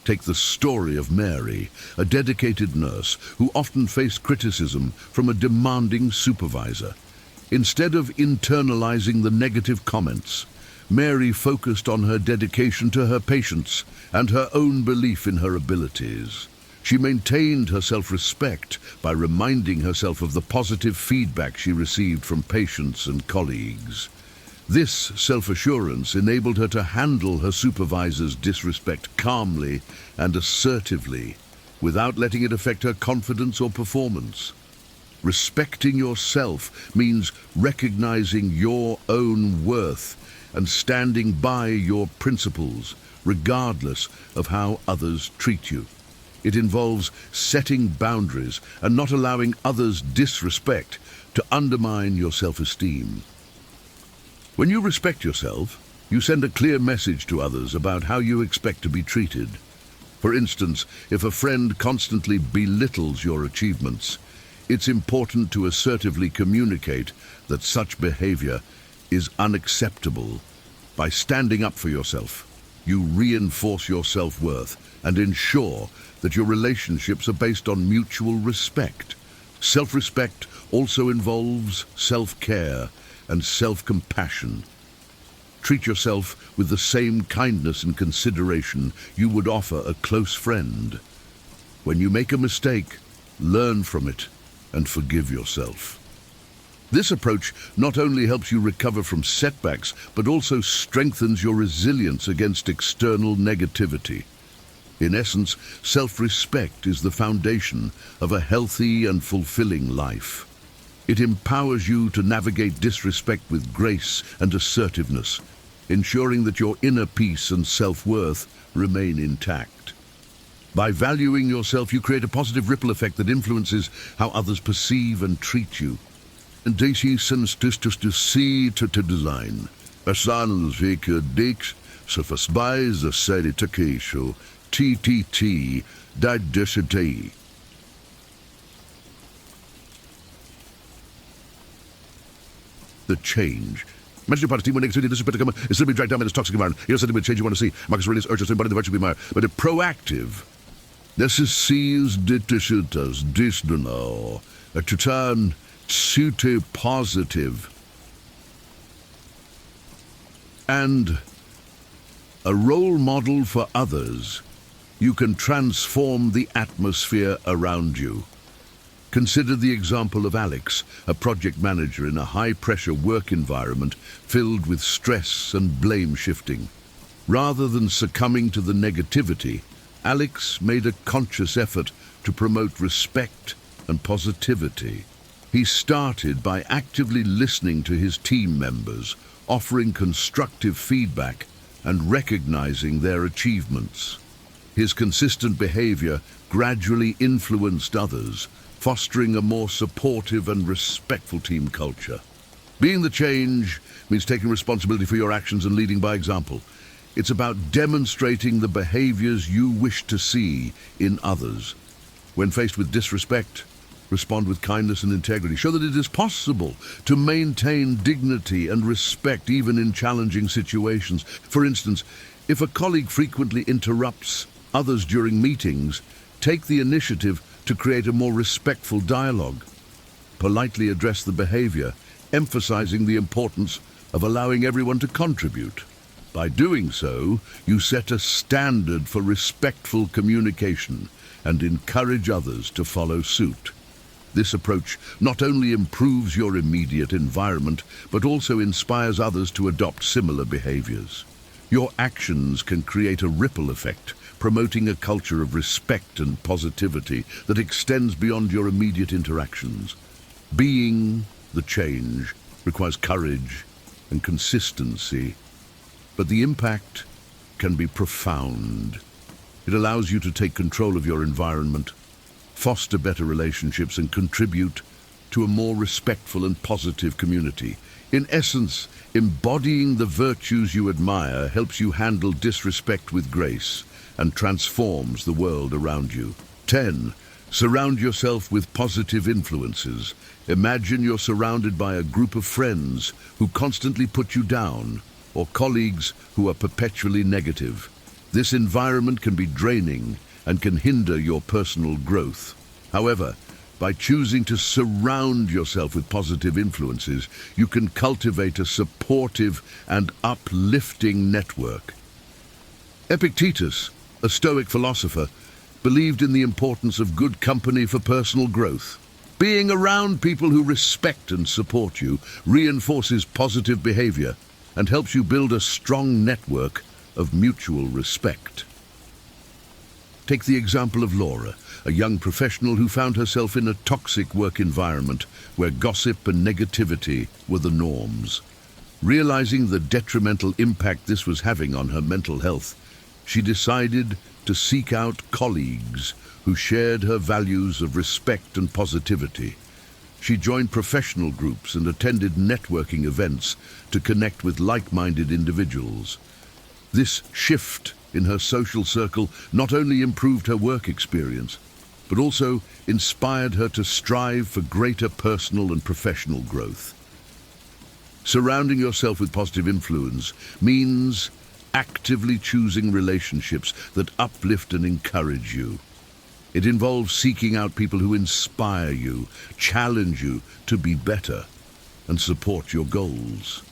[SPEAKER 2] Take the story of Mary, a dedicated nurse who often faced criticism from a demanding supervisor. Instead of internalizing the negative comments, Mary focused on her dedication to her patients and her own belief in her abilities. She maintained her self-respect by reminding herself of the positive feedback she received from patients and colleagues. This self-assurance enabled her to handle her supervisor's disrespect calmly and assertively, without letting it affect her confidence or performance. Respecting yourself means recognizing your own worth and standing by your principles, regardless of how others treat you. It involves setting boundaries and not allowing others' disrespect to undermine your self-esteem. When you respect yourself, you send a clear message to others about how you expect to be treated. For instance, if a friend constantly belittles your achievements, it's important to assertively communicate that such behavior is unacceptable. By standing up for yourself, you reinforce your self-worth and ensure that your relationships are based on mutual respect. Self-respect also involves self-care and self-compassion. Treat yourself with the same kindness and consideration you would offer a close friend. When you make a mistake, learn from it and forgive yourself. This approach not only helps you recover from setbacks, but also strengthens your resilience against external negativity. In essence, self-respect is the foundation of a healthy and fulfilling life. It empowers you to navigate disrespect with grace and assertiveness, ensuring that your inner peace and self-worth remain intact. By valuing yourself, you create a positive ripple effect that influences how others perceive and treat you. En deze zin to design. Personals weken diks, so versbij ze sede te keesho, TTT, diversity. The change. Imagine your party team when negativity this is better come is simply dragged down in this toxic environment. Here's something with change you want to see. Marcus Aurelius urges embody the virtue be admired, but a proactive. This is sees ditishutas disdunal. To turn to positive. And a role model for others. You can transform the atmosphere around you. Consider the example of Alex, a project manager in a high-pressure work environment filled with stress and blame shifting. Rather than succumbing to the negativity, Alex made a conscious effort to promote respect and positivity. He started by actively listening to his team members, offering constructive feedback and recognizing their achievements. His consistent behavior gradually influenced others, fostering a more supportive and respectful team culture. Being the change means taking responsibility for your actions and leading by example. It's about demonstrating the behaviors you wish to see in others. When faced with disrespect, respond with kindness and integrity. Show that it is possible to maintain dignity and respect even in challenging situations. For instance, if a colleague frequently interrupts others during meetings, take the initiative to create a more respectful dialogue. Politely address the behavior, emphasizing the importance of allowing everyone to contribute. By doing so, you set a standard for respectful communication and encourage others to follow suit. This approach not only improves your immediate environment, but also inspires others to adopt similar behaviors. Your actions can create a ripple effect, promoting a culture of respect and positivity that extends beyond your immediate interactions. Being the change requires courage and consistency, but the impact can be profound. It allows you to take control of your environment, foster better relationships, and contribute to a more respectful and positive community. In essence, embodying the virtues you admire helps you handle disrespect with grace and transforms the world around you. 10. Surround yourself with positive influences. Imagine you're surrounded by a group of friends who constantly put you down, or colleagues who are perpetually negative. This environment can be draining and can hinder your personal growth. However, by choosing to surround yourself with positive influences, you can cultivate a supportive and uplifting network. Epictetus, a Stoic philosopher, believed in the importance of good company for personal growth. Being around people who respect and support you reinforces positive behavior and helps you build a strong network of mutual respect. Take the example of Laura, a young professional who found herself in a toxic work environment where gossip and negativity were the norms. Realizing the detrimental impact this was having on her mental health, she decided to seek out colleagues who shared her values of respect and positivity. She joined professional groups and attended networking events to connect with like-minded individuals. This shift in her social circle not only improved her work experience, but also inspired her to strive for greater personal and professional growth. Surrounding yourself with positive influence means actively choosing relationships that uplift and encourage you. It involves seeking out people who inspire you, challenge you to be better, and support your goals.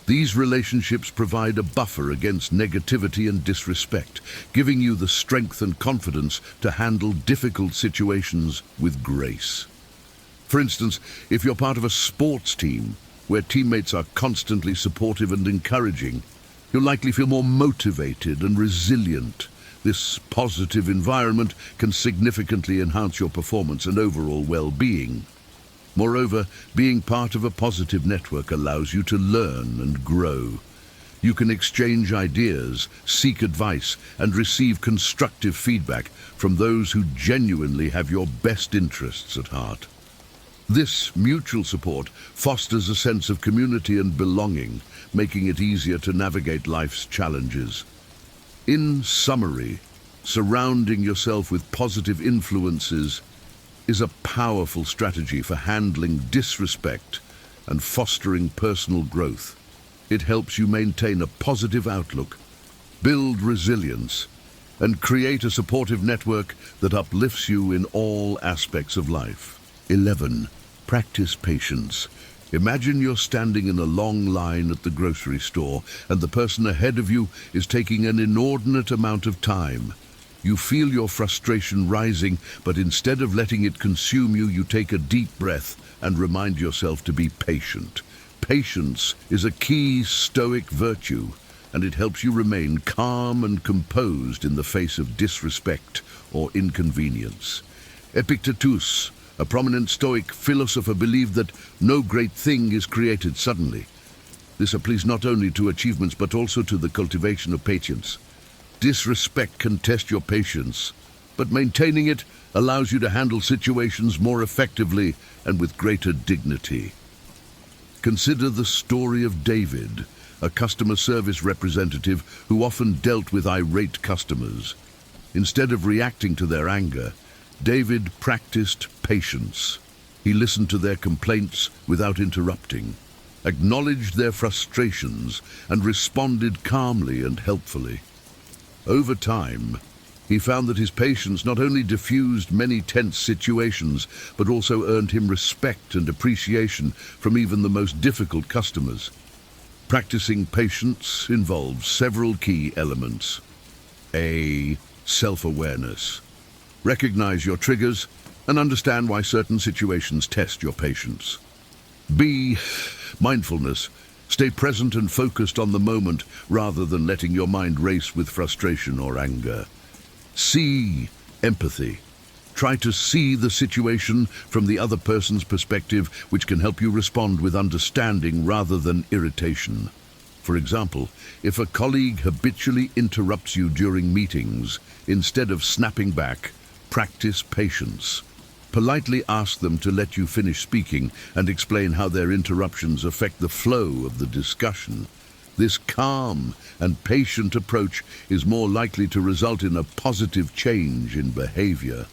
[SPEAKER 2] These relationships provide a buffer against negativity and disrespect, giving you the strength and confidence to handle difficult situations with grace. For instance, if you're part of a sports team where teammates are constantly supportive and encouraging, you'll likely feel more motivated and resilient, This positive environment can significantly enhance your performance and overall well-being. Moreover, being part of a positive network allows you to learn and grow. You can exchange ideas, seek advice, and receive constructive feedback from those who genuinely have your best interests at heart. This mutual support fosters a sense of community and belonging, making it easier to navigate life's challenges. In summary, surrounding yourself with positive influences is a powerful strategy for handling disrespect and fostering personal growth. It helps you maintain a positive outlook, build resilience, and create a supportive network that uplifts you in all aspects of life. 11. Practice patience. Imagine you're standing in a long line at the grocery store and the person ahead of you is taking an inordinate amount of time. You feel your frustration rising, but instead of letting it consume you, you take a deep breath and remind yourself to be patient. Patience is a key Stoic virtue, and it helps you remain calm and composed in the face of disrespect or inconvenience. Epictetus, a prominent Stoic philosopher, believed that no great thing is created suddenly. This applies not only to achievements but also to the cultivation of patience. Disrespect can test your patience, but maintaining it allows you to handle situations more effectively and with greater dignity. Consider the story of David, a customer service representative who often dealt with irate customers. Instead of reacting to their anger, David practiced patience. He listened to their complaints without interrupting, acknowledged their frustrations, and responded calmly and helpfully. Over time, he found that his patience not only diffused many tense situations, but also earned him respect and appreciation from even the most difficult customers. Practicing patience involves several key elements. A. Self-awareness. Recognize your triggers and understand why certain situations test your patience. B. Mindfulness. Stay present and focused on the moment rather than letting your mind race with frustration or anger. C. Empathy. Try to see the situation from the other person's perspective, which can help you respond with understanding rather than irritation. For example, if a colleague habitually interrupts you during meetings, instead of snapping back, practice patience. Politely ask them to let you finish speaking and explain how their interruptions affect the flow of the discussion. This calm and patient approach is more likely to result in a positive change in behavior.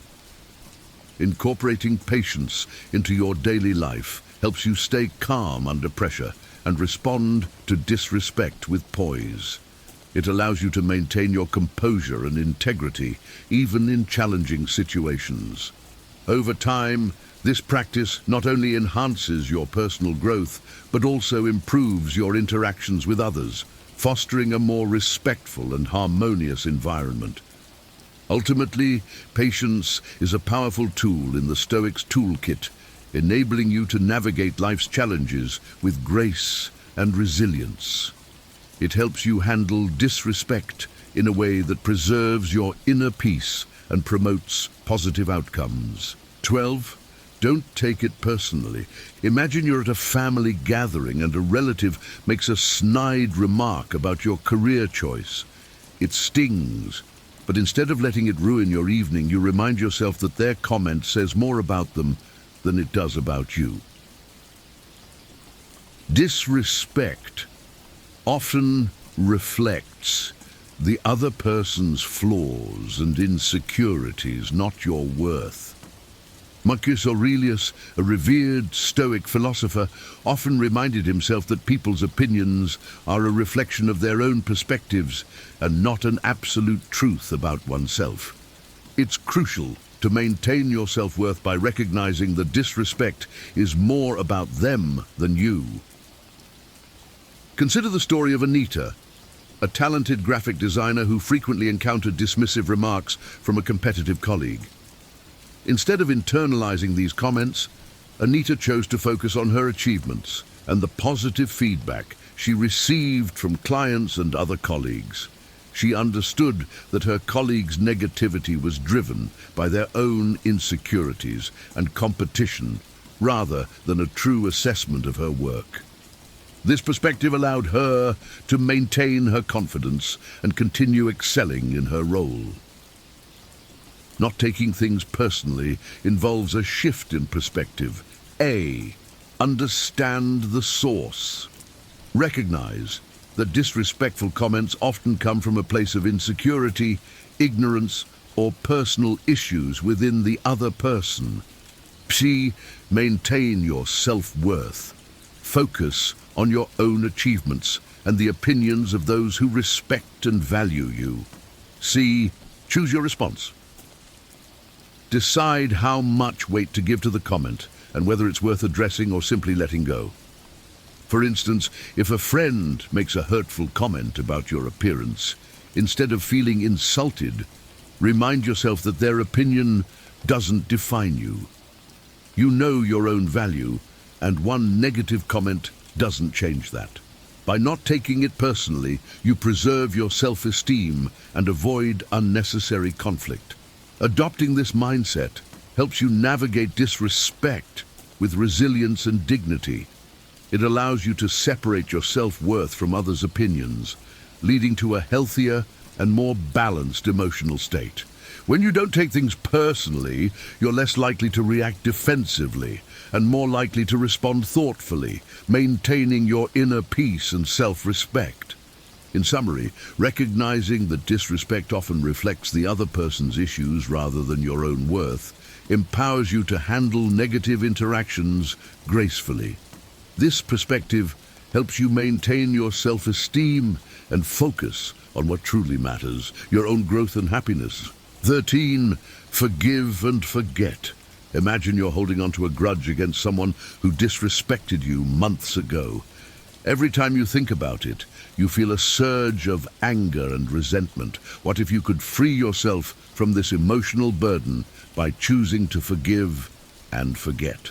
[SPEAKER 2] Incorporating patience into your daily life helps you stay calm under pressure and respond to disrespect with poise. It allows you to maintain your composure and integrity, even in challenging situations. Over time, this practice not only enhances your personal growth, but also improves your interactions with others, fostering a more respectful and harmonious environment. Ultimately, patience is a powerful tool in the Stoics' toolkit, enabling you to navigate life's challenges with grace and resilience. It helps you handle disrespect in a way that preserves your inner peace and promotes positive outcomes. 12. Don't take it personally. Imagine you're at a family gathering and a relative makes a snide remark about your career choice. It stings, but instead of letting it ruin your evening, you remind yourself that their comment says more about them than it does about you. Disrespect often reflects the other person's flaws and insecurities, not your worth. Marcus Aurelius, a revered Stoic philosopher, often reminded himself that people's opinions are a reflection of their own perspectives and not an absolute truth about oneself. It's crucial to maintain your self-worth by recognizing that disrespect is more about them than you. Consider the story of Anita, a talented graphic designer who frequently encountered dismissive remarks from a competitive colleague. Instead of internalizing these comments, Anita chose to focus on her achievements and the positive feedback she received from clients and other colleagues. She understood that her colleagues' negativity was driven by their own insecurities and competition rather than a true assessment of her work. This perspective allowed her to maintain her confidence and continue excelling in her role. Not taking things personally involves a shift in perspective. A. Understand the source. Recognize that disrespectful comments often come from a place of insecurity, ignorance, or personal issues within the other person. C. Maintain your self-worth. Focus on your own achievements and the opinions of those who respect and value you. C. Choose your response. Decide how much weight to give to the comment and whether it's worth addressing or simply letting go. For instance, if a friend makes a hurtful comment about your appearance, instead of feeling insulted, remind yourself that their opinion doesn't define you. You know your own value, and one negative comment doesn't change that. By not taking it personally, you preserve your self-esteem and avoid unnecessary conflict. Adopting this mindset helps you navigate disrespect with resilience and dignity. It allows you to separate your self-worth from others' opinions, leading to a healthier and more balanced emotional state. When you don't take things personally, you're less likely to react defensively and more likely to respond thoughtfully, maintaining your inner peace and self-respect. In summary, recognizing that disrespect often reflects the other person's issues rather than your own worth empowers you to handle negative interactions gracefully. This perspective helps you maintain your self-esteem and focus on what truly matters, your own growth and happiness. 13. Forgive and forget. Imagine you're holding on to a grudge against someone who disrespected you months ago. Every time you think about it, you feel a surge of anger and resentment. What if you could free yourself from this emotional burden by choosing to forgive and forget?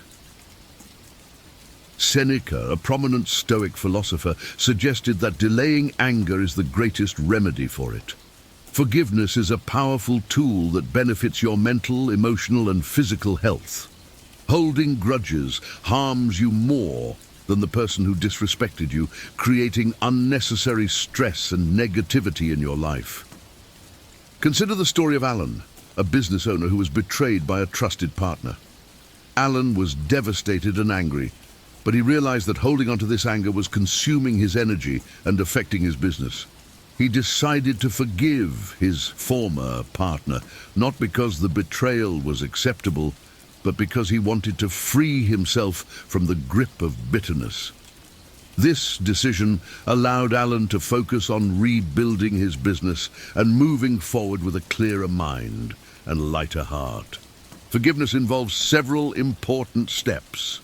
[SPEAKER 2] Seneca, a prominent Stoic philosopher, suggested that delaying anger is the greatest remedy for it. Forgiveness is a powerful tool that benefits your mental, emotional, and physical health. Holding grudges harms you more than the person who disrespected you, creating unnecessary stress and negativity in your life. Consider the story of Alan, a business owner who was betrayed by a trusted partner. Alan was devastated and angry, but he realized that holding on to this anger was consuming his energy and affecting his business. He decided to forgive his former partner, not because the betrayal was acceptable, but because he wanted to free himself from the grip of bitterness. This decision allowed Alan to focus on rebuilding his business and moving forward with a clearer mind and lighter heart. Forgiveness involves several important steps.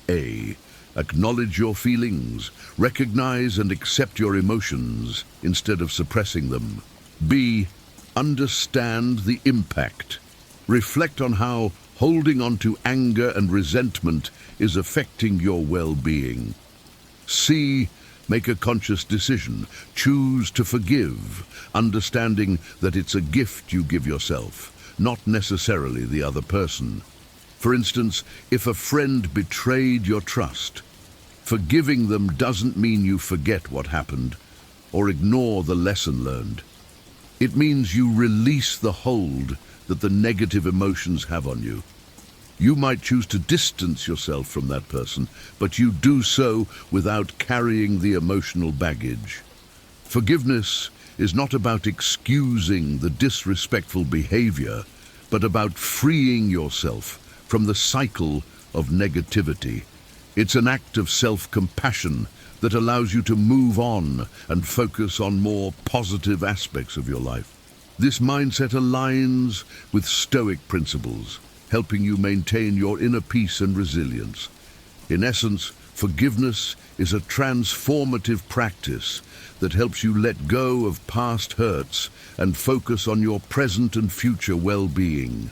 [SPEAKER 2] A. Acknowledge your feelings. Recognize and accept your emotions instead of suppressing them. B. Understand the impact. Reflect on how holding on to anger and resentment is affecting your well-being. C. Make a conscious decision. Choose to forgive, understanding that it's a gift you give yourself, not necessarily the other person. For instance, if a friend betrayed your trust, forgiving them doesn't mean you forget what happened or ignore the lesson learned. It means you release the hold that the negative emotions have on you. You might choose to distance yourself from that person, but you do so without carrying the emotional baggage. Forgiveness is not about excusing the disrespectful behavior, but about freeing yourself from the cycle of negativity. It's an act of self-compassion that allows you to move on and focus on more positive aspects of your life. This mindset aligns with Stoic principles, helping you maintain your inner peace and resilience. In essence, forgiveness is a transformative practice that helps you let go of past hurts and focus on your present and future well-being.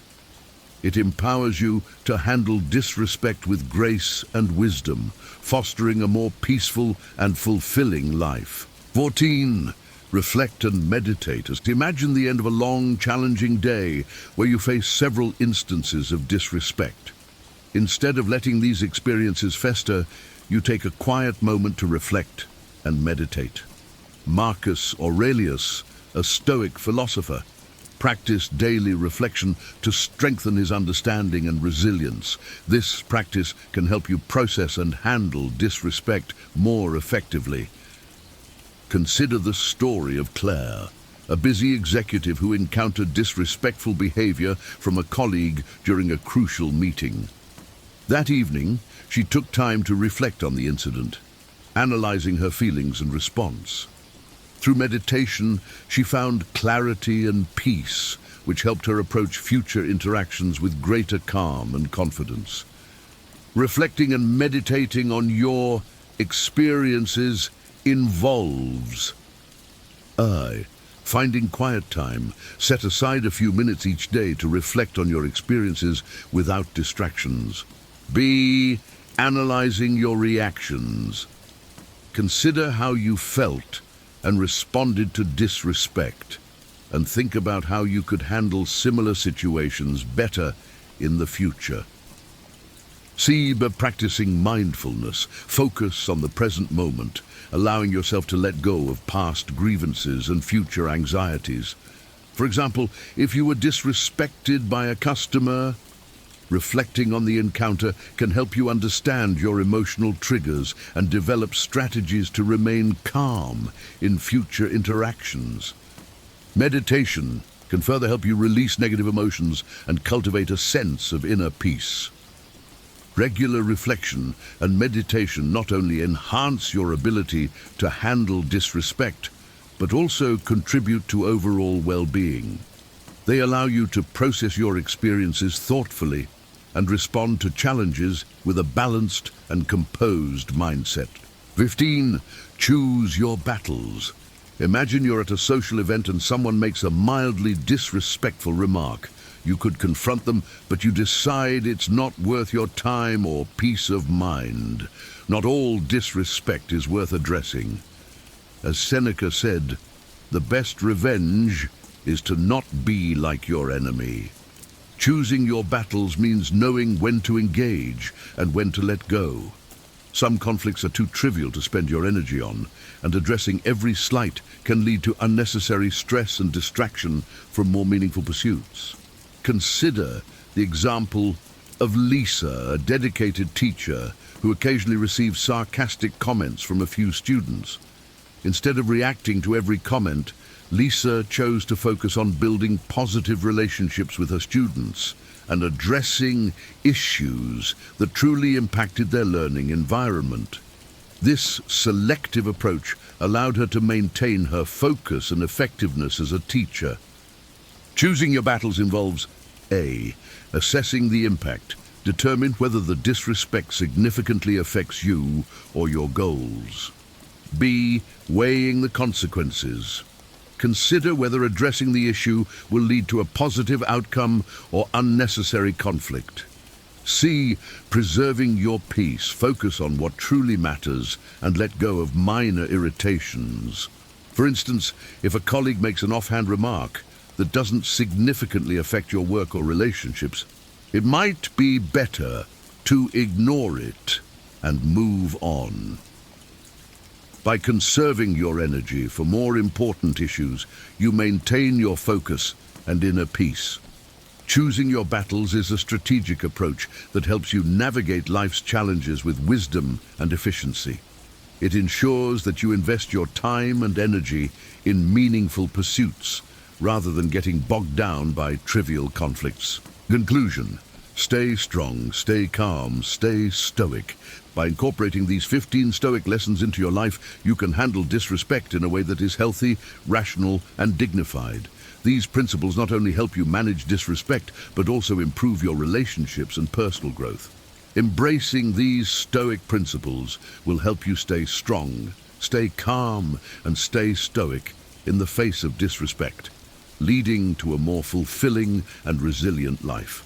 [SPEAKER 2] It empowers you to handle disrespect with grace and wisdom, fostering a more peaceful and fulfilling life. 14. Reflect and meditate. Imagine the end of a long, challenging day where you face several instances of disrespect. Instead of letting these experiences fester, you take a quiet moment to reflect and meditate. Marcus Aurelius, a Stoic philosopher, practiced daily reflection to strengthen his understanding and resilience. This practice can help you process and handle disrespect more effectively. Consider the story of Claire, a busy executive who encountered disrespectful behavior from a colleague during a crucial meeting. That evening, she took time to reflect on the incident, analyzing her feelings and response. Through meditation, she found clarity and peace, which helped her approach future interactions with greater calm and confidence. Reflecting and meditating on your experiences involves finding quiet time. Set aside a few minutes each day to reflect on your experiences without distractions. B. Analyzing your reactions. Consider how you felt and responded to disrespect, and think about how you could handle similar situations better in the future. C. By practicing mindfulness, focus on the present moment, allowing yourself to let go of past grievances and future anxieties. For example, if you were disrespected by a customer, reflecting on the encounter can help you understand your emotional triggers and develop strategies to remain calm in future interactions. Meditation can further help you release negative emotions and cultivate a sense of inner peace. Regular reflection and meditation not only enhance your ability to handle disrespect, but also contribute to overall well-being. They allow you to process your experiences thoughtfully and respond to challenges with a balanced and composed mindset. 15. Choose your battles. Imagine you're at a social event and someone makes a mildly disrespectful remark. You could confront them, but you decide it's not worth your time or peace of mind. Not all disrespect is worth addressing. As Seneca said, the best revenge is to not be like your enemy. Choosing your battles means knowing when to engage and when to let go. Some conflicts are too trivial to spend your energy on, and addressing every slight can lead to unnecessary stress and distraction from more meaningful pursuits. Consider the example of Lisa, a dedicated teacher who occasionally receives sarcastic comments from a few students. Instead of reacting to every comment, Lisa chose to focus on building positive relationships with her students and addressing issues that truly impacted their learning environment. This selective approach allowed her to maintain her focus and effectiveness as a teacher. Choosing your battles involves A. Assessing the impact. Determine whether the disrespect significantly affects you or your goals. B. Weighing the consequences. Consider whether addressing the issue will lead to a positive outcome or unnecessary conflict. C. Preserving your peace. Focus on what truly matters and let go of minor irritations. For instance, if a colleague makes an offhand remark that doesn't significantly affect your work or relationships, it might be better to ignore it and move on. By conserving your energy for more important issues, you maintain your focus and inner peace. Choosing your battles is a strategic approach that helps you navigate life's challenges with wisdom and efficiency. It ensures that you invest your time and energy in meaningful pursuits, rather than getting bogged down by trivial conflicts. Conclusion: stay strong, stay calm, stay stoic. By incorporating these 15 Stoic lessons into your life, you can handle disrespect in a way that is healthy, rational, and dignified. These principles not only help you manage disrespect, but also improve your relationships and personal growth. Embracing these Stoic principles will help you stay strong, stay calm, and stay stoic in the face of disrespect, leading to a more fulfilling and resilient life.